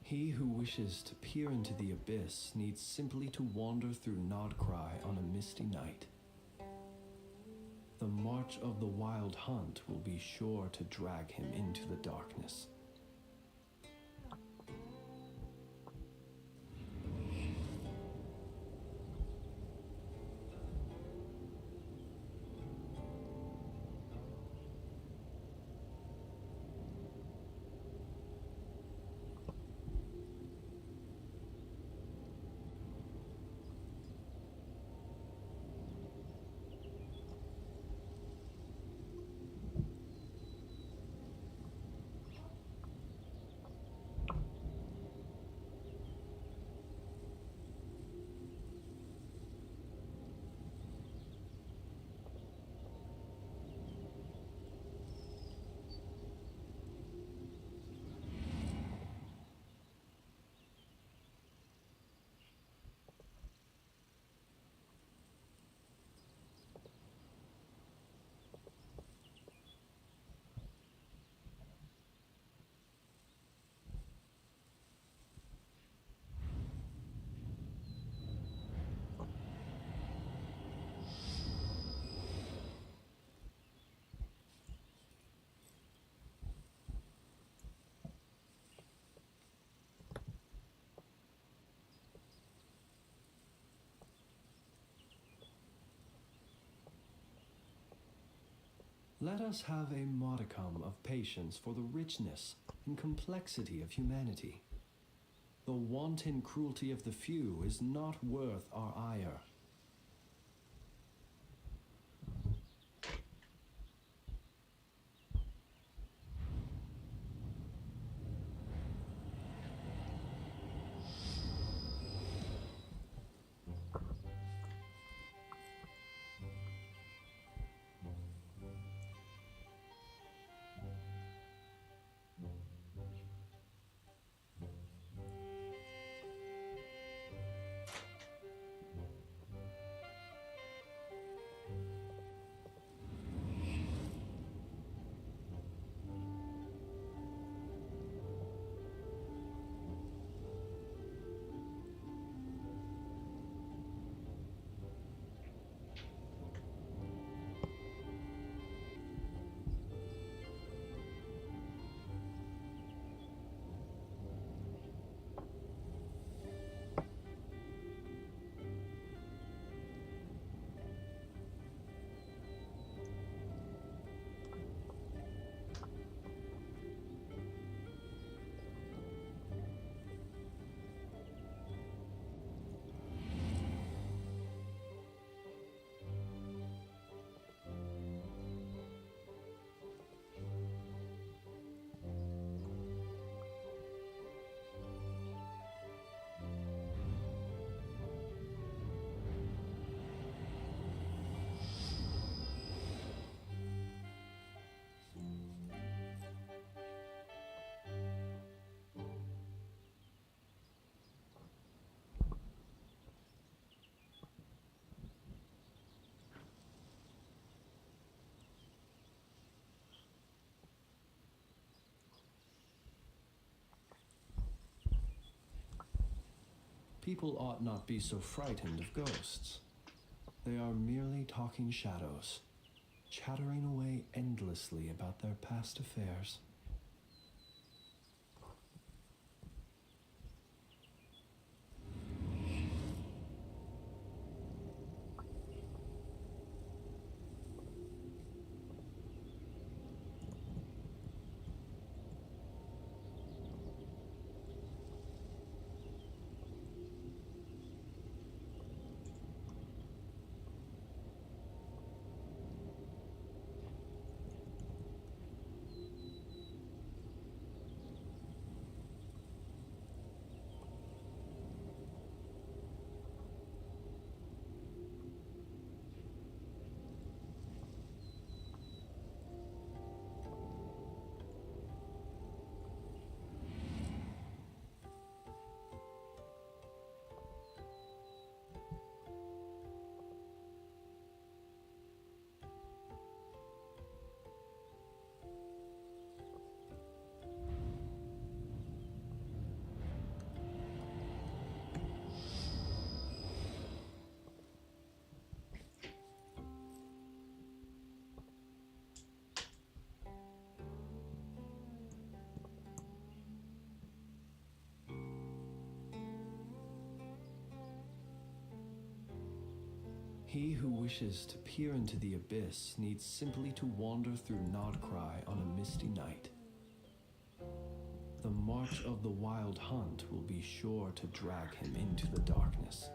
He who wishes to peer into the abyss needs simply to wander through Nodcry on a misty night. The march of the wild hunt will be sure to drag him into the darkness. Let us have a modicum of patience for the richness and complexity of humanity. The wanton cruelty of the few is not worth our ire. People ought not be so frightened of ghosts. They are merely talking shadows, chattering away endlessly about their past affairs. He who wishes to peer into the abyss needs simply to wander through Nodcry on a misty night. The march of the wild hunt will be sure to drag him into the darkness.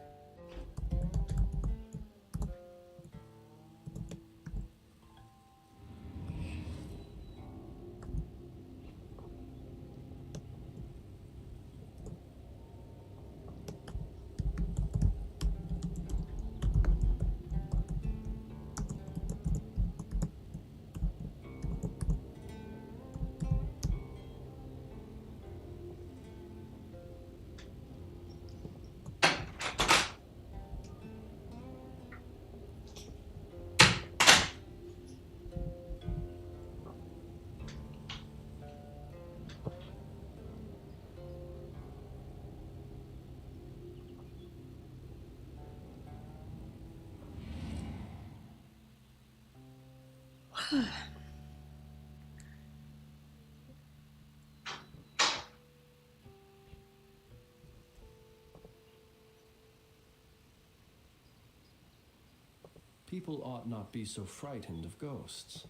People ought not be so frightened of ghosts.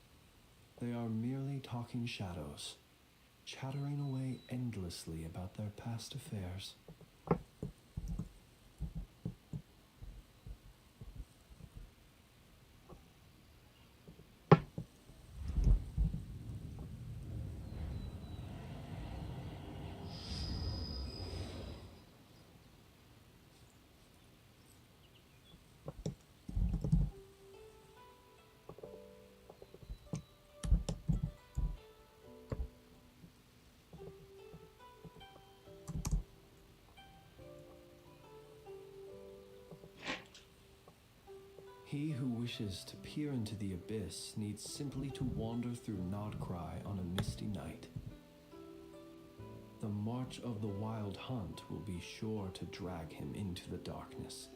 They are merely talking shadows, chattering away endlessly about their past affairs. He who wishes to peer into the abyss needs simply to wander through Nodcry on a misty night. The march of the wild hunt will be sure to drag him into the darkness.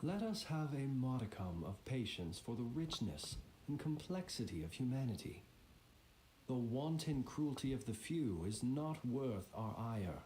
Let us have a modicum of patience for the richness and complexity of humanity. The wanton cruelty of the few is not worth our ire.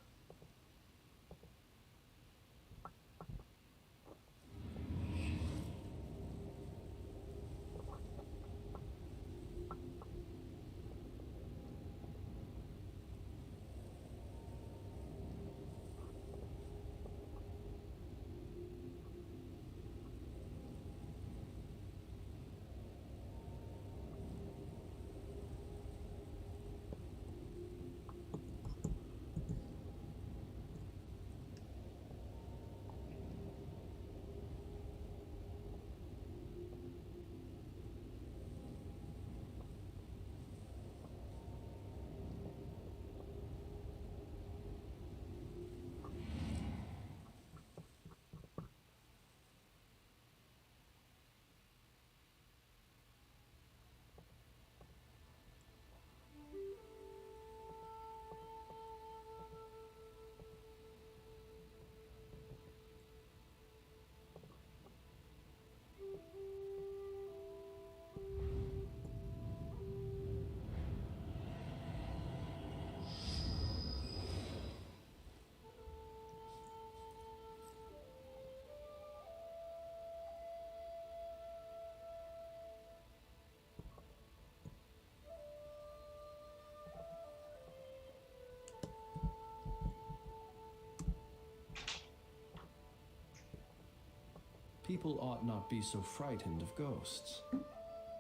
People ought not be so frightened of ghosts.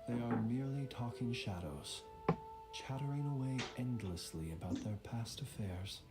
They are merely talking shadows, chattering away endlessly about their past affairs.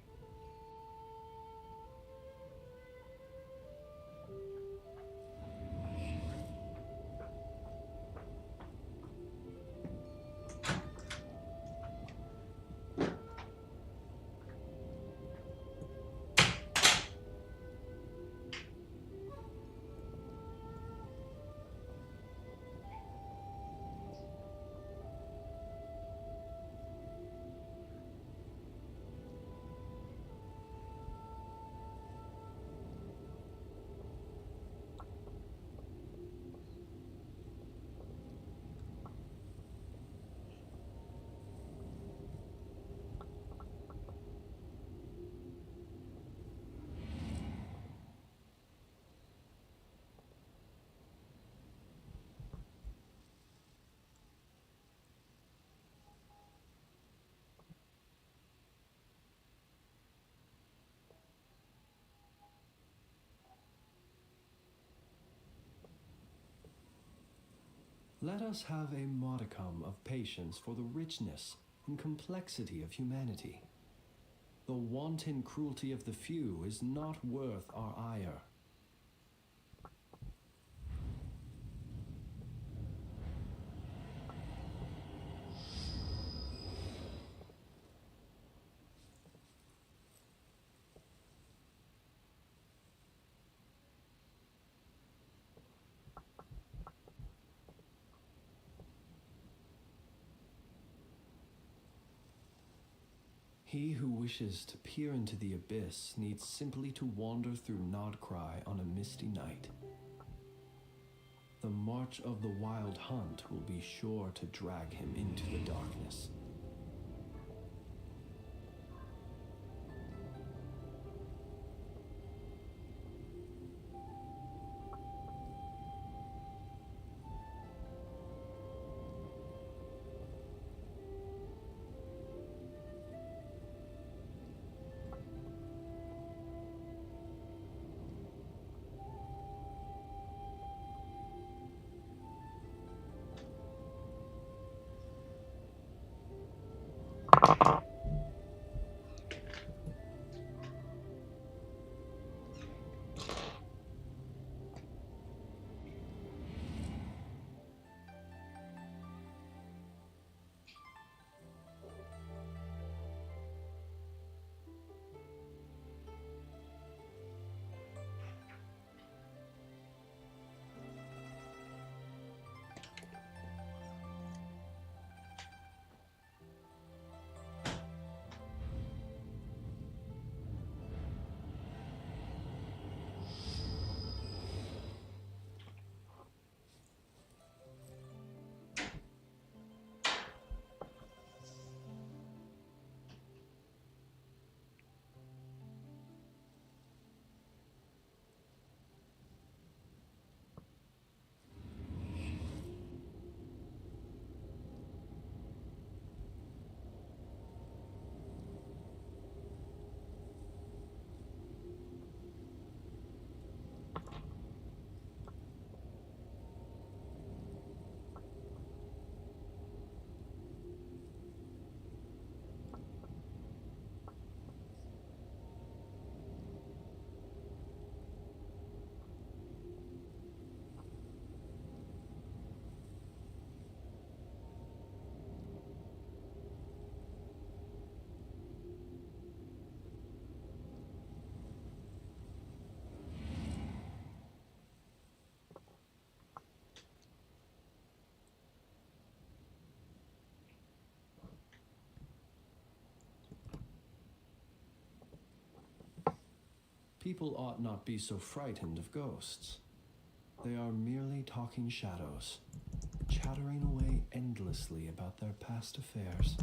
Let us have a modicum of patience for the richness and complexity of humanity. The wanton cruelty of the few is not worth our ire. He who wishes to peer into the abyss needs simply to wander through Nodcry on a misty night. The march of the wild hunt will be sure to drag him into the darkness. People ought not be so frightened of ghosts. They are merely talking shadows, chattering away endlessly about their past affairs.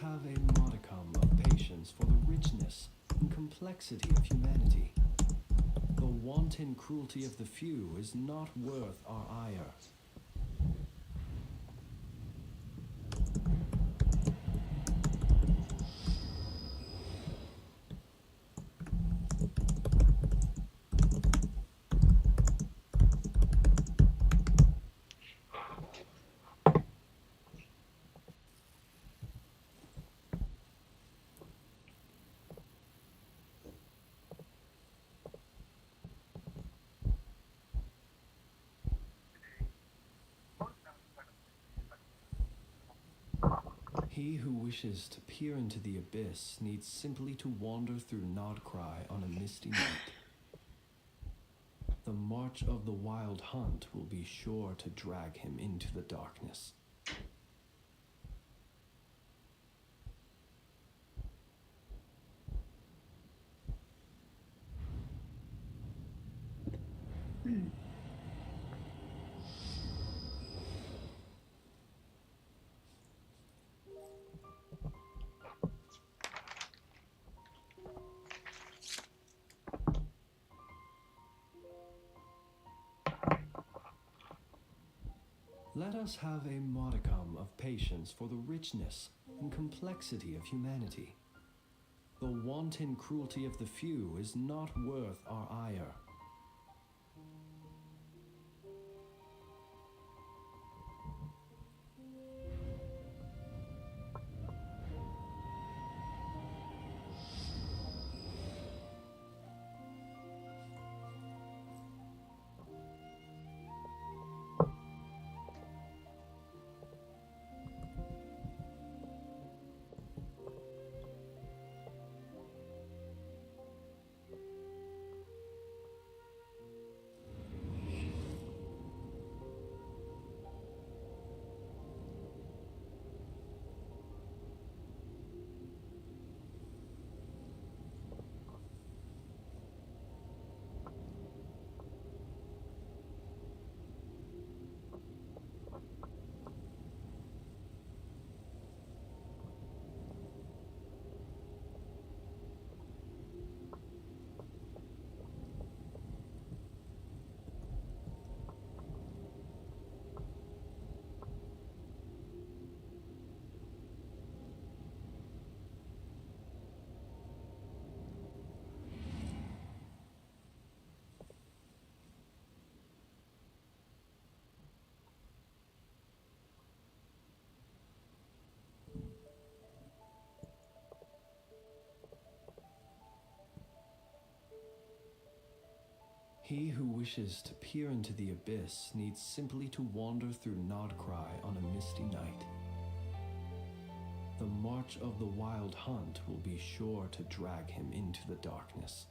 Have a modicum of patience for the richness and complexity of humanity. The wanton cruelty of the few is not worth our ire. He who wishes to peer into the abyss needs simply to wander through Nodcry on a misty night. The march of the wild hunt will be sure to drag him into the darkness. Let us have a modicum of patience for the richness and complexity of humanity. The wanton cruelty of the few is not worth our ire. He who wishes to peer into the abyss needs simply to wander through Nodcry on a misty night. The march of the wild hunt will be sure to drag him into the darkness.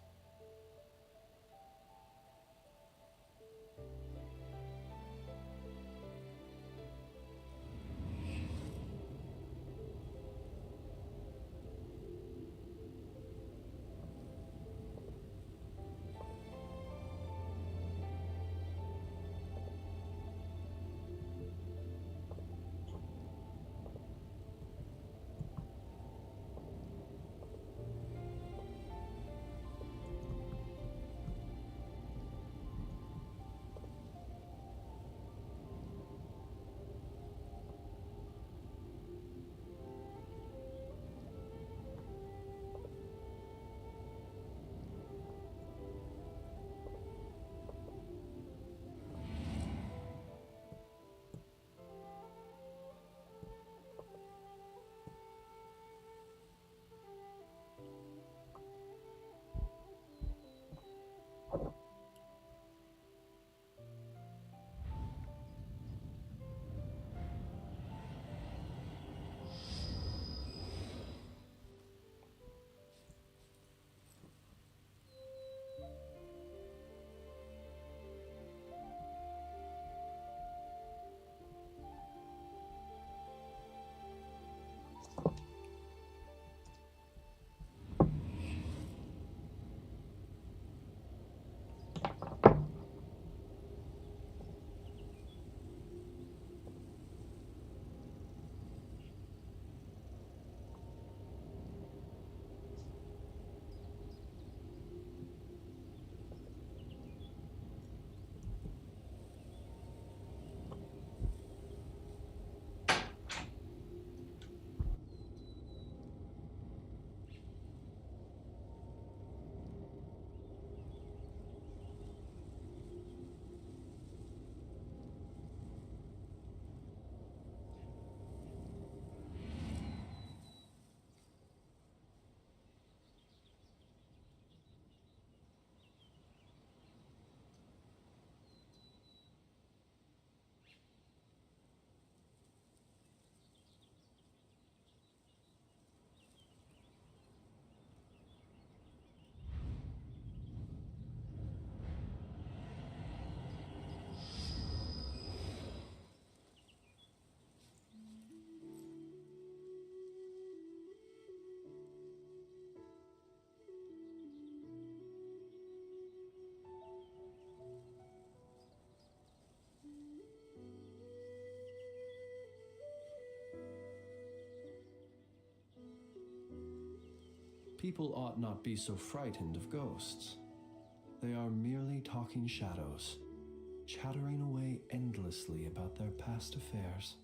People ought not be so frightened of ghosts. They are merely talking shadows, chattering away endlessly about their past affairs.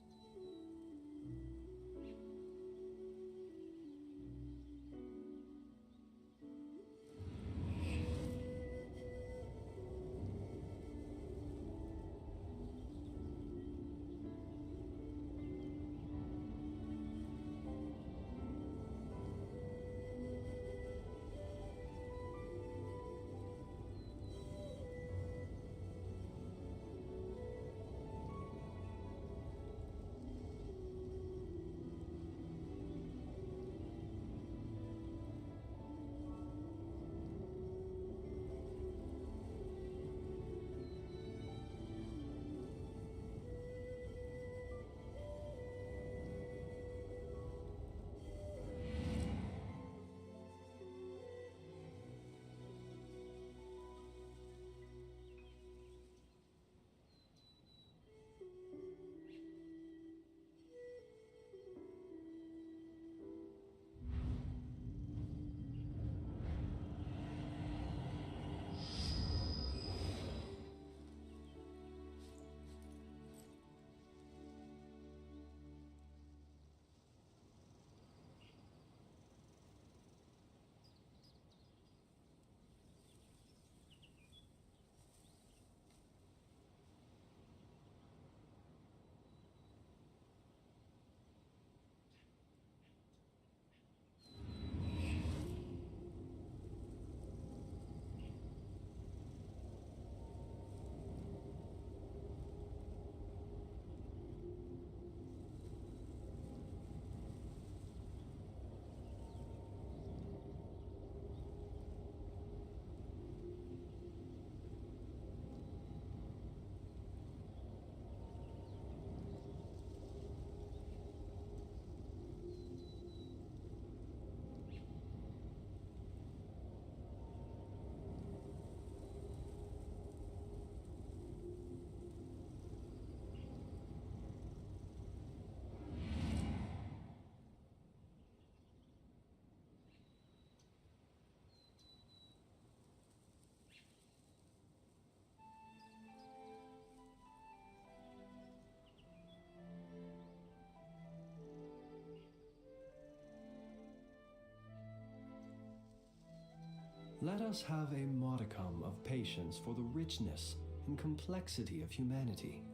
Let us have a modicum of patience for the richness and complexity of humanity.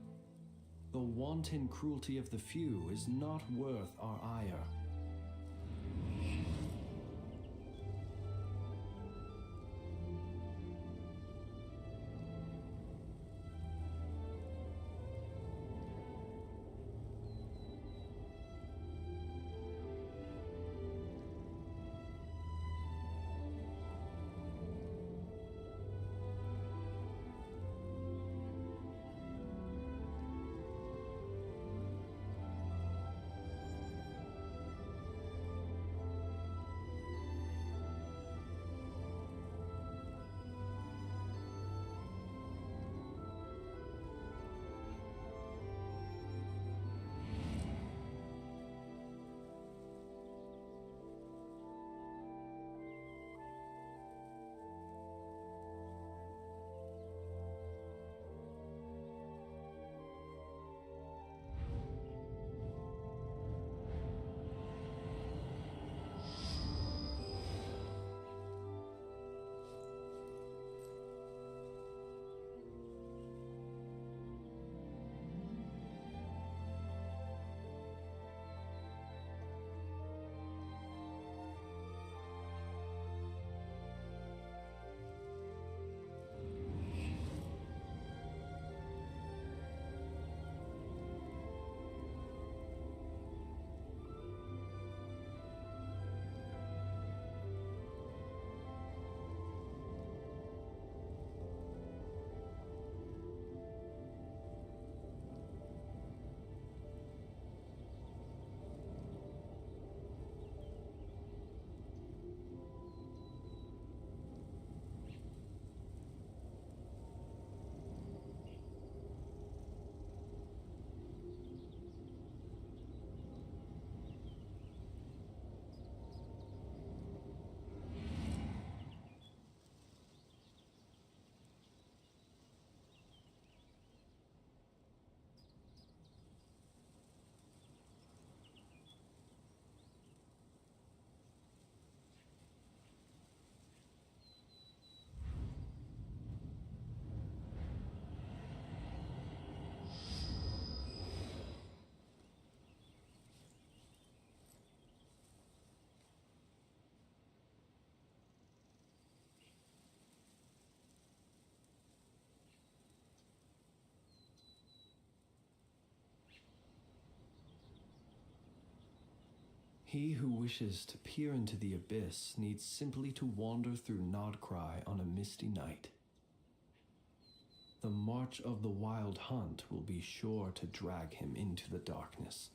The wanton cruelty of the few is not worth our ire. He who wishes to peer into the abyss needs simply to wander through Nodcry on a misty night. The march of the wild hunt will be sure to drag him into the darkness.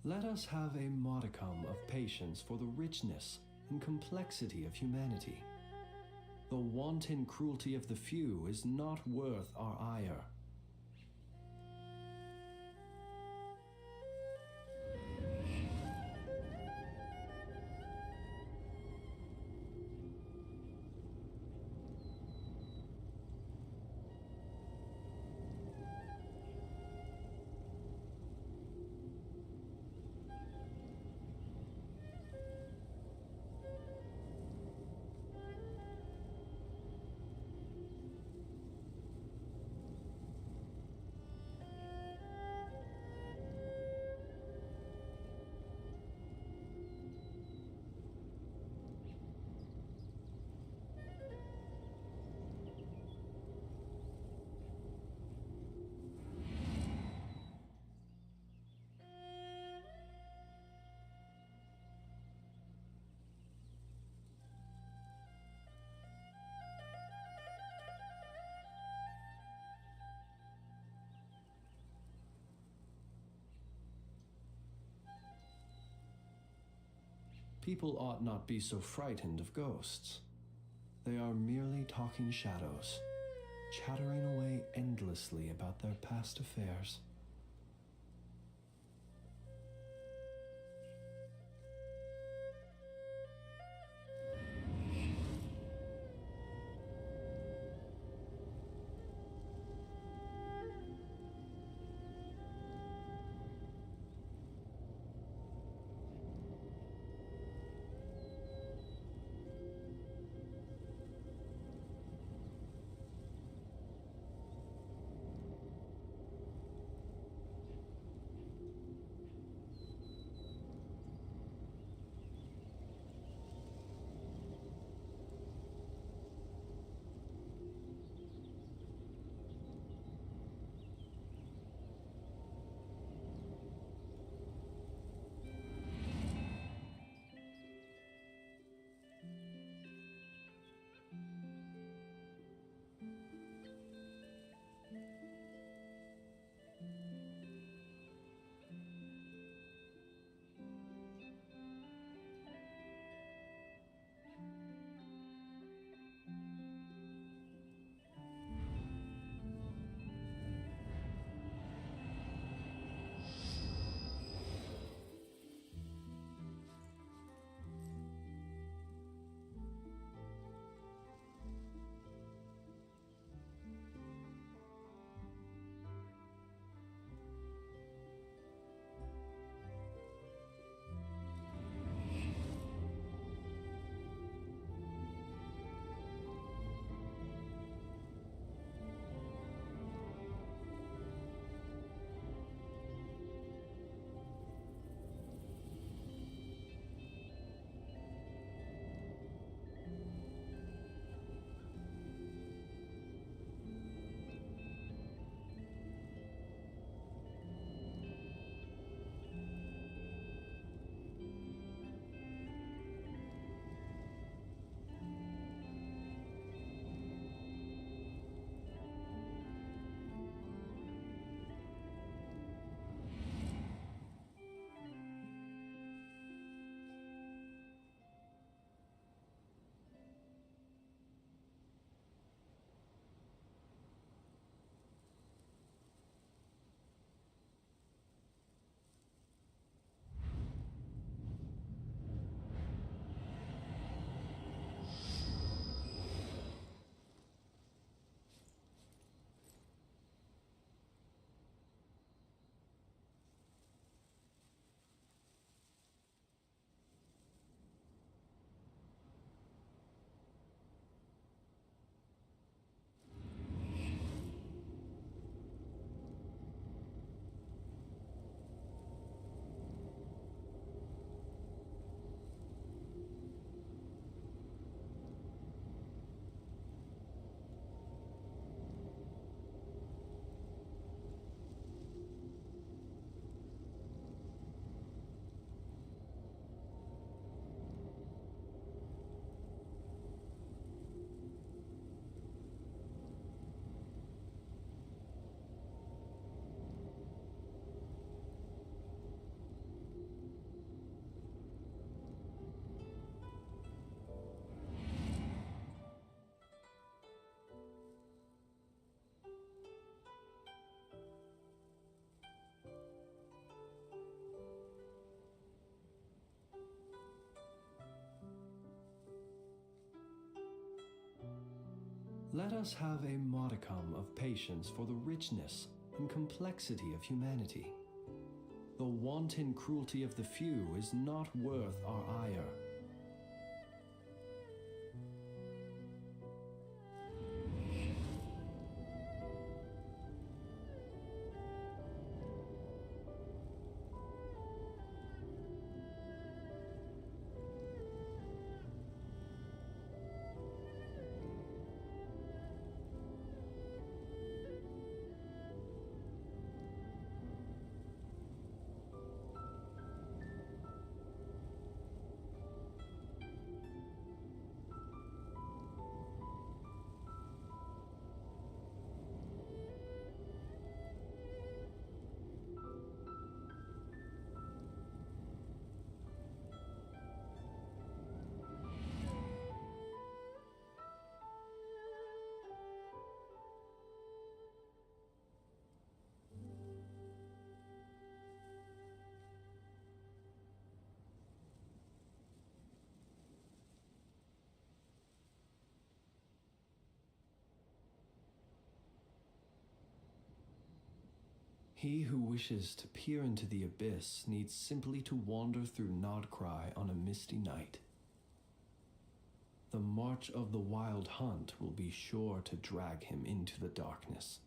Let us have a modicum of patience for the richness and complexity of humanity. The wanton cruelty of the few is not worth our ire. People ought not be so frightened of ghosts. They are merely talking shadows, chattering away endlessly about their past affairs. Let us have a modicum of patience for the richness and complexity of humanity. The wanton cruelty of the few is not worth our ire. He who wishes to peer into the abyss needs simply to wander through Nodcry on a misty night. The march of the wild hunt will be sure to drag him into the darkness.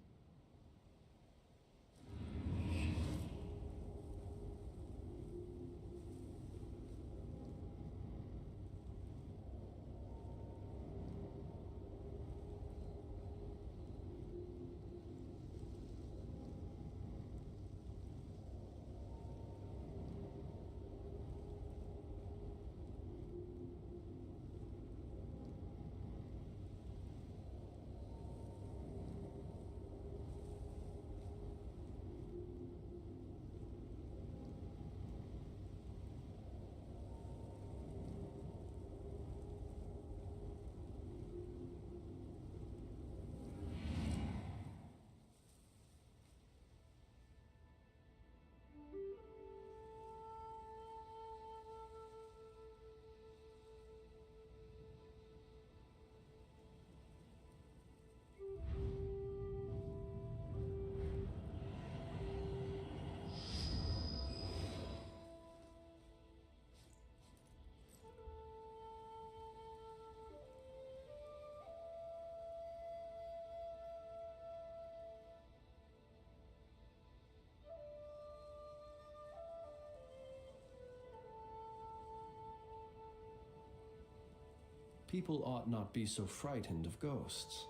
People ought not be so frightened of ghosts.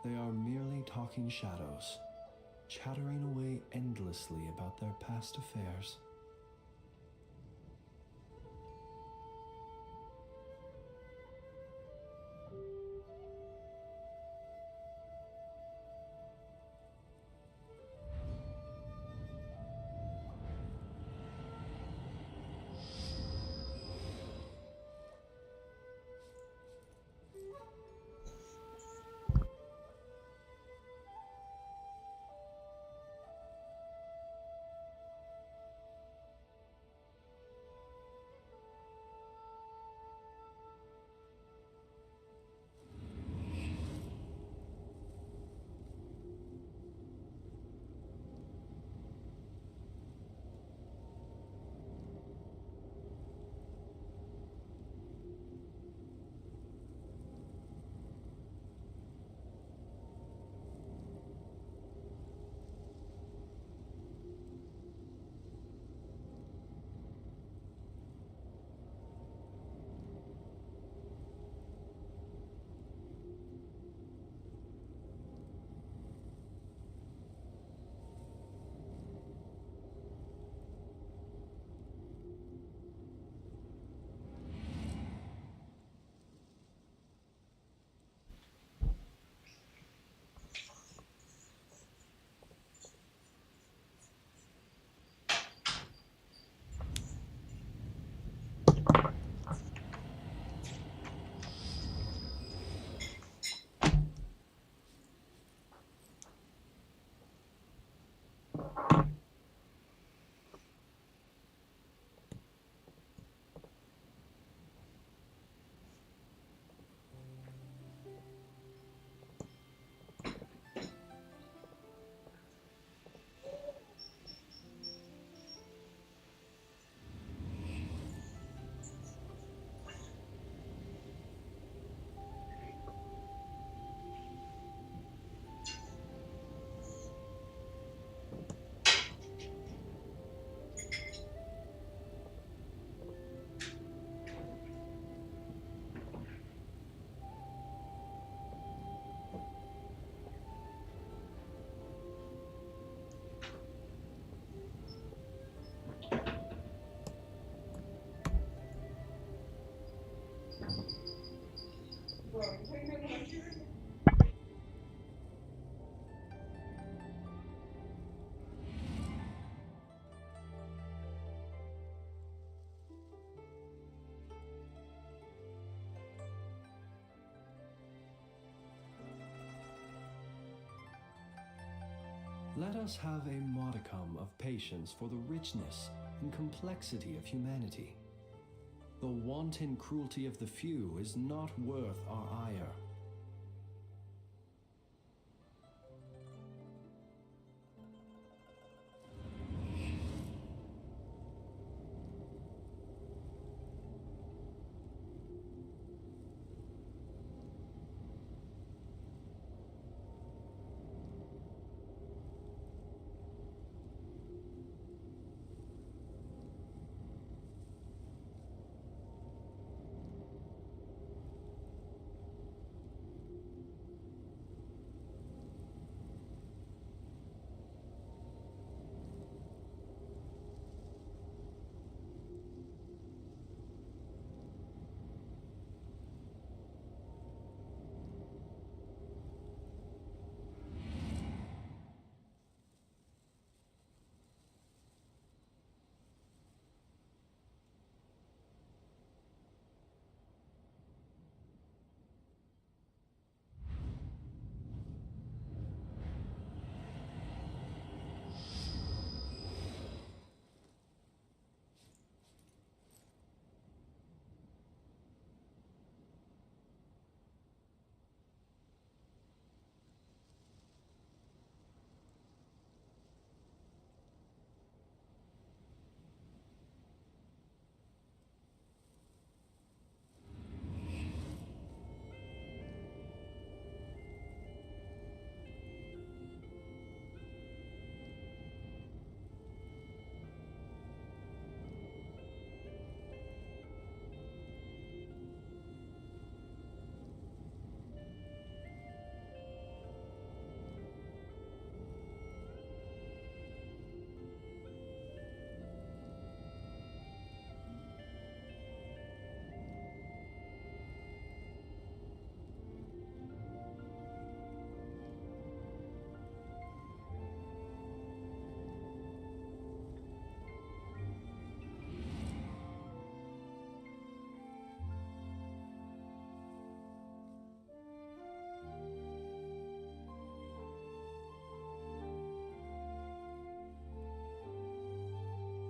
They are merely talking shadows, chattering away endlessly about their past affairs. Let us have a modicum of patience for the richness and complexity of humanity. The wanton cruelty of the few is not worth our ire.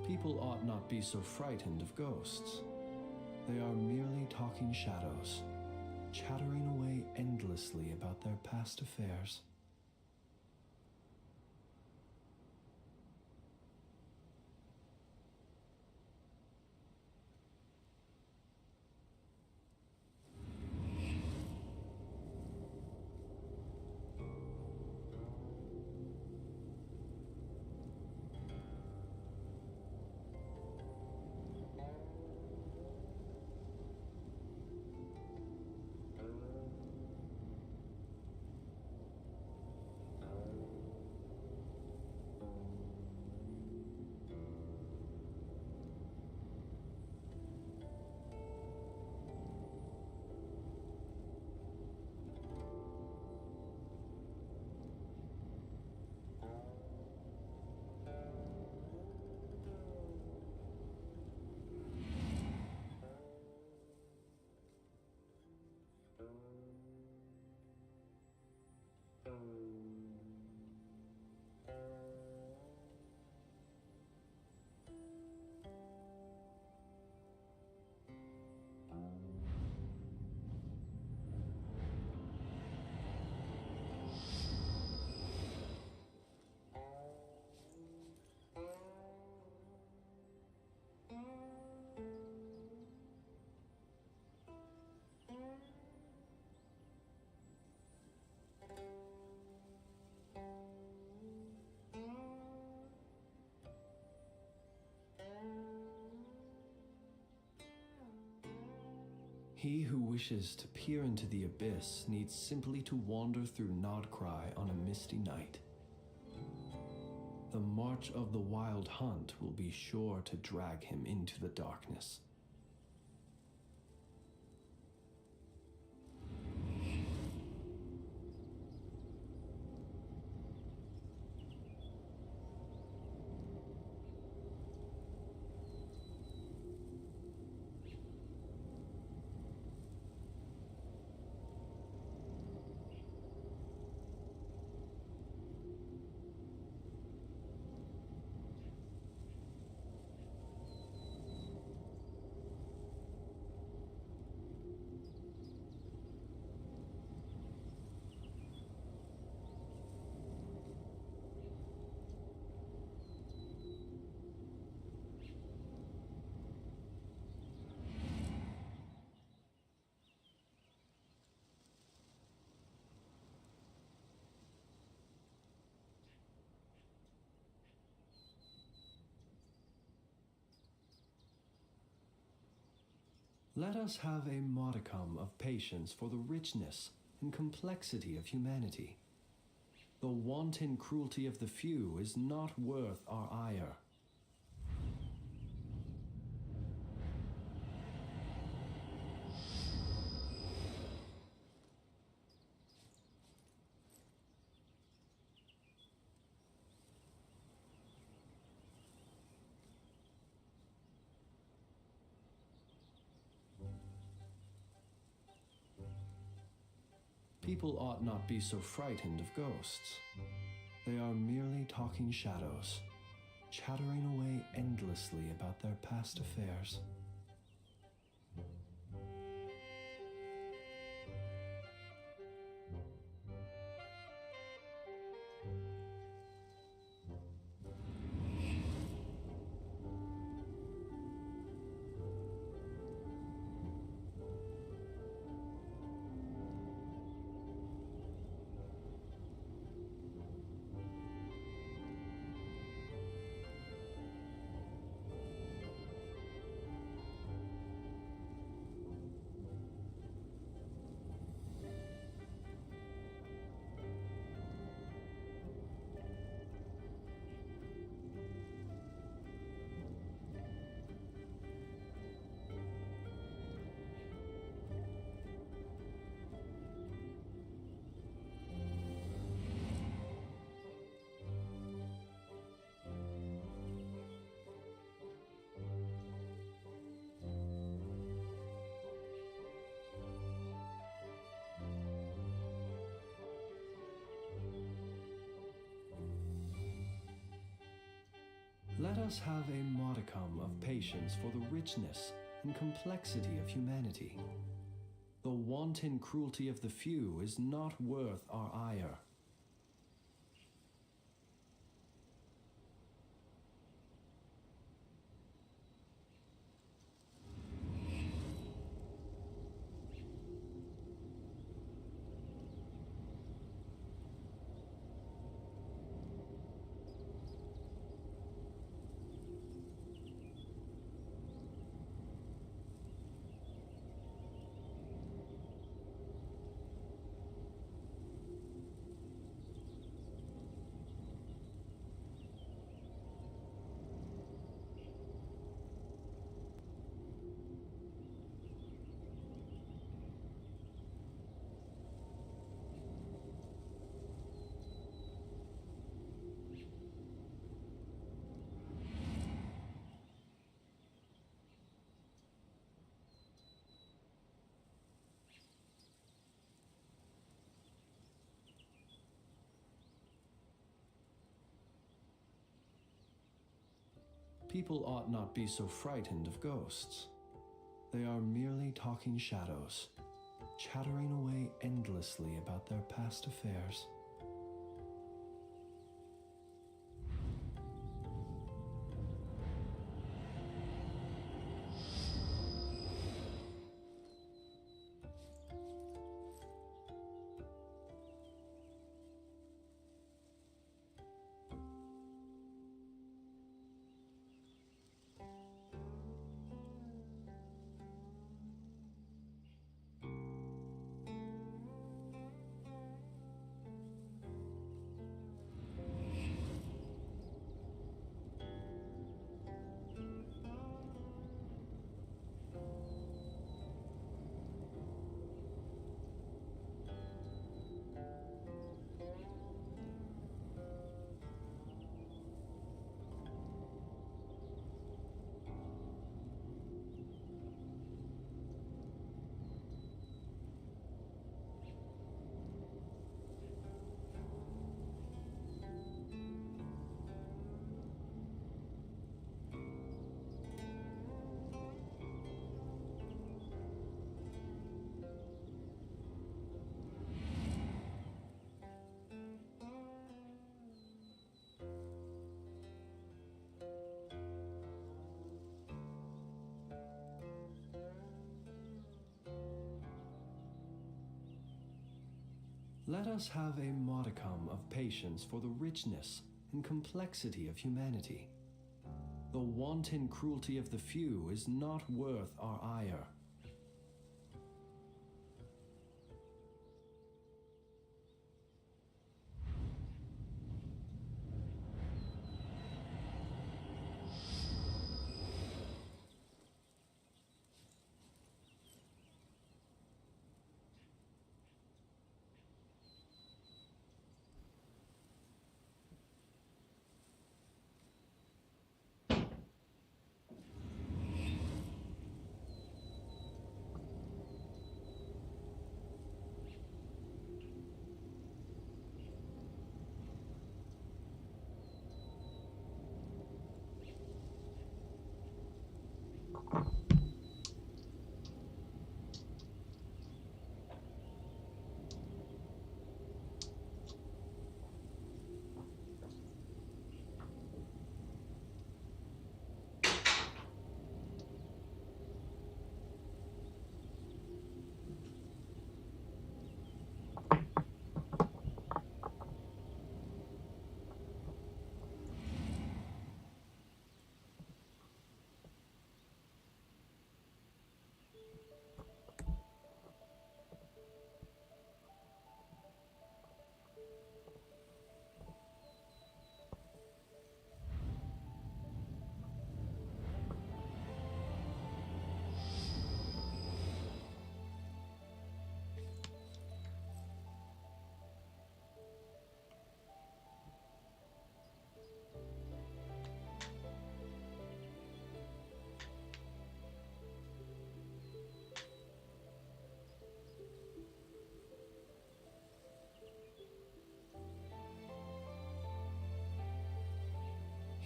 People ought not be so frightened of ghosts. They are merely talking shadows, chattering away endlessly about their past affairs. He who wishes to peer into the abyss needs simply to wander through Nodcry on a misty night. The march of the wild hunt will be sure to drag him into the darkness. Let us have a modicum of patience for the richness and complexity of humanity. The wanton cruelty of the few is not worth our ire. People ought not be so frightened of ghosts. They are merely talking shadows, chattering away endlessly about their past affairs. Let us have a modicum of patience for the richness and complexity of humanity. The wanton cruelty of the few is not worth our ire. People ought not be so frightened of ghosts. They are merely talking shadows, chattering away endlessly about their past affairs. Let us have a modicum of patience for the richness and complexity of humanity. The wanton cruelty of the few is not worth our ire.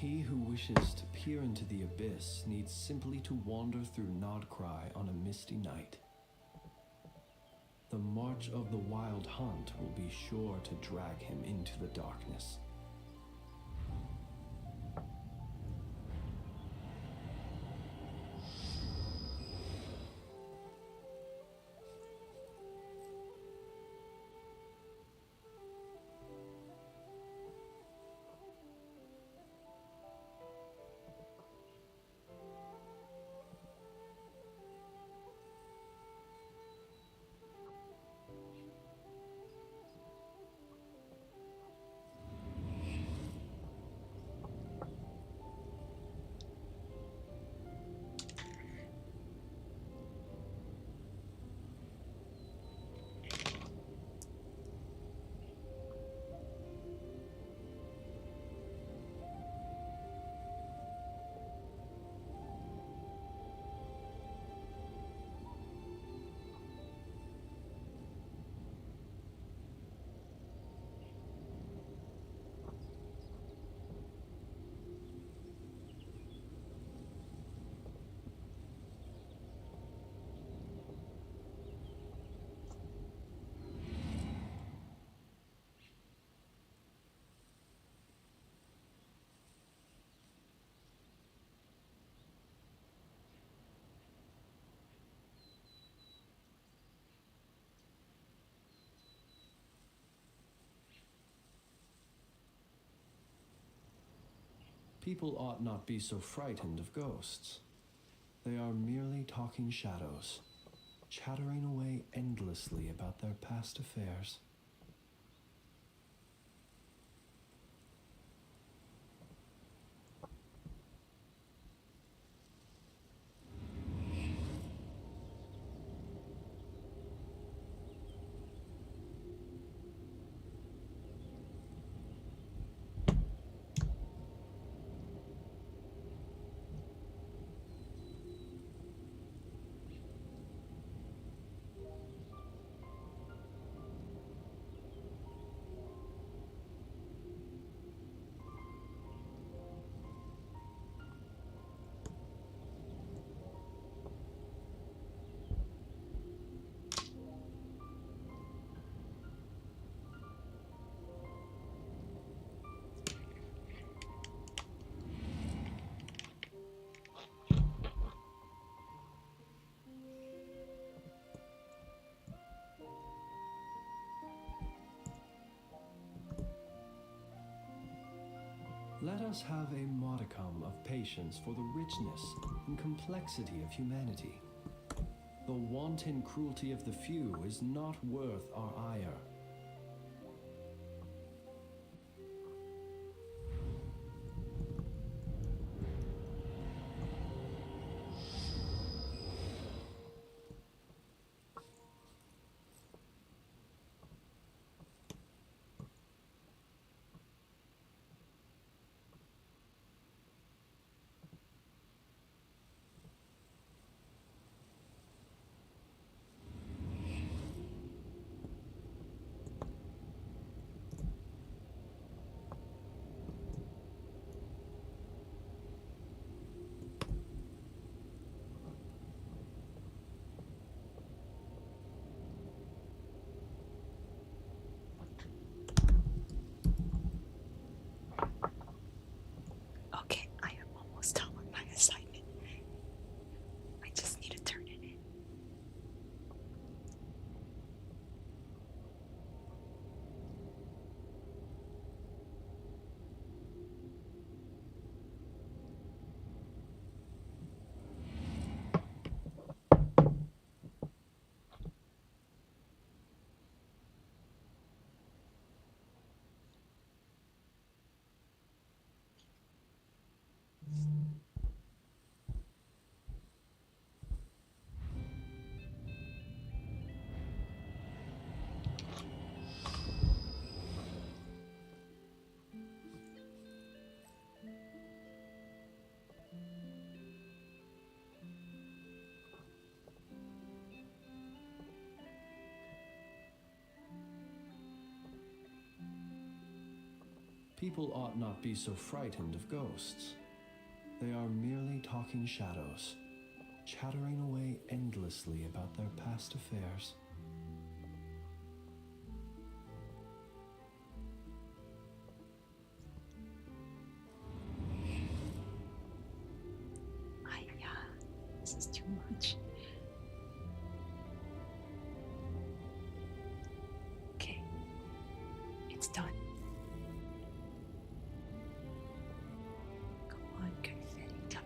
He who wishes to peer into the abyss needs simply to wander through Nodcry on a misty night. The march of the wild hunt will be sure to drag him into the darkness. People ought not be so frightened of ghosts. They are merely talking shadows, chattering away endlessly about their past affairs. Let us have a modicum of patience for the richness and complexity of humanity. The wanton cruelty of the few is not worth our ire. People ought not be so frightened of ghosts. They are merely talking shadows, chattering away endlessly about their past affairs. Yeah, this is too much. Okay, it's done. Come on, confetti time.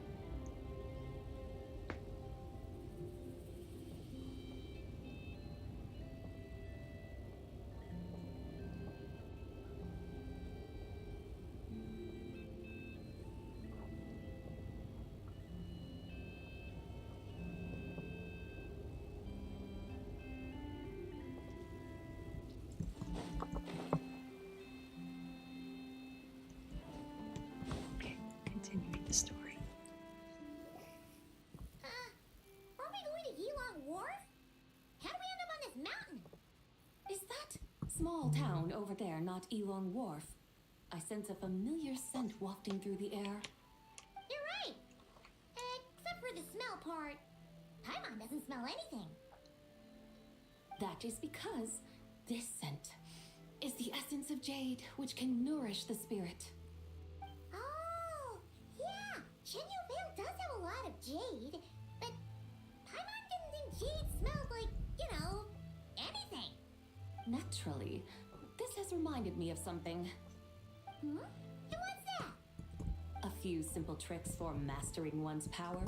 Okay, continuing the story. Are we going to Yilong Wharf? How do we end up on this mountain? Is that small town over there not Elong Wharf? I sense a familiar scent wafting through the air. You're right. Except for the smell part. Paimon doesn't smell anything. That is because this scent is the essence of jade, which can nourish the spirit. Oh, yeah. Shenyu Vale does have a lot of jade, but Paimon didn't think jade smelled like, anything. Naturally, this has reminded me of something. Hmm? And what's that? A few simple tricks for mastering one's power.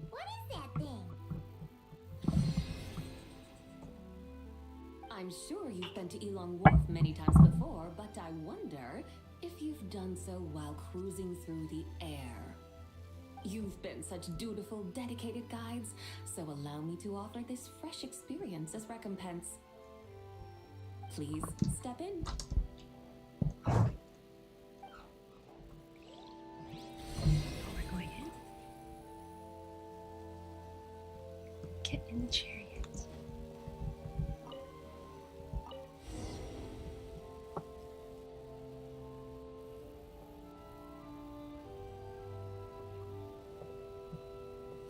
What is that thing? I'm sure you've been to Elong Wharf many times before, but I wonder if you've done so while cruising through the air. You've been such dutiful, dedicated guides, so allow me to offer this fresh experience as recompense. Please step in. Are we going in? Get in the chariot.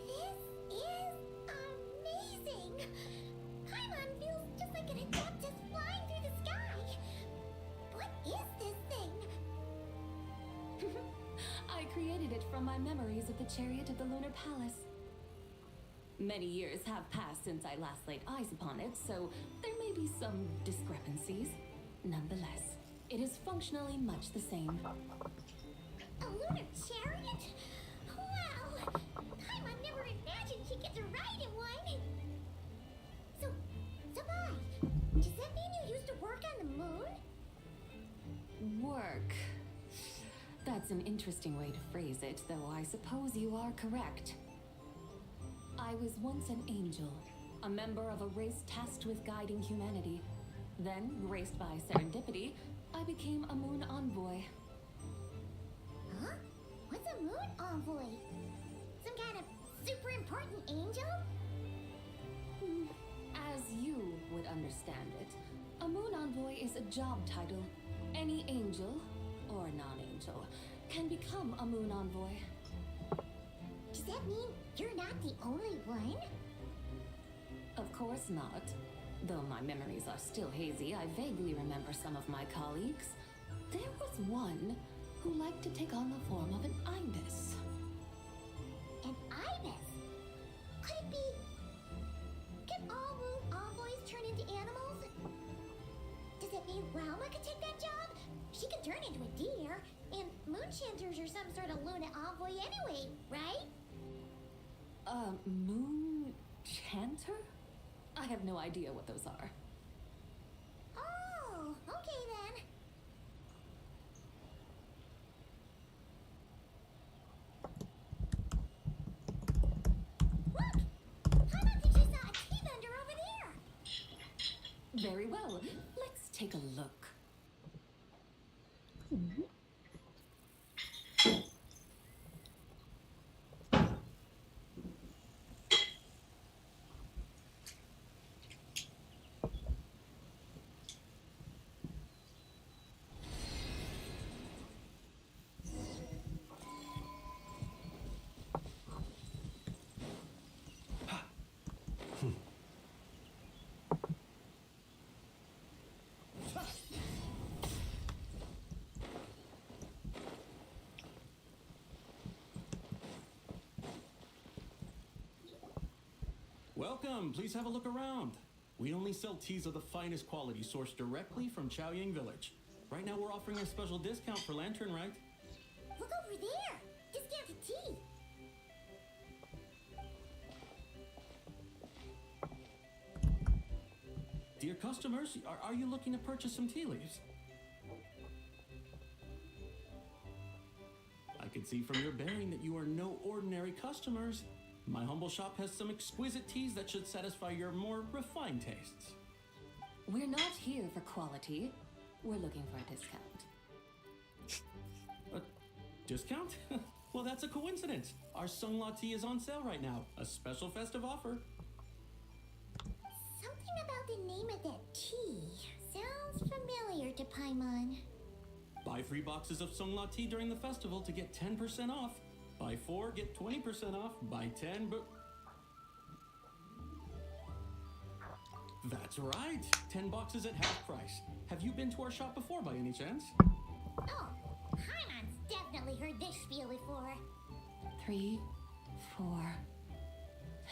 This is amazing! Paimon feels just like an adeptus flying through the sky. What is this thing? I created it from my memories of the chariot of the Lunar Palace. Many years have passed since I last laid eyes upon it, so there may be some discrepancies. Nonetheless, it is functionally much the same. A lunar chariot? Wow! Paimon never imagined she'd get to ride in one. So, Sabai, does that mean you used to work on the moon? Work. That's an interesting way to phrase it, though I suppose you are correct. I was once an angel, a member of a race tasked with guiding humanity. Then, graced by serendipity, I became a moon envoy. Huh? What's a moon envoy? Some kind of super important angel? As you would understand it, a moon envoy is a job title. Any angel, or non-angel, can become a moon envoy. Does that mean you're not the only one? Of course not. Though my memories are still hazy, I vaguely remember some of my colleagues. There was one who liked to take on the form of an ibis. An ibis? Could it be... Can all moon envoys turn into animals? Does it mean Rauma could take that job? She can turn into a deer, and moon chanters are some sort of Luna envoy anyway, right? Moon chanter? I have no idea what those are. Oh, okay then. Look! How about you just saw a tea vendor over there? Very well. Let's take a look. Welcome, please have a look around. We only sell teas of the finest quality sourced directly from Chaoying Village. Right now we're offering a special discount for Lantern Rite. Look over there! Discounted tea! Dear customers, are you looking to purchase some tea leaves? I can see from your bearing that you are no ordinary customers. My humble shop has some exquisite teas that should satisfy your more refined tastes. We're not here for quality. We're looking for a discount. A discount? Well, that's a coincidence. Our Sungla tea is on sale right now. A special festive offer. Something about the name of that tea sounds familiar to Paimon. Buy 3 boxes of Sungla tea during the festival to get 10% off. Buy 4, get 20% off. Buy 10, but... That's right. 10 boxes at half price. Have you been to our shop before by any chance? Oh, Paimon's definitely heard this spiel before. 3, 4,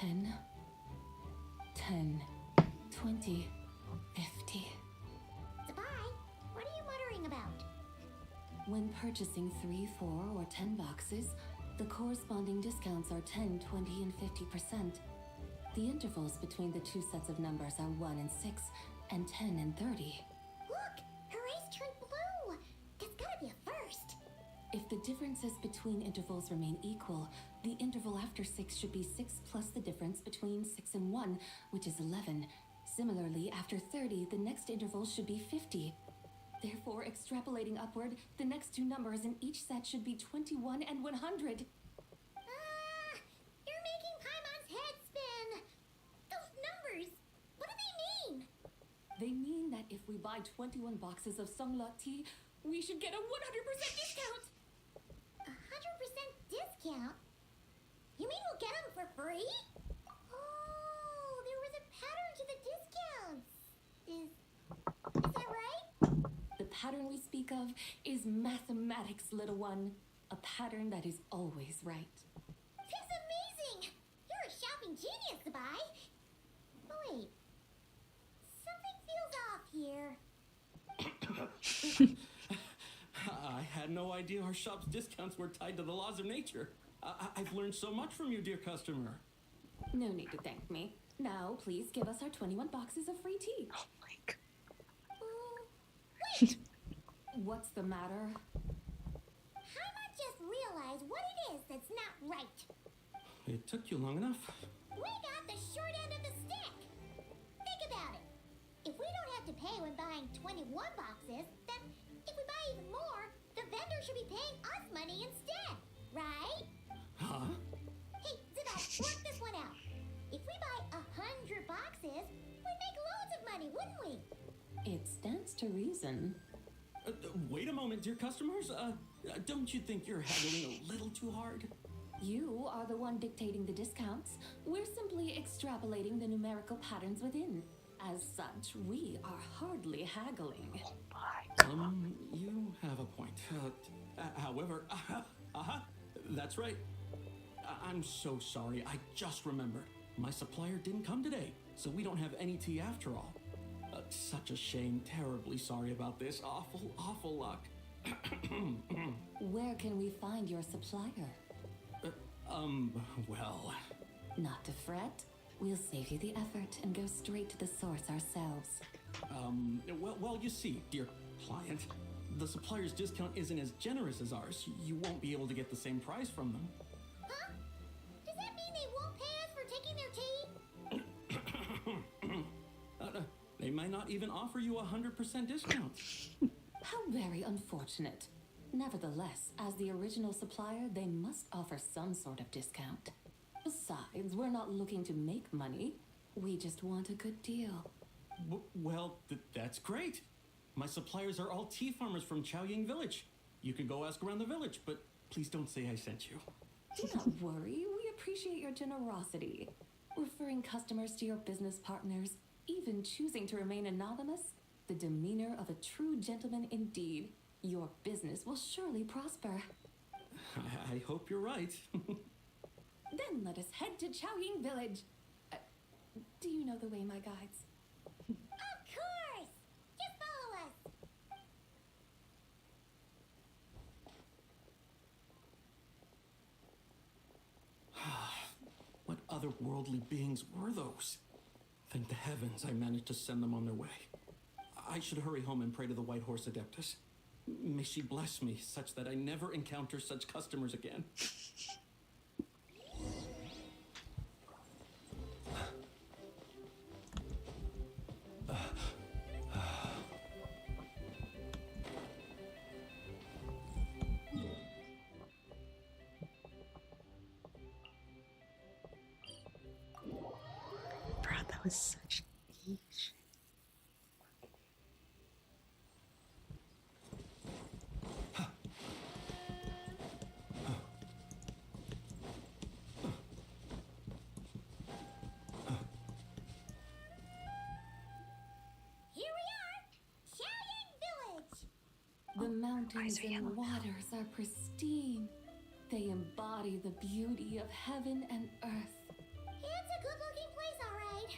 10, 10, 20, 50. Sabai, what are you muttering about? When purchasing 3, 4, or 10 boxes, the corresponding discounts are 10, 20, and 50%. The intervals between the two sets of numbers are 1 and 6, and 10 and 30. Look! Her eyes turned blue! That's gotta be a first! If the differences between intervals remain equal, the interval after 6 should be 6 plus the difference between 6 and 1, which is 11. Similarly, after 30, the next interval should be 50. Therefore, extrapolating upward, the next two numbers in each set should be 21 and 100. You're making Paimon's head spin! Those numbers, what do they mean? They mean that if we buy 21 boxes of Sungla tea, we should get a 100% discount! 100% discount? You mean we'll get them for free? Oh, there was a pattern to the discounts. Is that right? The pattern we speak of is mathematics, little one. A pattern that is always right. That's amazing! You're a shopping genius, Sabai. Oh, wait. Something feels off here. I had no idea our shop's discounts were tied to the laws of nature. I've learned so much from you, dear customer. No need to thank me. Now, please give us our 21 boxes of free tea. Oh my god. Wait! What's the matter? Paimon just realized what it is that's not right. It took you long enough. We got the short end of the stick. Think about it. If we don't have to pay when buying 21 boxes, then if we buy even more, the vendor should be paying us money instead, right? Huh? Hey, Zidal, work this one out. If we buy 100 boxes, we'd make loads of money, wouldn't we? It stands to reason. Wait a moment, dear customers. Don't you think you're haggling a little too hard? You are the one dictating the discounts. We're simply extrapolating the numerical patterns within. As such, we are hardly haggling. You have a point. However, that's right. I'm so sorry. I just remembered. My supplier didn't come today, so we don't have any tea after all. Such a shame. Terribly sorry about this. Awful luck. Where can we find your supplier? Well... Not to fret. We'll save you the effort and go straight to the source ourselves. Well, you see, dear client, the supplier's discount isn't as generous as ours. You won't be able to get the same price from them. Huh? Does that mean they won't pay us for taking their tea? They might not even offer you a 100% discount. How very unfortunate. Nevertheless, as the original supplier, they must offer some sort of discount. Besides, we're not looking to make money. We just want a good deal. Well, that's great. My suppliers are all tea farmers from Chaoying Village. You can go ask around the village, but please don't say I sent you. Do not worry. We appreciate your generosity. Referring customers to your business partners, even choosing to remain anonymous, the demeanor of a true gentleman indeed. Your business will surely prosper. I hope you're right. Then let us head to Chaoying Village. Do you know the way, my guides? Of course! Just follow us! What otherworldly beings were those? Thank the heavens I managed to send them on their way. I should hurry home and pray to the White Horse Adeptus. May she bless me such that I never encounter such customers again. Bro, that was such niche. Here we are! Xiaoying Village! The mountains and waters are pristine. They embody the beauty of heaven and earth. It's a good-looking place, all right.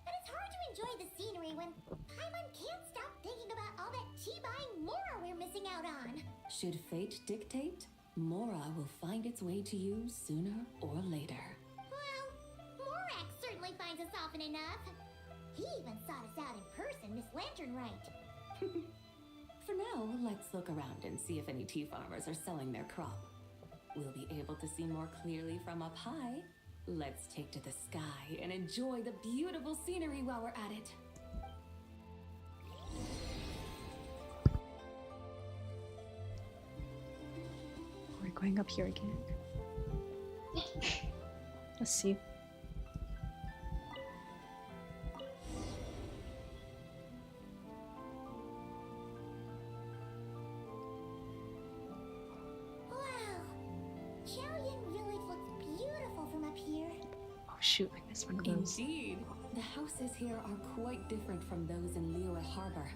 But it's hard to enjoy the scenery when Paimon can't stop thinking about all that tea-buying Mora we're missing out on. Should fate dictate, Mora will find its way to you sooner or later. Well, Morak certainly finds us often enough. He even sought us out in person, Miss Lantern Right. For now, let's look around and see if any tea farmers are selling their crop. We'll be able to see more clearly from up high. Let's take to the sky and enjoy the beautiful scenery while we're at it. We're going up here again. Let's see. Wow! Xiaoying Village looks beautiful from up here. Oh shoot, I missed one of those. Indeed. The houses here are quite different from those in Liyue Harbor.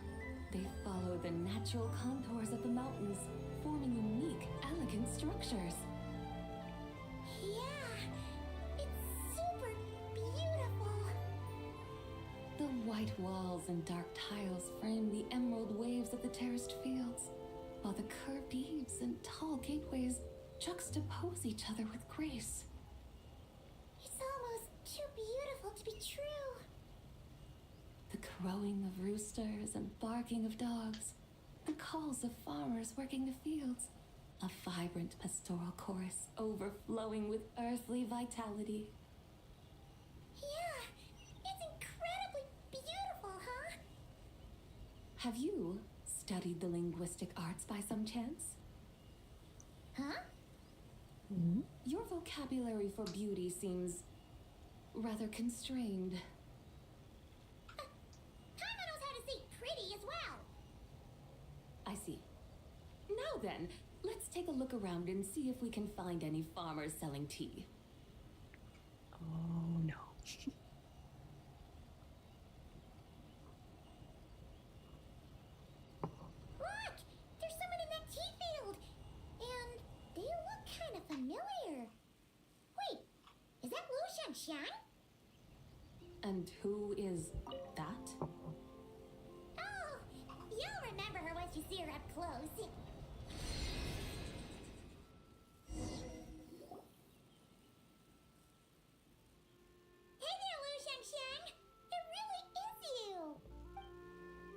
They follow the natural contours of the mountains, forming unique, elegant structures. Yeah, it's super beautiful. The white walls and dark tiles frame the emerald waves of the terraced fields, while the curved eaves and tall gateways juxtapose each other with grace. It's almost too beautiful to be true. The crowing of roosters and barking of dogs, the calls of farmers working the fields, a vibrant pastoral chorus overflowing with earthly vitality. Yeah, it's incredibly beautiful, huh? Have you studied the linguistic arts by some chance? Huh? Your vocabulary for beauty seems rather constrained. Paimon knows how to say pretty as well. I see. Now then, let's take a look around and see if we can find any farmers selling tea. Oh no. Look! There's someone in that tea field! And they look kind of familiar. Wait, is that Lu Shanshan? And who is that? Oh, you'll remember her once you see her up close. Hey there, Lu Shanshan! It really is you!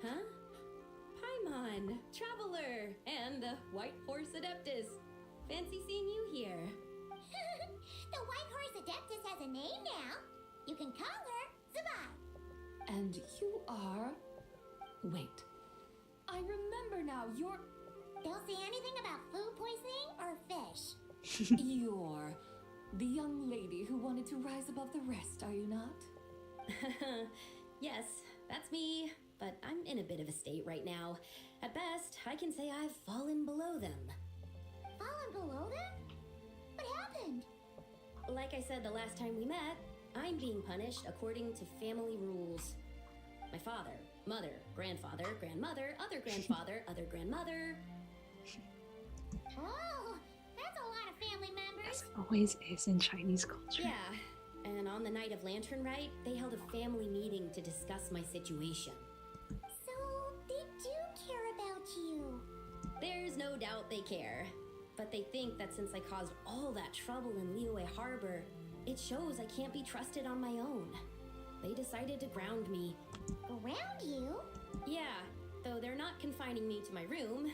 Huh? Paimon, Traveler, and White Horse Adeptus. Fancy seeing you here. The White Horse Adeptus has a name now. You can call her Zabai. And you are... Wait. I remember now, you're... Don't say anything about food poisoning or fish. You're the young lady who wanted to rise above the rest, are you not? Yes, that's me, but I'm in a bit of a state right now. At best, I can say I've fallen below them. Fallen below them? What happened? Like I said the last time we met, I'm being punished according to family rules. My father, mother, grandfather, grandmother, other grandfather, other grandmother. Oh, that's a lot of family members. As always is in Chinese culture. Yeah, and on the night of Lantern Rite, they held a family meeting to discuss my situation. So, they do care about you. There's no doubt they care. But they think that since I caused all that trouble in Liyue Harbor, it shows I can't be trusted on my own. They decided to ground me. Ground you? Yeah, though they're not confining me to my room.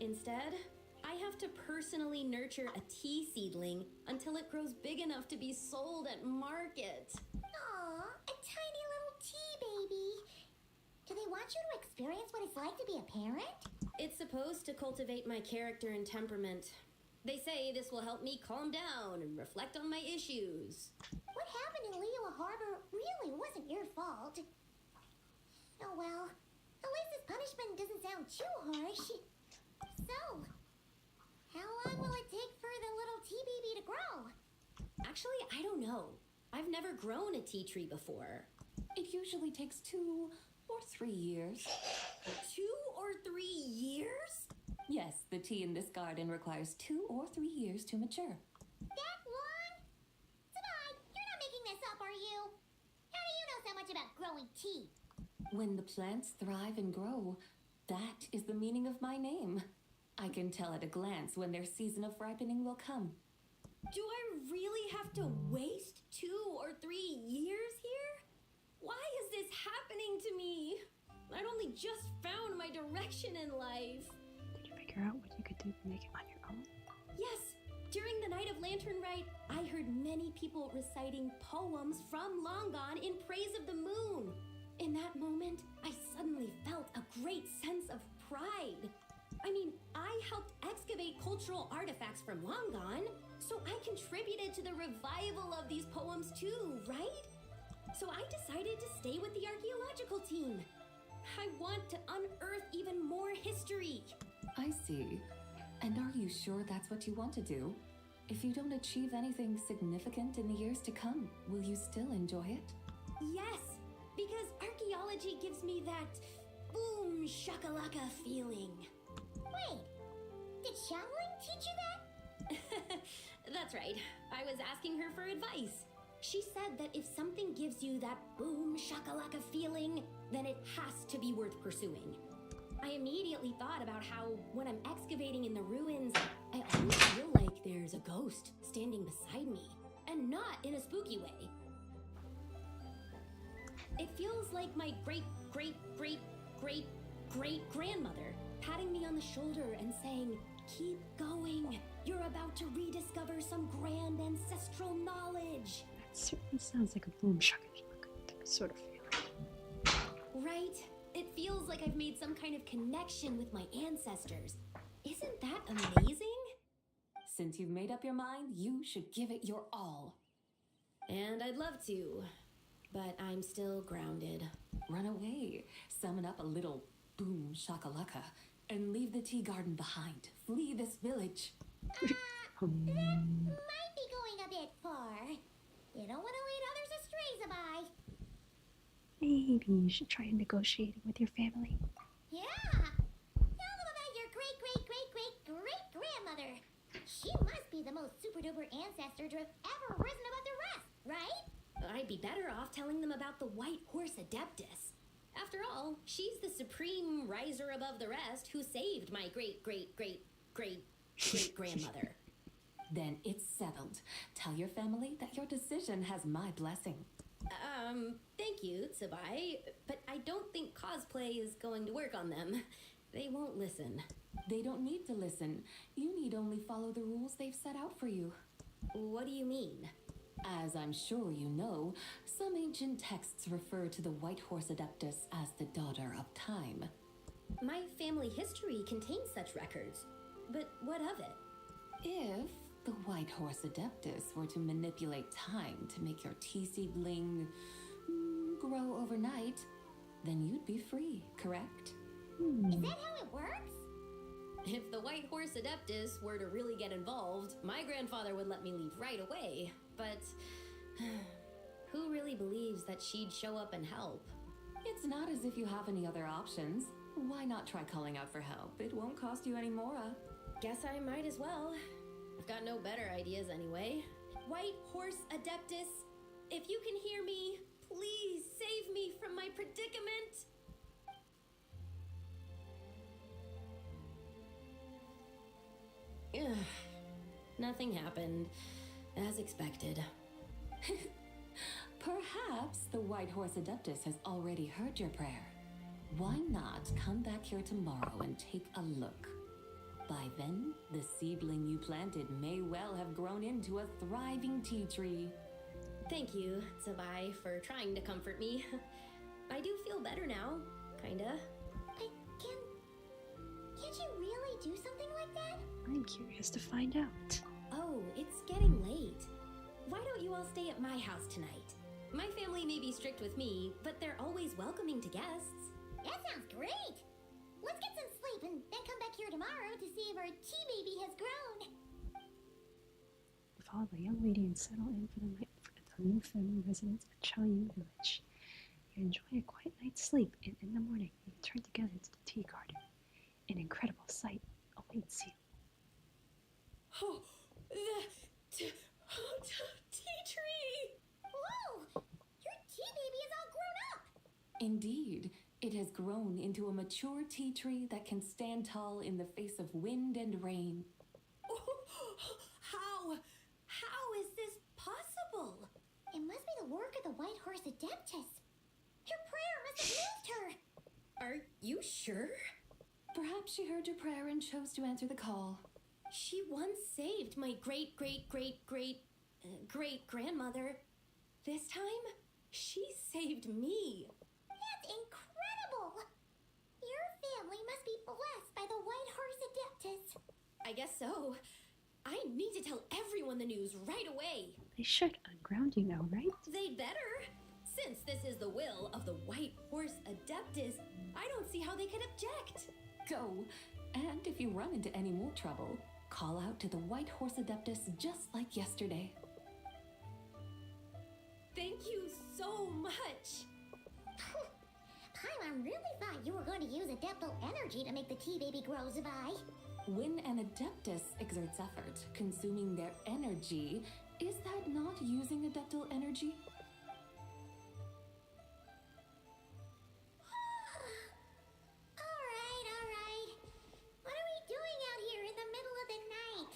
Instead, I have to personally nurture a tea seedling until it grows big enough to be sold at market. Aw, a tiny little tea baby. Do they want you to experience what it's like to be a parent? It's supposed to cultivate my character and temperament. They say this will help me calm down and reflect on my issues. What happened in Liyue Harbor really wasn't your fault. Oh well, at least this punishment doesn't sound too harsh. So, how long will it take for the little tea baby to grow? Actually, I don't know. I've never grown a tea tree before. It usually takes 2 or 3 years. 2 or 3 years? Yes, the tea in this garden requires 2 or 3 years to mature. That long? Sabai, you're not making this up, are you? How do you know so much about growing tea? When the plants thrive and grow, that is the meaning of my name. I can tell at a glance when their season of ripening will come. Do I really have to waste 2 or 3 years here? Why is this happening to me? I'd only just found my direction in life. Did you figure out what you could do to make it on your own? Yes, during the night of Lantern Rite, I heard many people reciting poems from Long Gone in praise of the moon. In that moment, I suddenly felt a great sense of pride. I mean, I helped excavate cultural artifacts from Long Gone, so I contributed to the revival of these poems too, right? So I decided to stay with the archaeological team. I want to unearth even more history. I see. And are you sure that's what you want to do? If you don't achieve anything significant in the years to come, will you still enjoy it? Yes, because archaeology gives me that boom shakalaka feeling. Wait, did Xiangling teach you that? That's right. I was asking her for advice. She said that if something gives you that boom shakalaka feeling, then it has to be worth pursuing. I immediately thought about how when I'm excavating in the ruins, I always feel like there's a ghost standing beside me, and not in a spooky way. It feels like my great-great-great-great-great-grandmother patting me on the shoulder and saying, "Keep going. You're about to rediscover some grand ancestral knowledge." That certainly sounds like a boom shakalaka sort of feeling. Right? It feels like I've made some kind of connection with my ancestors. Isn't that amazing? Since you've made up your mind, you should give it your all. And I'd love to, but I'm still grounded. Run away, summon up a little boom shakalaka, and leave the tea garden behind. Flee this village. That might be going a bit far. You don't want to lead others astray, Sabai. Maybe you should try negotiating with your family. Yeah! Tell them about your great-great-great-great-great-grandmother. She must be the most super-duper ancestor to have ever risen above the rest, right? I'd be better off telling them about the White Horse Adeptus. After all, she's the supreme riser above the rest who saved my great-great-great-great-great-grandmother. Then it's settled. Tell your family that your decision has my blessing. Thank you, Tsubai, but I don't think cosplay is going to work on them. They won't listen. They don't need to listen. You need only follow the rules they've set out for you. What do you mean? As I'm sure you know, some ancient texts refer to the White Horse Adeptus as the Daughter of Time. My family history contains such records, but what of it? If the White Horse Adeptus were to manipulate time to make your tea seedling grow overnight, then you'd be free, correct? Is that how it works? If the White Horse Adeptus were to really get involved, my grandfather would let me leave right away. But who really believes that she'd show up and help? It's not as if you have any other options. Why not try calling out for help? It won't cost you any more. Guess I might as well. I've got no better ideas anyway. White Horse Adeptus, if you can hear me, please save me from my predicament. Ugh. Nothing happened, as expected. Perhaps the White Horse Adeptus has already heard your prayer. Why not come back here tomorrow and take a look? By then, the seedling you planted may well have grown into a thriving tea tree. Thank you, Zabai, for trying to comfort me. I do feel better now, kinda. But can't you really do something like that? I'm curious to find out. Oh, it's getting late. Why don't you all stay at my house tonight? My family may be strict with me, but they're always welcoming to guests. That sounds great! Let's get some sleep and then come back here tomorrow to see if our tea baby has grown. Follow the young lady and settle in for the night at the new family residence at Chaoying Village. You enjoy a quiet night's sleep, and in the morning you return together to the tea garden. An incredible sight awaits you. Oh, the tea tree! Whoa! Your tea baby is all grown up! Indeed, it has grown into a mature tea tree that can stand tall in the face of wind and rain. How is this possible? It must be the work of the White Horse Adeptus. Her prayer must have moved her. Are you sure? Perhaps she heard your prayer and chose to answer the call. She once saved my great-great-great-great-grandmother. This time, she saved me. That's incredible! Your family must be blessed by the White Horse Adeptus. I guess so. I need to tell everyone the news right away. They should unground you now, right? They'd better. Since this is the will of the White Horse Adeptus, I don't see how they could object. Go, and if you run into any more trouble, call out to the White Horse Adeptus just like yesterday. Thank you so much. Paimon really thought you were going to use Adeptal energy to make the tea baby grow, Zabai. When an Adeptus exerts effort, consuming their energy, is that not using Adeptal energy? Alright. What are we doing out here in the middle of the night?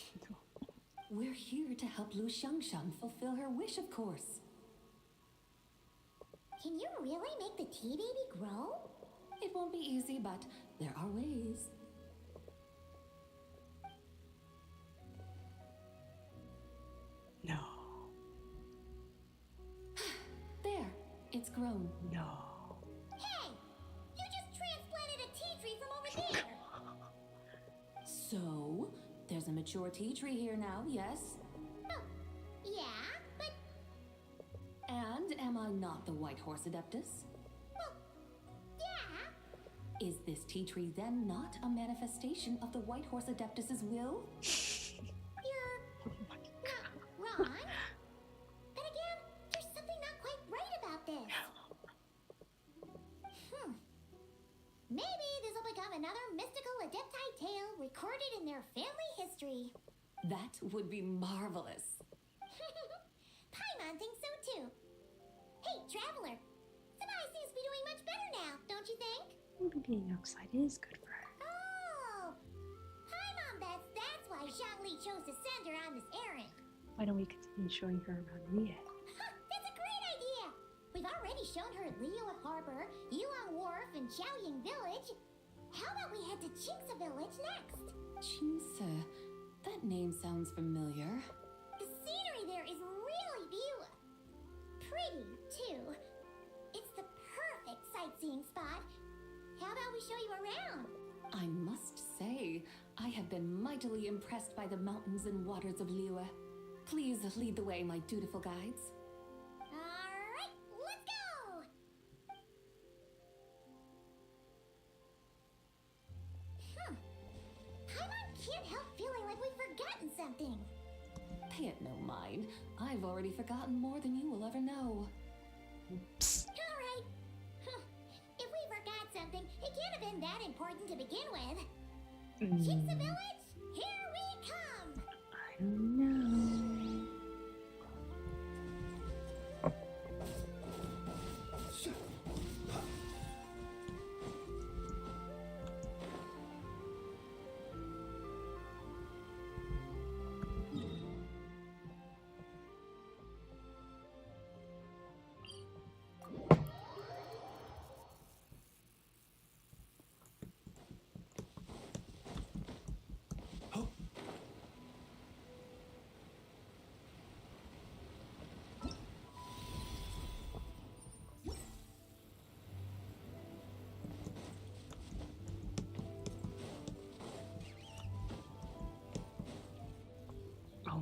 We're here to help Lu Xiangxiang fulfill her wish, of course. Can you really make the tea baby grow? It won't be easy, but there are ways. No. There, it's grown. No. Hey! You just transplanted a tea tree from over there! So, there's a mature tea tree here now, yes? Oh, yeah, but... And am I not the White Horse Adeptus? Well, yeah. Is this tea tree then not a manifestation of the White Horse Adeptus's will? You're not wrong. But again, there's something not quite right about this. Maybe this will become another mystical Adepti tale recorded in their family history. That would be marvelous. Paimon thinks so too. Hey, Traveler. Zabai seems to be doing much better now, don't you think? Maybe being outside is good for her. Oh! Paimon bets that's why Zhangli chose to send her on this errand. Why don't we continue showing her around RITE? That's a great idea! We've already shown her Liyue Harbor, Yuan Wharf, and Chaoying Village. How about we head to Qingce Village next? Qingce. That name sounds familiar. The scenery there is really beautiful. Pretty, too. It's the perfect sightseeing spot. How about we show you around? I must say, I have been mightily impressed by the mountains and waters of Liyue. Please lead the way, my dutiful guides. Alright, let's go! Paimon can't help feeling like we've forgotten something. Pay it no mind. I've already forgotten more than you will ever know. Alright. If we forgot something, it can't have been that important to begin with. Qingce Village, here we come! I don't know.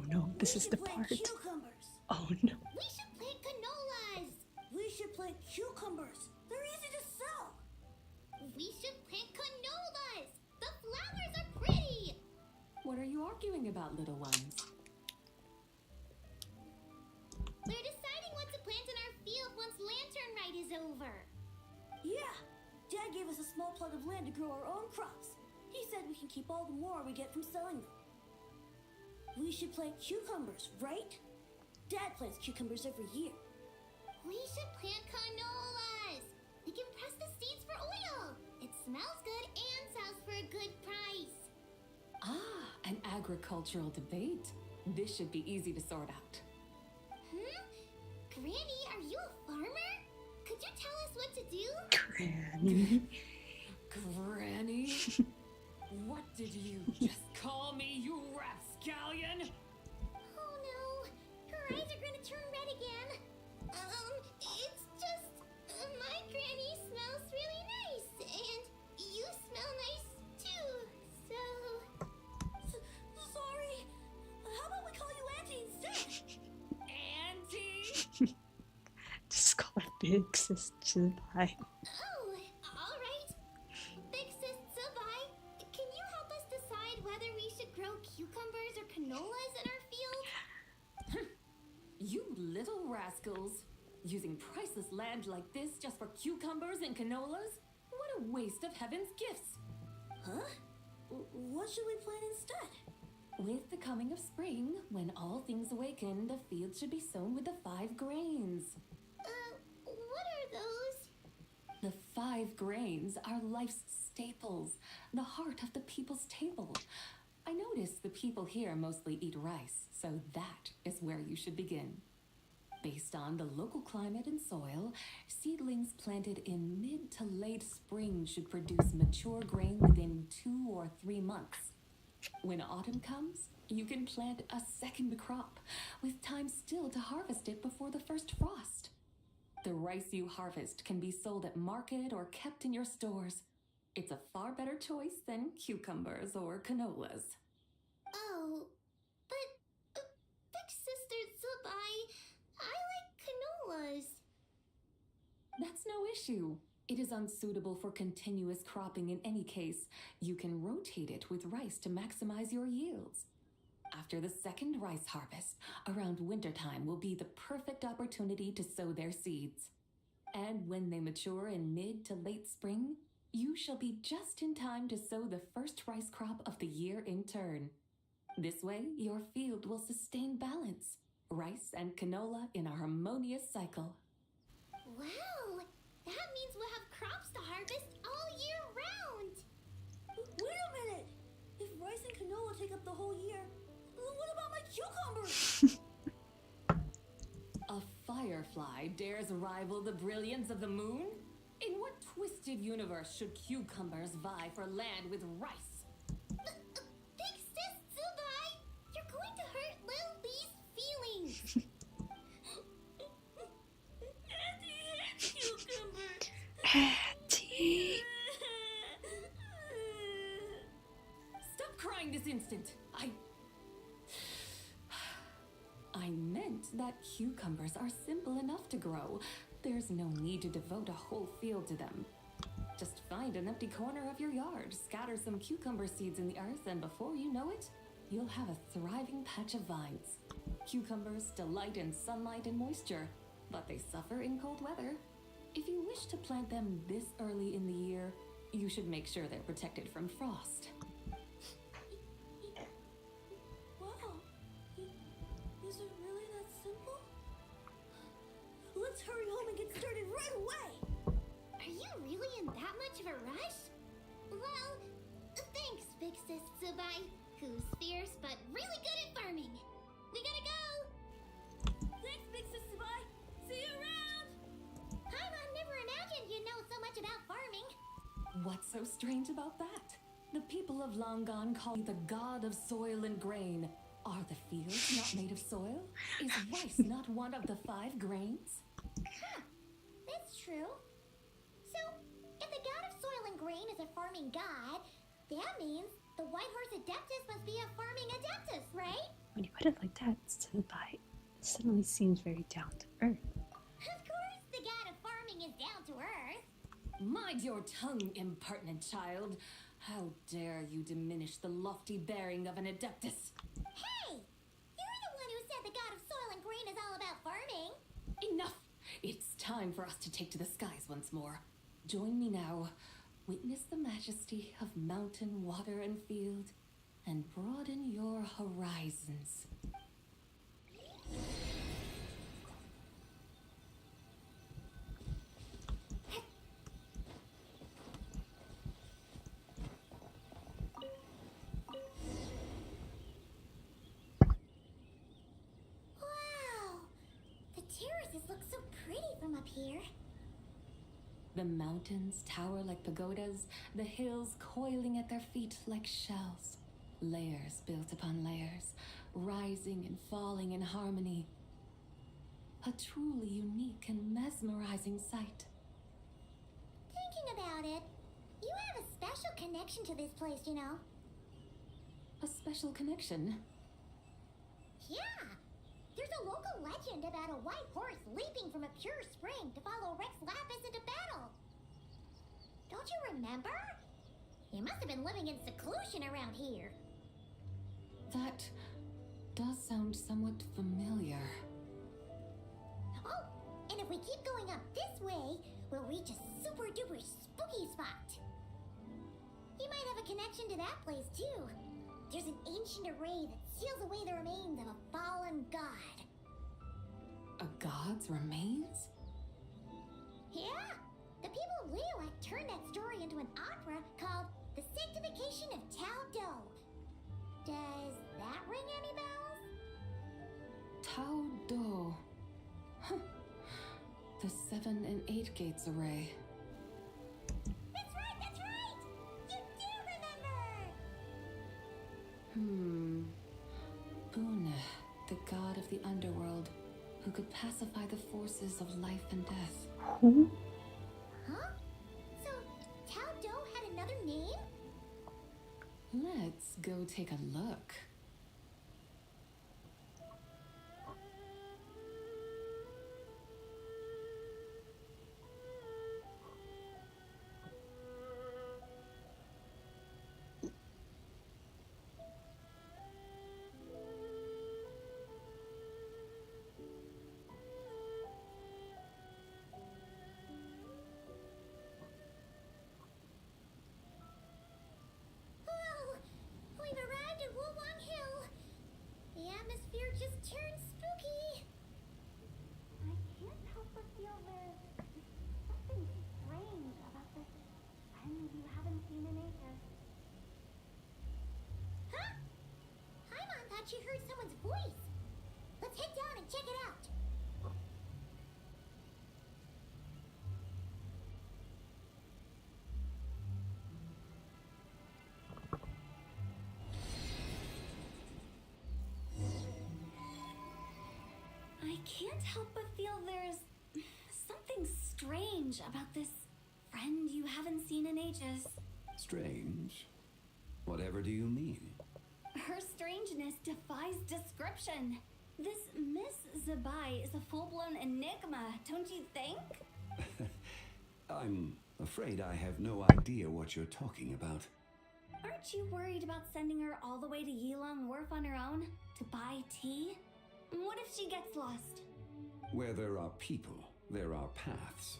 no, this is the plant part. cucumbers. Oh no. We should plant canolas. We should plant cucumbers. They're easy to sell. We should plant canolas. The flowers are pretty. What are you arguing about, little ones? We're deciding what to plant in our field once Lantern Rite is over. Yeah, Dad gave us a small plot of land to grow our own crops. He said we can keep all the more we get from selling them. We should plant cucumbers, right? Dad plants cucumbers every year. We should plant canolas. We can press the seeds for oil. It smells good and sells for a good price. Ah, an agricultural debate. This should be easy to sort out. Granny, are you a farmer? Could you tell us what to do? Granny. Granny? What did you just call me, you rapscallion? Oh no, her eyes are gonna turn red again. It's just my granny smells really nice, and you smell nice too. So sorry. How about we call you Auntie instead? Auntie? Just call her Big Sister Bye. Oh, all right. Big Sis Zubai, can you help us decide whether we should grow cucumbers or canolas in our field? You little rascals. Using priceless land like this just for cucumbers and canolas? What a waste of heaven's gifts. Huh? What should we plant instead? With the coming of spring, when all things awaken, the field should be sown with the 5 grains. What are those? The 5 grains are life's staples, the heart of the people's table. I notice the people here mostly eat rice, so that is where you should begin. Based on the local climate and soil, seedlings planted in mid to late spring should produce mature grain within 2 or 3 months. When autumn comes, you can plant a second crop, with time still to harvest it before the first frost. The rice you harvest can be sold at market or kept in your stores. It's a far better choice than cucumbers or canolas. Oh, but Big Sister Zubai, I like canolas. That's no issue. It is unsuitable for continuous cropping in any case. You can rotate it with rice to maximize your yields. After the second rice harvest, around wintertime will be the perfect opportunity to sow their seeds. And when they mature in mid to late spring, you shall be just in time to sow the first rice crop of the year in turn. This way, your field will sustain balance, rice and canola in a harmonious cycle. Wow, that means we'll have crops to harvest all year round. Wait a minute. If rice and canola take up the whole year, what about my cucumbers? A firefly dares rival the brilliance of the moon? In what twisted universe should cucumbers vie for land with rice? Big Sis Zubai, you're going to hurt Lil Lee's feelings. Auntie, cucumbers. Auntie. Stop crying this instant. I meant that cucumbers are simple enough to grow. There's no need to devote a whole field to them. Just find an empty corner of your yard, scatter some cucumber seeds in the earth, and before you know it, you'll have a thriving patch of vines. Cucumbers delight in sunlight and moisture, but they suffer in cold weather. If you wish to plant them this early in the year, you should make sure they're protected from frost. Wow. Is it really that simple? Let's hurry home and get started right away. Are you really in that much of a rush? Well, thanks, Big Sis Zubai, who's fierce but really good at farming. We gotta go. Thanks, Big Sis Zubai. See you around. Paimon never imagined you'd know so much about farming. What's so strange about that? The people of Long Gone call you the god of soil and grain. Are the fields not made of soil? Is rice not one of the 5 grains? Huh, that's true. So, if the god of soil and grain is a farming god, that means the White Horse Adeptus must be a farming adeptus, right? When you put it like that, Senpai, it suddenly seems very down to earth. Of course, the god of farming is down to earth. Mind your tongue, impertinent child. How dare you diminish the lofty bearing of an adeptus? Hey! You're the one who said the god of soil and grain is all about farming. Enough! It's time for us to take to the skies once more. Join me now. Witness the majesty of mountain, water, and field, and broaden your horizons. Wow! The terraces look so pretty from up here. The mountains tower like pagodas, the hills coiling at their feet like shells. Layers built upon layers, rising and falling in harmony. A truly unique and mesmerizing sight. Thinking about it, you have a special connection to this place, you know. A special connection? Yeah! There's a local legend about a white horse leaping from a pure spring to follow Rex Lapis into battle. Don't you remember? He must have been living in seclusion around here. That does sound somewhat familiar. Oh, and if we keep going up this way, we'll reach a super duper spooky spot. You might have a connection to that place too. There's an ancient array that seals away the remains of a fallen god. A god's remains? Yeah! The people of Liyue turned that story into an opera called The Sanctification of Tao Do. Does that ring any bells? Tao Do. Huh. The 7 and 8 gates array. That's right, that's right! You do remember! Boone, the god of the underworld, who could pacify the forces of life and death. Who? Huh? So, Tao Do had another name? Let's go take a look. Whoa! We've arrived at Wulwang Hill. The atmosphere just turned spooky. I can't help but feel there's something strange about this friend you haven't seen in ages. Huh? Paimon thought she heard someone's voice. Let's head down and check it out. I can't help but feel there's something strange about this friend you haven't seen in ages. Strange? Whatever do you mean? Her strangeness defies description. This Miss Zabai is a full-blown enigma, don't you think? I'm afraid I have no idea what you're talking about. Aren't you worried about sending her all the way to Yilong Wharf on her own to buy tea? What if she gets lost? Where there are people, there are paths.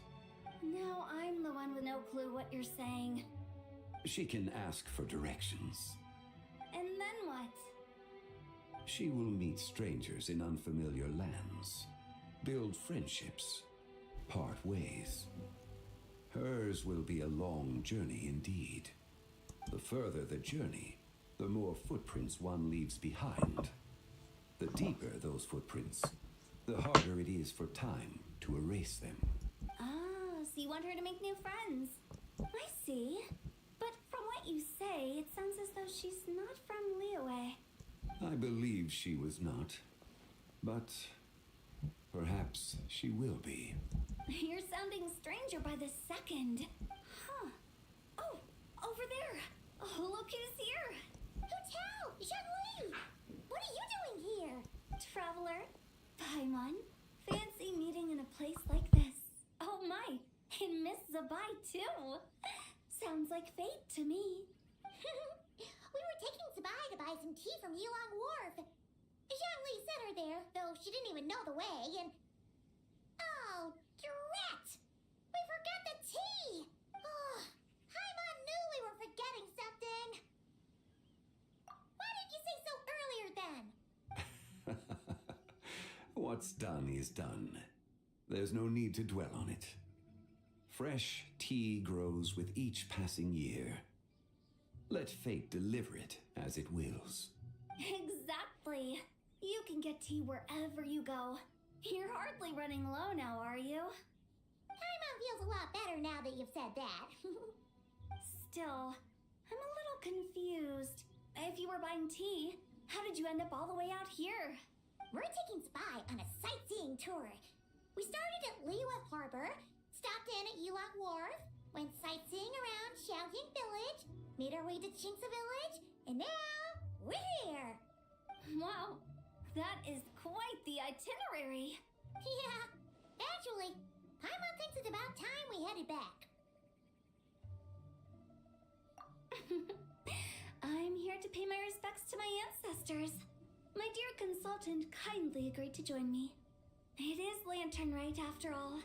Now I'm the one with no clue what you're saying. She can ask for directions. And then what? She will meet strangers in unfamiliar lands, build friendships, part ways. Hers will be a long journey indeed. The further the journey, the more footprints one leaves behind. The deeper those footprints, the harder it is for time to erase them. Ah, so you want her to make new friends. I see. But from what you say, it sounds as though she's not from Liyue. I believe she was not, but perhaps she will be. You're sounding stranger by the second. Huh. Oh, over there. Oh, look who's here. Hu Tao! Zhongli! What are you doing Traveler. Paimon. Fancy meeting in a place like this. Oh my, and Miss Zabai too. Sounds like fate to me. We were taking Zabai to buy some tea from Yulong Wharf. Zhangli sent her there, though she didn't even know the way, and... Oh, drat! We forgot the tea! Oh, Paimon knew we were forgetting something. Why didn't you say so earlier then? What's done is done. There's no need to dwell on it. Fresh tea grows with each passing year. Let fate deliver it as it wills. Exactly. You can get tea wherever you go. You're hardly running low now, are you? Paimon feels a lot better now that you've said that. Still, I'm a little confused. If you were buying tea, how did you end up all the way out here? We're taking Spy on a sightseeing tour. We started at Liyue Harbor, stopped in at Yulong Wharf, went sightseeing around Xiaoying Village, made our way to Qingce Village, and now we're here. Wow, that is quite the itinerary. Yeah, actually, Paimon thinks it's about time we headed back. I'm here to pay my respects to my ancestors. My dear consultant kindly agreed to join me. It is Lantern Rite, after all.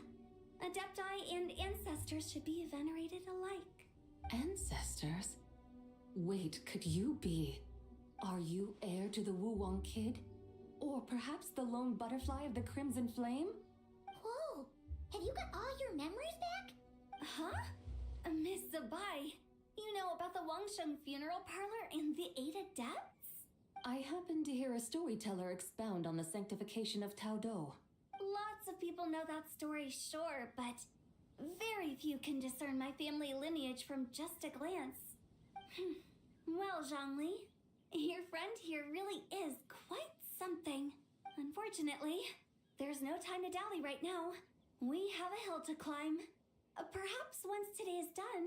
Adepti and ancestors should be venerated alike. Ancestors? Wait, could you be? Are you heir to the Wulong Kid? Or perhaps the lone butterfly of the Crimson Flame? Whoa! Have you got all your memories back? Huh? Miss Zabai, you know about the Wangsheng funeral parlor and the 8 adepts? I happened to hear a storyteller expound on the sanctification of Taodo. Lots of people know that story, sure, but very few can discern my family lineage from just a glance. Well, Zhangli, your friend here really is quite something. Unfortunately, there's no time to dally right now. We have a hill to climb. Perhaps once today is done,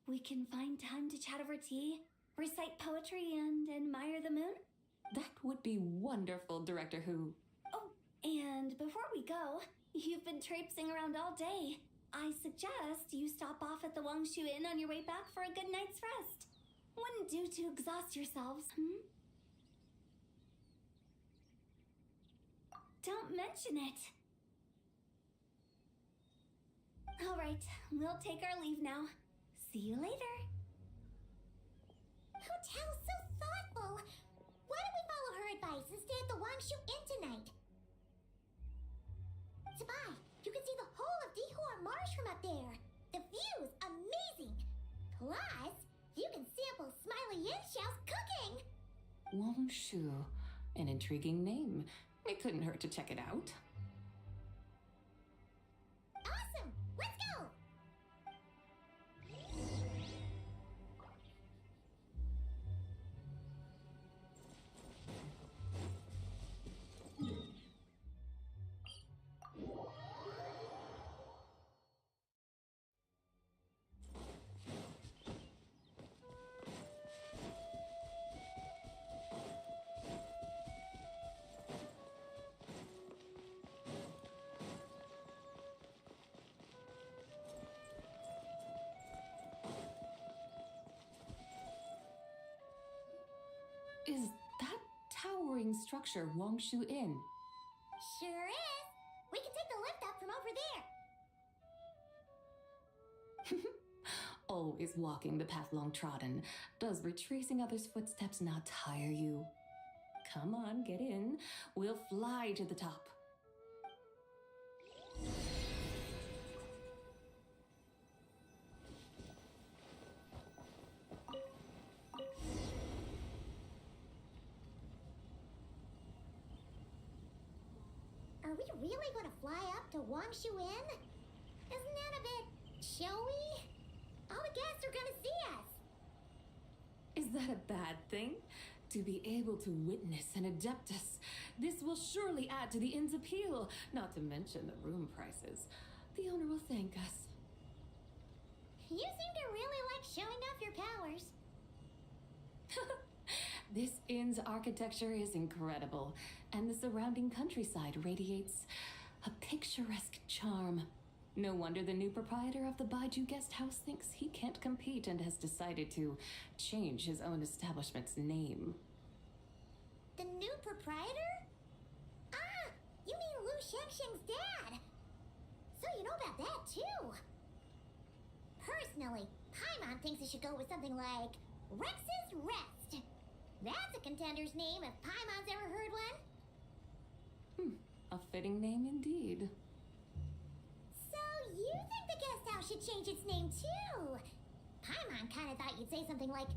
we can find time to chat over tea, recite poetry, and admire the moon? That would be wonderful, Director Who. Oh, and before we go, you've been traipsing around all day. I suggest you stop off at the Wangshu Inn on your way back for a good night's rest. Wouldn't do to exhaust yourselves, Don't mention it. All right, we'll take our leave now. See you later. Hotel's so thoughtful. Why don't we follow her advice and stay at the Wangshu Inn tonight? Sabai, you can see the whole of Dihua Marsh from up there. The view's amazing. Plus, you can sample Smiley Yinshao's cooking. Wangshu, an intriguing name. It couldn't hurt to check it out. Awesome! Let's go! Is that towering structure Wangshu Inn? Sure is. We can take the lift up from over there. Always walking the path long trodden. Does retracing others' footsteps not tire you? Come on, get in. We'll fly to the top. Are we really going to fly up to Wangshu Inn? Isn't that a bit showy? All the guests are going to see us. Is that a bad thing? To be able to witness an adeptus. This will surely add to the inn's appeal, not to mention the room prices. The owner will thank us. You seem to really like showing off your powers. This inn's architecture is incredible, and the surrounding countryside radiates a picturesque charm. No wonder the new proprietor of the Baiju guest house thinks he can't compete and has decided to change his own establishment's name. The new proprietor? Ah, you mean Lu Shengsheng's dad. So you know about that too. Personally, Paimon thinks it should go with something like Rex's Rest. That's a contender's name if Paimon's ever heard one. A fitting name indeed. So you think the guest house should change its name too? Paimon kind of thought you'd say something like,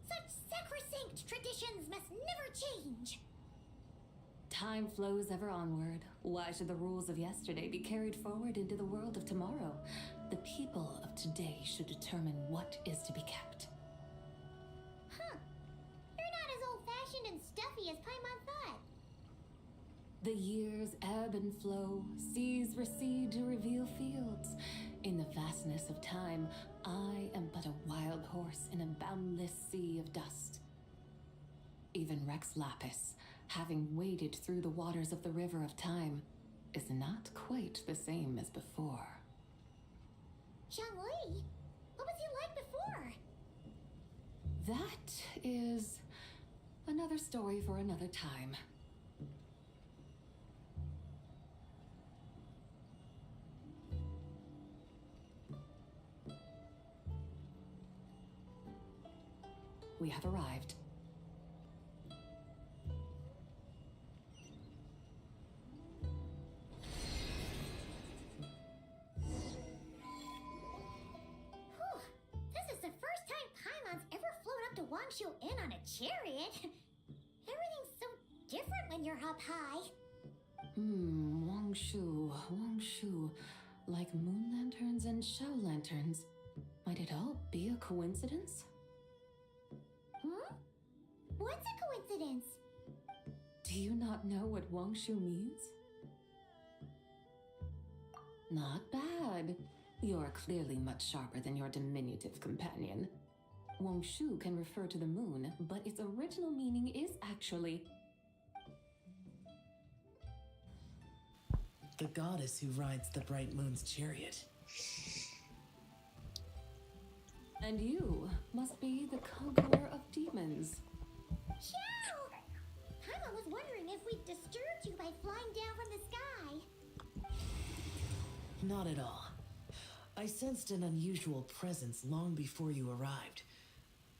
such sacrosanct traditions must never change. Time flows ever onward. Why should the rules of yesterday be carried forward into the world of tomorrow? The people of today should determine what is to be kept. Huh. You're not as old-fashioned and stuffy as Paimon thought. The years ebb and flow, seas recede to reveal fields. In the vastness of time, I am but a wild horse in a boundless sea of dust. Even Rex Lapis, having waded through the waters of the river of time, is not quite the same as before. Xiangli, what was he like before? That is another story for another time. We have arrived. This is the first time Paimon's ever flown up to Wangshu Inn on a chariot. Everything's so different when you're up high. Wangshu. Like moon lanterns and shell lanterns. Might it all be a coincidence? What's a coincidence? Do you not know what Wangshu means? Not bad. You're clearly much sharper than your diminutive companion. Wangshu can refer to the moon, but its original meaning is actually the goddess who rides the bright moon's chariot. And you must be the conqueror of demons. Chow! Paimon was wondering if we'd disturbed you by flying down from the sky. Not at all. I sensed an unusual presence long before you arrived,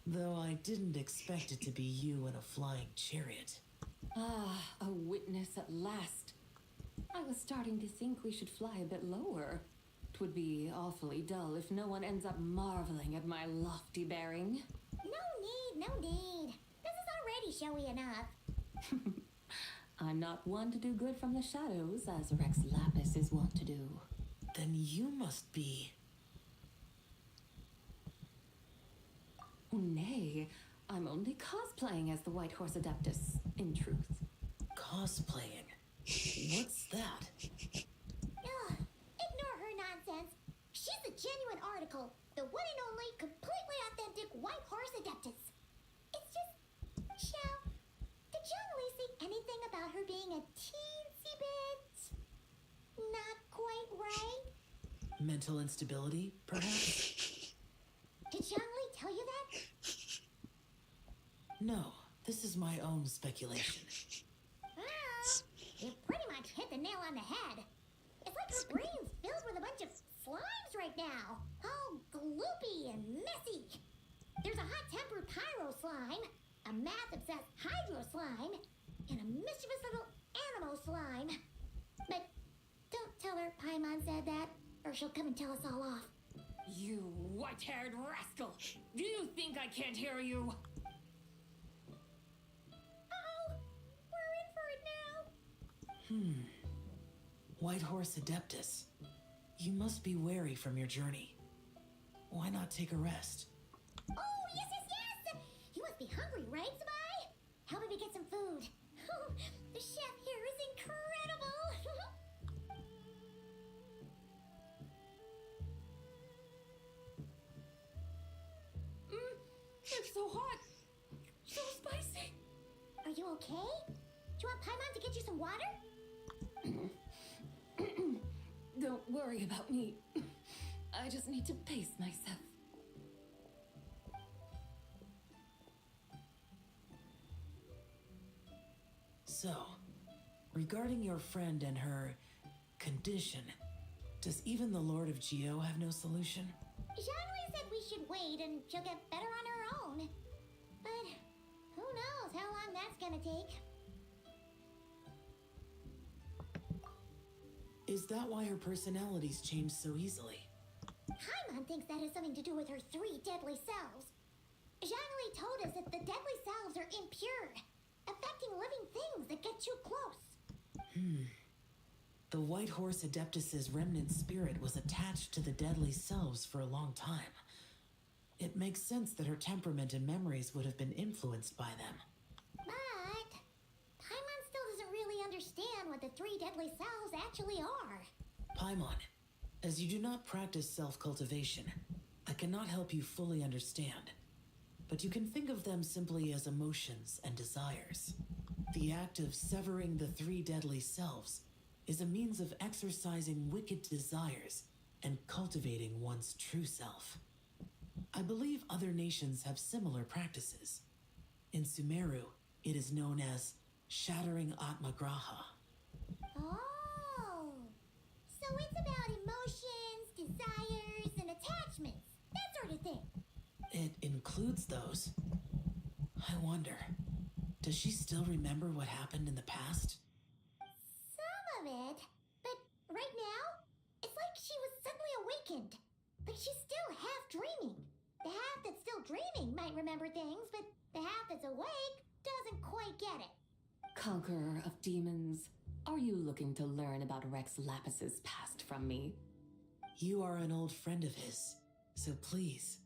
though I didn't expect it to be you in a flying chariot. Ah, a witness at last. I was starting to think we should fly a bit lower. 'Twould be awfully dull if no one ends up marveling at my lofty bearing. No need. This is already showy enough. I'm not one to do good from the shadows, as Rex Lapis is wont to do. Then you must be... Nay, I'm only cosplaying as the White Horse Adeptus, in truth. Cosplaying? What's that? Ugh, ignore her nonsense. She's the genuine article, the one and only, completely authentic White Horse Adeptus. It's just, Xiao, did Xiangli see anything about her being a teensy bit not quite right? Mental instability, perhaps? Did Xiangli tell you that? No, this is my own speculation. You pretty much hit the nail on the head. It's like her brain's filled with a bunch of slimes right now. All gloopy and messy. There's a hot-tempered pyro slime, a math-obsessed hydro slime, and a mischievous little animal slime. But don't tell her Paimon said that, or she'll come and tell us all off. You white-haired rascal! Do you think I can't hear you? Uh-oh! We're in for it now! White Horse Adeptus. You must be weary from your journey. Why not take a rest? Oh, yes! You must be hungry, right, Sabai? Help me get some food. The chef here is incredible! It's so hot! So spicy! okay? Do you want Paimon to get you some water? Don't worry about me. I just need to pace myself. So, regarding your friend and her condition, does even the Lord of Geo have no solution? Zhangli said we should wait and she'll get better on her own. But who knows how long that's gonna take. Is that why her personalities change so easily? Paimon thinks that has something to do with her 3 deadly selves. Zhangli told us that the deadly selves are impure, affecting living things that get too close. The White Horse Adeptus's remnant spirit was attached to the deadly selves for a long time. It makes sense that her temperament and memories would have been influenced by them. But Paimon still doesn't really understand what the 3 deadly selves actually are. Paimon, as you do not practice self-cultivation, I cannot help you fully understand. But you can think of them simply as emotions and desires. The act of severing the 3 deadly selves is a means of exercising wicked desires and cultivating one's true self. I believe other nations have similar practices. In Sumeru, it is known as shattering Atmagraha. Oh, so it's about emotions, desires, and attachments, that sort of thing. It includes those. I wonder, does she still remember what happened in the past? Some of it, but right now, it's like she was suddenly awakened. Like she's still half dreaming. The half that's still dreaming might remember things, but the half that's awake doesn't quite get it. Conqueror of demons, are you looking to learn about Rex Lapis's past from me? You are an old friend of his, so please,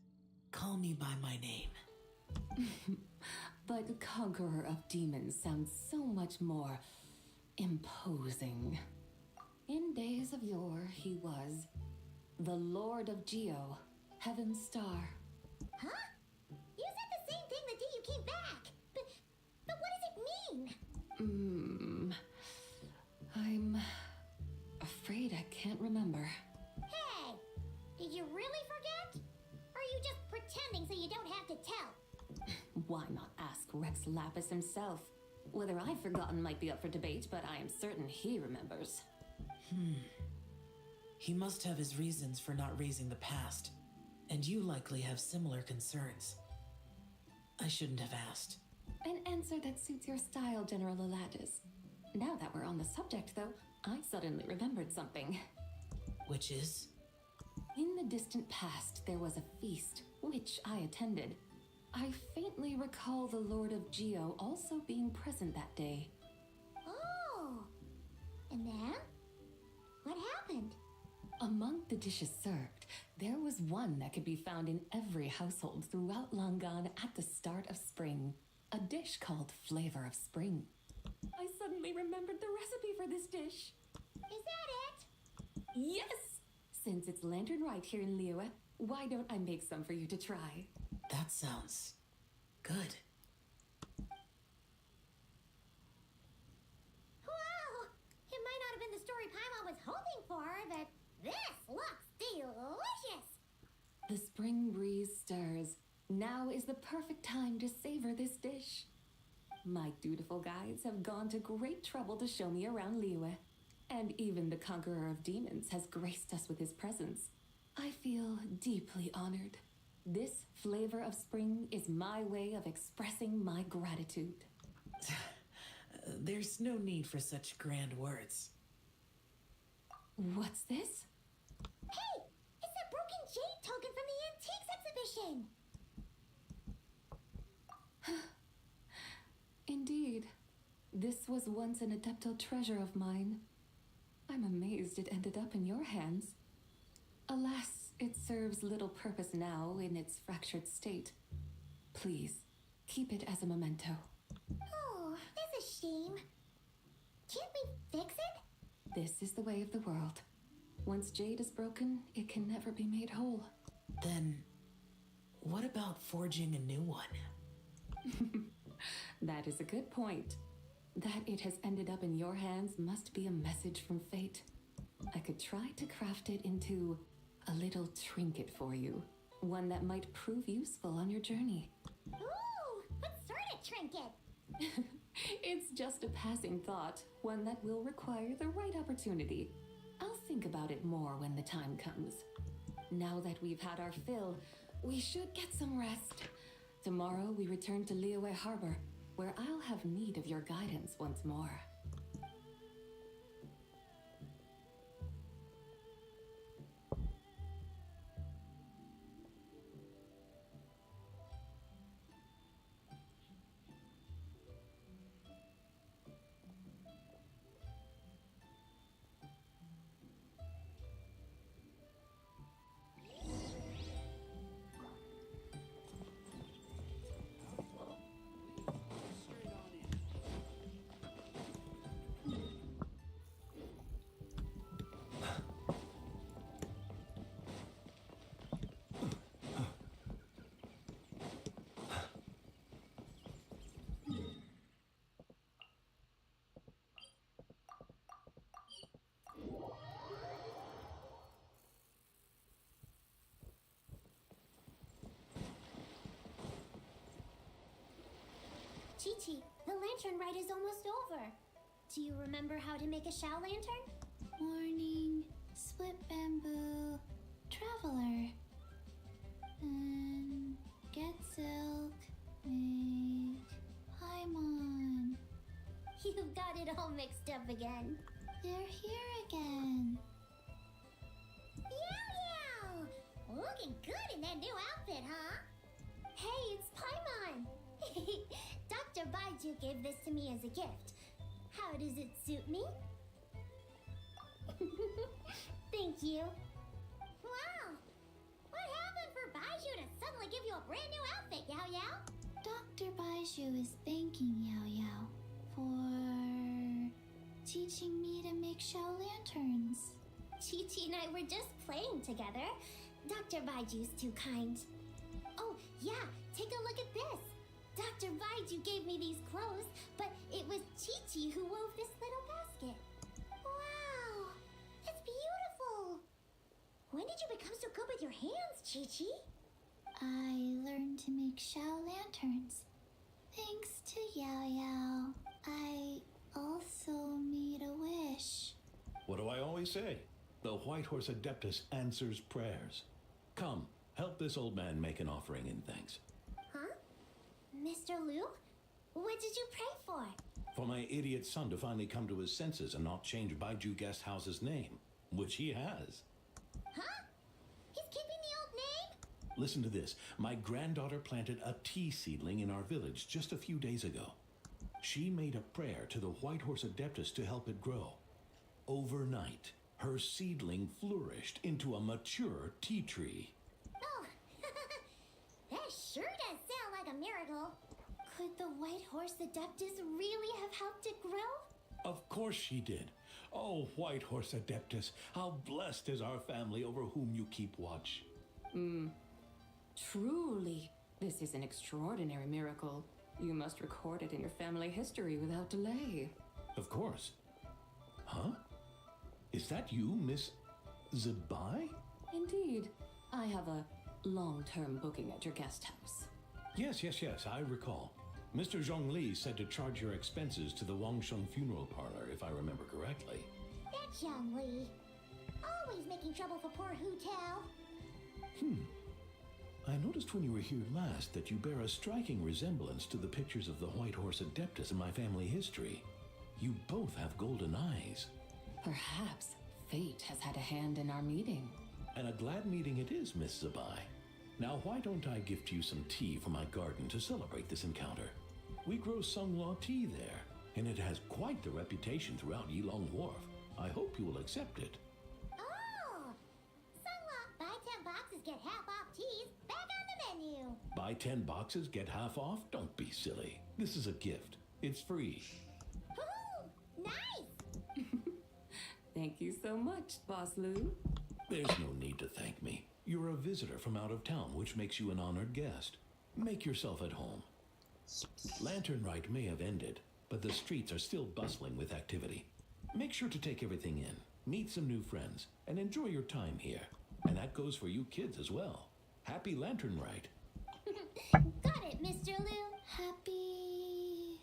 call me by my name. But Conqueror of Demons sounds so much more imposing. In days of yore, he was the Lord of Geo, Heaven's Star. Huh? You said the same thing the day you came back. But what does it mean? I'm afraid I can't remember. Hey, did you really forget? Or are you just pretending so you don't have to tell? Why not ask Rex Lapis himself? Whether I've forgotten might be up for debate, but I am certain he remembers. He must have his reasons for not raising the past, and you likely have similar concerns. I shouldn't have asked. An answer that suits your style, General Elatis. Now that we're on the subject, though, I suddenly remembered something. Which is? In the distant past, there was a feast, which I attended. I faintly recall the Lord of Geo also being present that day. Oh, and then? What happened? Among the dishes served, there was one that could be found in every household throughout Langan at the start of spring. A dish called Flavor of Spring. I suddenly remembered the recipe for this dish. Is that it? Yes! Since it's Lantern Rite here in Liyue, why don't I make some for you to try? That sounds good. Wow! It might not have been the story Paimon was hoping for, but this looks delicious! The spring breeze stirs. Now is the perfect time to savor this dish. My dutiful guides have gone to great trouble to show me around Liyue. And even the Conqueror of Demons has graced us with his presence. I feel deeply honored. This Flavor of Spring is my way of expressing my gratitude. There's no need for such grand words. What's this? Hey! It's that broken jade token from the Antiques exhibition! Indeed. This was once an adeptal treasure of mine. I'm amazed it ended up in your hands. Alas, it serves little purpose now in its fractured state. Please, keep it as a memento. Oh, that's a shame. Can't we fix it? This is the way of the world. Once jade is broken, it can never be made whole. Then, what about forging a new one? That is a good point. That it has ended up in your hands must be a message from fate. I could try to craft it into a little trinket for you. One that might prove useful on your journey. Ooh, what sort of trinket? It's just a passing thought, one that will require the right opportunity. I'll think about it more when the time comes. Now that we've had our fill, we should get some rest. Tomorrow we return to Liyue Harbor, where I'll have need of your guidance once more. Chi-Chi, the lantern rite is almost over. Do you remember how to make a Shao lantern? Warning, split bamboo, traveler. Get silk, make Paimon. You've got it all mixed up again. They're here again. Yow! Looking good in that new outfit, huh? Hey, it's Paimon! Dr. Baiju gave this to me as a gift. How does it suit me? Thank you. Wow! What happened for Baiju to suddenly give you a brand new outfit, Yao Yao? Dr. Baiju is thanking Yao Yao for teaching me to make Shao lanterns. Chi-Chi and I were just playing together. Dr. Baiju's too kind. Oh, yeah, take a look at this. Dr. Baiju gave me these clothes, but it was Chi-Chi who wove this little basket. Wow, that's beautiful. When did you become so good with your hands, Chi-Chi? I learned to make Shao lanterns. Thanks to Yao Yao. I also made a wish. What do I always say? The White Horse Adeptus answers prayers. Come, help this old man make an offering in thanks. Huh? Mr. Liu? What did you pray for? For my idiot son to finally come to his senses and not change Baiju Guest House's name, which he has. Huh? He's keeping the old name? Listen to this. My granddaughter planted a tea seedling in our village just a few days ago. She made a prayer to the White Horse Adeptus to help it grow. Overnight, her seedling flourished into a mature tea tree. Oh, that sure does sound like a miracle. Could the White Horse Adeptus really have helped it grow? Of course she did. Oh, White Horse Adeptus, how blessed is our family over whom you keep watch. Truly, this is an extraordinary miracle. You must record it in your family history without delay. Of course. Huh? Is that you, Miss Zabai? Indeed. I have a long-term booking at your guest house. Yes, I recall. Mr. Zhongli said to charge your expenses to the Wangsheng funeral parlor, if I remember correctly. That Young Li. Always making trouble for poor Hu Tao. I noticed when you were here last that you bear a striking resemblance to the pictures of the White Horse Adeptus in my family history. You both have golden eyes. Perhaps fate has had a hand in our meeting. And a glad meeting it is, Miss Zabai. Now, why don't I gift you some tea from my garden to celebrate this encounter? We grow Sunglaw tea there, and it has quite the reputation throughout Yilong Wharf. I hope you will accept it. Oh! Sunglaw, buy 10 boxes, get half off teas. Back on the menu. Buy 10 boxes, get half off? Don't be silly. This is a gift. It's free. Woohoo! Nice! Thank you so much, Boss Lu. There's no need to thank me. You're a visitor from out of town, which makes you an honored guest. Make yourself at home. Lantern Rite may have ended, but the streets are still bustling with activity. Make sure to take everything in, meet some new friends, and enjoy your time here. And that goes for you kids as well. Happy Lantern Rite. Got it, Mr. Lou. Happy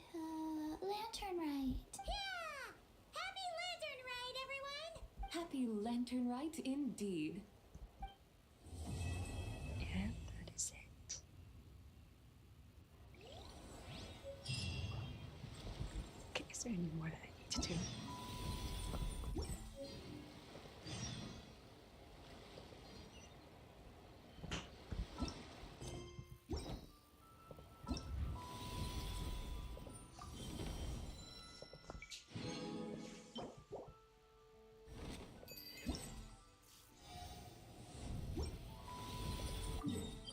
Lantern Rite. Yeah! Happy Lantern Rite, everyone! Happy Lantern Rite indeed. And that is it. Okay, is there any more that I need to do?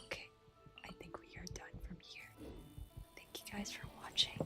Okay, I think we are done from here. Thank you guys for watching.